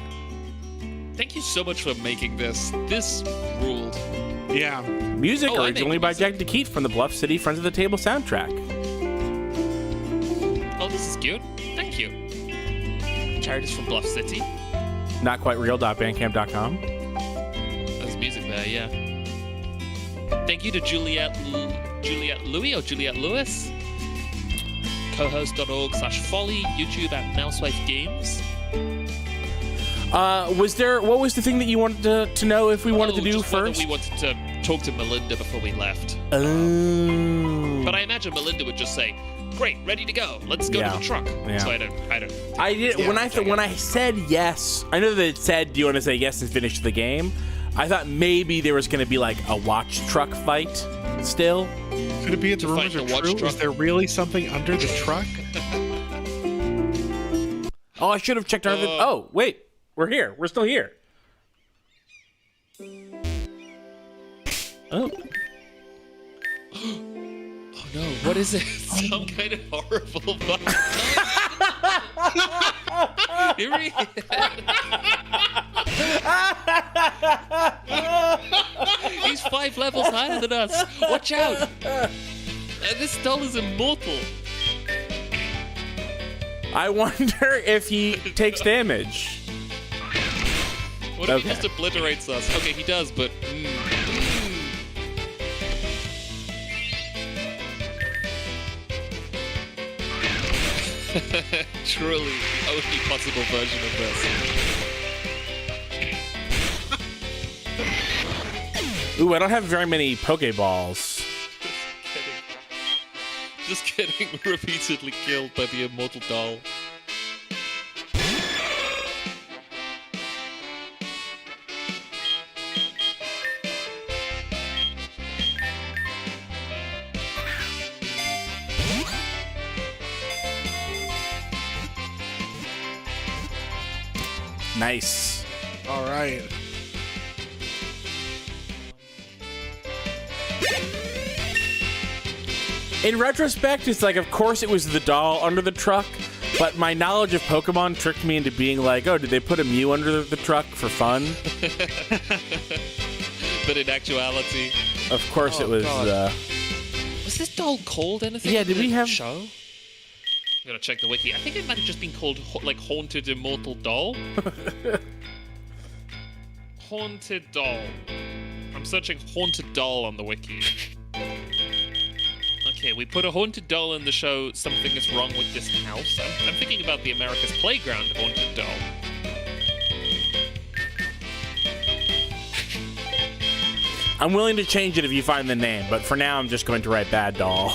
Thank you so much for making this. This ruled. Yeah. Music originally by Jack DeKeat from the Bluff City Friends of the Table soundtrack. Oh, this is cute. Thank you. Charities from Bluff City. Notquitereal.bandcamp.com. There's music there, yeah. Thank you to Juliet Louie or Juliet Lewis. Cohost.org/folly. YouTube at Mousewife Games. What was the thing that you wanted to know if we wanted to do just first? We wanted to talk to Melinda before we left. Oh. But I imagine Melinda would just say, "Great, ready to go. Let's go to the truck." Yeah. So I don't. I did when I said yes. I know that it said, "Do you want to say yes and finish the game?" I thought maybe there was going to be like a watch truck fight still. Could it be the rumors are true? Is there really something under the truck? Oh, I should have checked under the... Oh, wait. We're here. We're still here. Oh. Oh no, what is it? Some kind of horrible bug. He's 5 levels higher than us. Watch out. This doll is immortal. I wonder if he takes damage. What if he just obliterates us? Okay, he does, but... Truly the only possible version of this. Ooh, I don't have very many Pokeballs. Just getting repeatedly killed by the immortal doll. Nice. All right. In retrospect, it's like, of course it was the doll under the truck, but my knowledge of Pokemon tricked me into being like, oh, did they put a Mew under the truck for fun? But in actuality... Of course it was... Was this doll called anything? Yeah, did we have... show? I'm gonna check the wiki. I think it might have just been called, like, Haunted Immortal Doll. Haunted Doll. I'm searching Haunted Doll on the wiki. Okay, we put a haunted doll in the show, Something is Wrong with This House. I'm thinking about the America's Playground haunted doll. I'm willing to change it if you find the name, but for now I'm just going to write Bad Doll.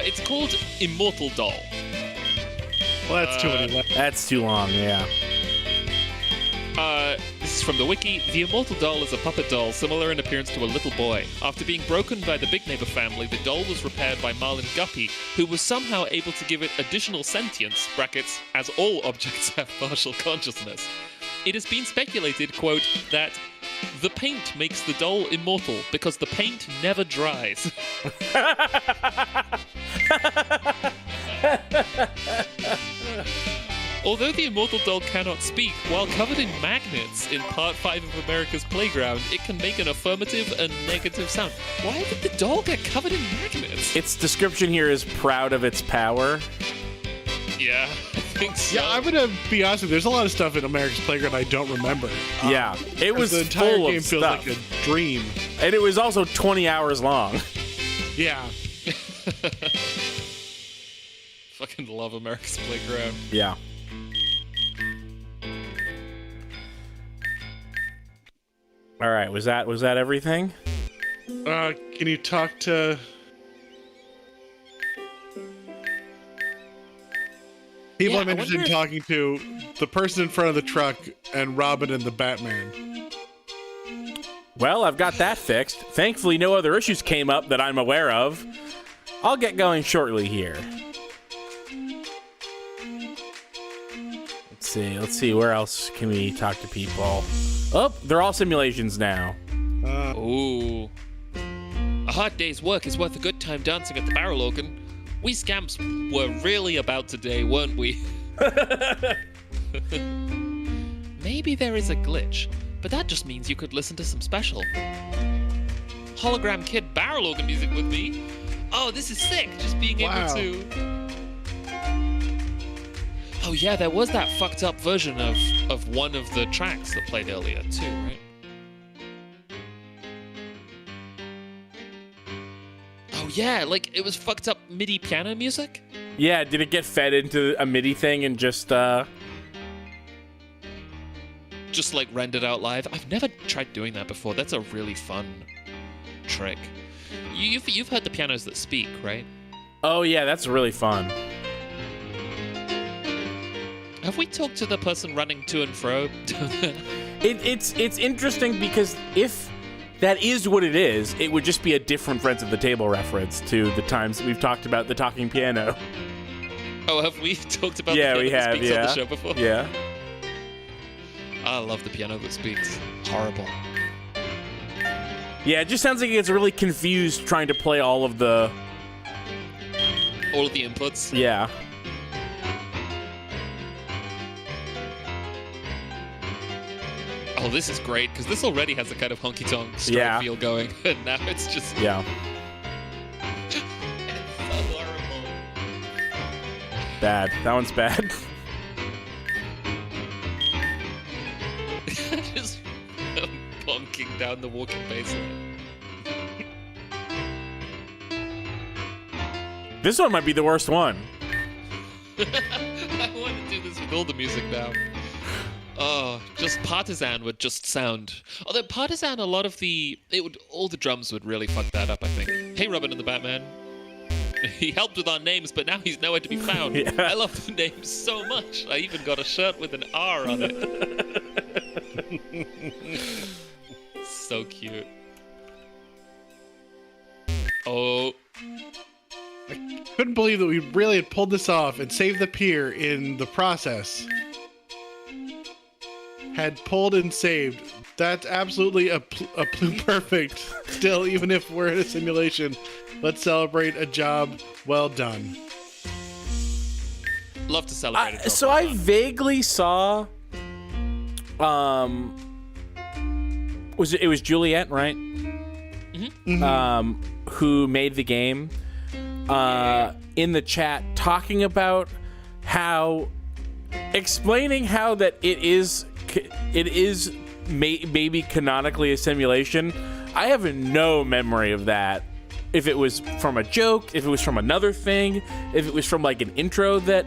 It's called Immortal Doll. Well, that's too many letters. That's too long, yeah. This is from the wiki. The Immortal Doll is a puppet doll similar in appearance to a little boy. After being broken by the Big Neighbor family, the doll was repaired by Marlin Guppy, who was somehow able to give it additional sentience, brackets, as all objects have partial consciousness. It has been speculated, quote, that The paint makes the doll immortal because the paint never dries. Although the immortal doll cannot speak, while covered in magnets in Part 5 of America's Playground, it can make an affirmative and negative sound. Why did the doll get covered in magnets? Its description here is proud of its power. Yeah, I think so. Yeah, I'm gonna be honest with you. There's a lot of stuff in America's Playground I don't remember. Yeah, it was The entire full game of feels stuff. like a dream. And it was also 20 hours long. Yeah. Fucking love America's Playground. Yeah. All right, was that everything? Can you talk to people Yeah, I'm I interested in wonder talking to? The person in front of the truck and Robin and the Batman. Well, I've got that fixed. Thankfully, no other issues came up that I'm aware of. I'll get going shortly here. Let's see, where else can we talk to people? Oh, they're all simulations now. Ooh. A hard day's work is worth a good time dancing at the barrel organ. We scamps were really about today, weren't we? Maybe there is a glitch, but that just means you could listen to some special Hologram Kid barrel organ music with me. Oh, this is sick, just being Wow. able to... Oh yeah, there was that fucked up version of one of the tracks that played earlier too, right? Oh yeah, like it was fucked up MIDI piano music? Yeah, did it get fed into a MIDI thing and just Just like rendered out live. I've never tried doing that before. That's a really fun trick. You've heard the pianos that speak, right? Oh yeah, that's really fun. Have we talked to the person running to and fro? It's interesting because if that is what it is, it would just be a different Friends at the Table reference to the times that we've talked about the talking piano. Oh, have we talked about Yeah, the we piano that have, speaks yeah. on the show before? Yeah. I love the piano that speaks. Horrible. Yeah, it just sounds like it gets really confused trying to play all of the... All of the inputs. Yeah. Oh, this is great, because this already has a kind of honky-tonk straight Yeah. feel going, and now it's just... Yeah. It's so horrible. Bad. That one's bad. Just bonking down the walking baseline. This one might be the worst one. I want to do this with all the music now. Oh, just Partisan would just sound. Although Partisan, all the drums would really fuck that up, I think. Hey, Robin and the Batman. He helped with our names, but now he's nowhere to be found. Yeah. I love the names so much. I even got a shirt with an R on it. So cute. Oh. I couldn't believe that we really had pulled this off and saved the pier in the process. Had pulled and saved. That's absolutely a pluperfect. Still, even if we're in a simulation, let's celebrate a job well done. Love to celebrate a job So well I done. vaguely saw... It was Juliet, right? Mm-hmm. Who made the game, in the chat talking about how, explaining how that it is maybe canonically a simulation. I have no memory of that. If it was from a joke, if it was from another thing, if it was from like an intro that,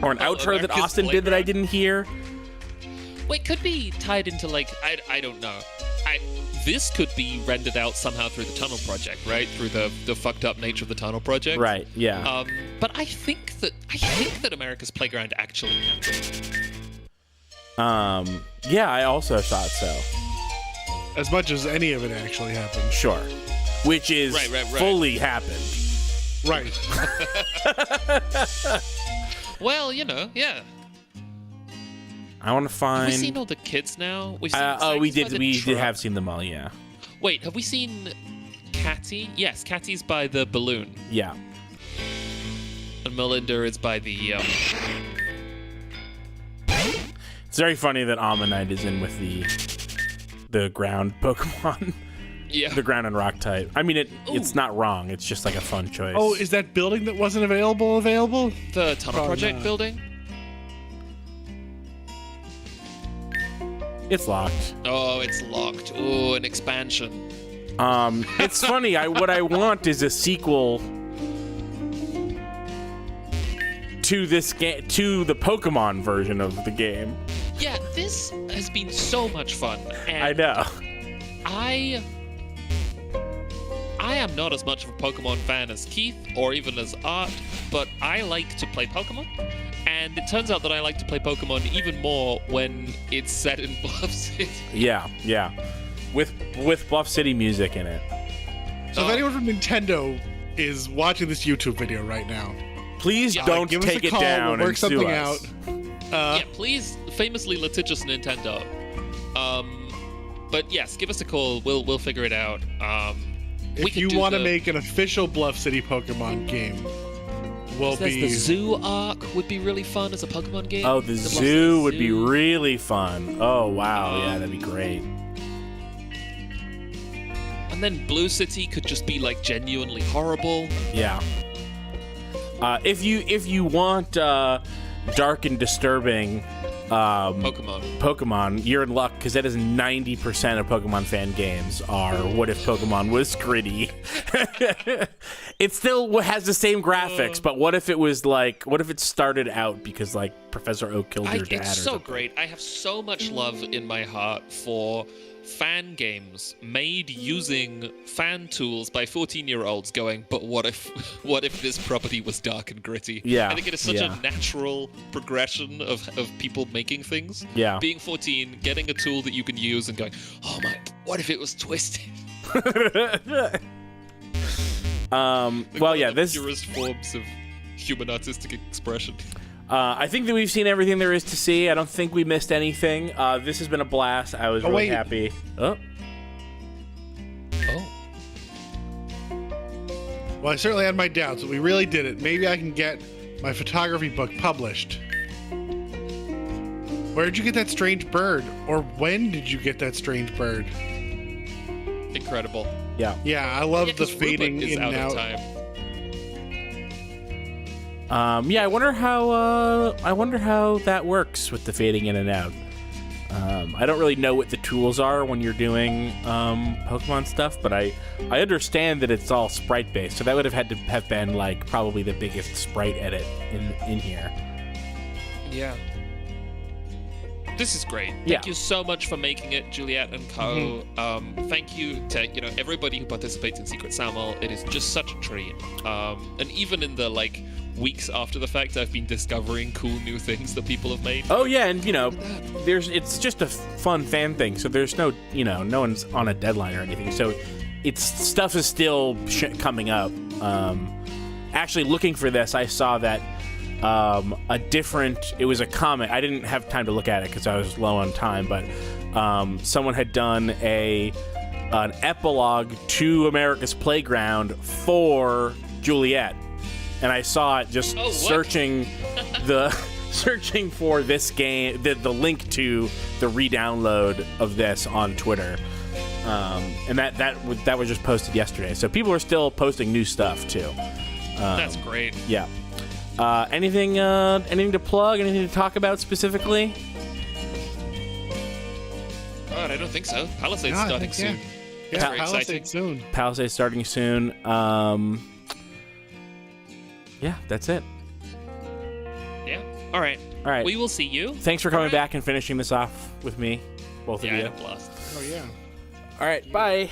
or an outro that America's Austin did that I didn't hear. Wait, could be tied into like I don't know. This could be rendered out somehow through the tunnel project, right? Through the fucked up nature of the tunnel project. Right, yeah. But I think that America's Playground actually happened. Yeah, I also thought so. As much as any of it actually happened. Sure. Which is Right. fully happened. Right. Well, yeah. I want to find. Have we seen all the kids now? We've seen we Sags did. by the We did truck. have seen them all. Yeah. Wait, have we seen Catty? Yes, Catty's by the balloon, Yeah. and Melinda is by the. It's very funny that Ammonite is in with the ground Pokemon, Yeah. the ground and rock type. I mean, it's not wrong. It's just like a fun choice. Oh, is that building that wasn't available? The Tunnel Probably Project not. building? It's locked. Oh, it's locked. Oh, an expansion. It's funny. What I want is a sequel to this game, to the Pokemon version of the game. Yeah, this has been so much fun. And I know. I am not as much of a Pokemon fan as Keith or even as Art, but I like to play Pokemon. And it turns out that I like to play Pokemon even more when it's set in Bluff City. Yeah, yeah. With Bluff City music in it. So if anyone from Nintendo is watching this YouTube video right now, Please Yeah, don't give us take a it call. down We'll work and sue something us. out. Yeah, please, famously litigious Nintendo. But yes, give us a call. We'll figure it out. We If could you do want to the- make an official Bluff City Pokemon game, will There's be the zoo arc would be really fun as a Pokemon game. Oh, the Bluff zoo City would be Zoo. really fun. Oh, wow. Yeah, that'd be great. And then Blue City could just be like genuinely horrible. Yeah. If you want dark and disturbing Pokemon, you're in luck because that is 90% of Pokemon fan games are what if Pokemon was gritty. It still has the same graphics, but what if it started out because like Professor Oak killed your dad or It's so something? great. I have so much love in my heart for fan games made using fan tools by 14-year-olds going, but what if this property was dark and gritty? Yeah, I think it is such yeah. a natural progression of people making things. Yeah. Being 14, getting a tool that you can use and going, oh my, what if it was twisted? Well, yeah, the this. purest forms of human artistic expression. I think that we've seen everything there is to see. I don't think we missed anything. This has been a blast. I was really wait. happy. Oh. Oh. Well, I certainly had my doubts, but we really did it. Maybe I can get my photography book published. Where did you get that strange bird? Or when did you get that strange bird? Incredible. Yeah. Yeah, I love Yeah, the 'cause fading Rupert is in out and of out. time. Yeah, I wonder how that works with the fading in and out. I don't really know what the tools are when you're doing Pokemon stuff, but I understand that it's all sprite based, so that would have had to have been like probably the biggest sprite edit in here. Yeah. This is great. Yeah. Thank you so much for making it, Juliet and Co. Thank you to everybody who participates in Secret Samuel. It is just such a treat. And even in the weeks after the fact, I've been discovering cool new things that people have made. Oh yeah, and it's just a fun fan thing, so there's no no one's on a deadline or anything, so stuff is still coming up. Actually, looking for this, I saw that it was a comic. I didn't have time to look at it because I was low on time, but someone had done an epilogue to America's Playground for Juliet, and I saw it just searching for this game, the link to the re-download of this on Twitter, and that was just posted yesterday. So people are still posting new stuff too. That's great. Yeah. Anything to plug? Anything to talk about specifically? God, I don't think so. Palisade's No, I starting think, yeah. soon. Yeah, That's very Palisade exciting. soon. Palisade starting soon. Yeah, that's it. Yeah. All right. All right. We will see you. Thanks for coming All right. back and finishing this off with me, both Yeah, of I you. had a blast. Oh yeah. All right, bye.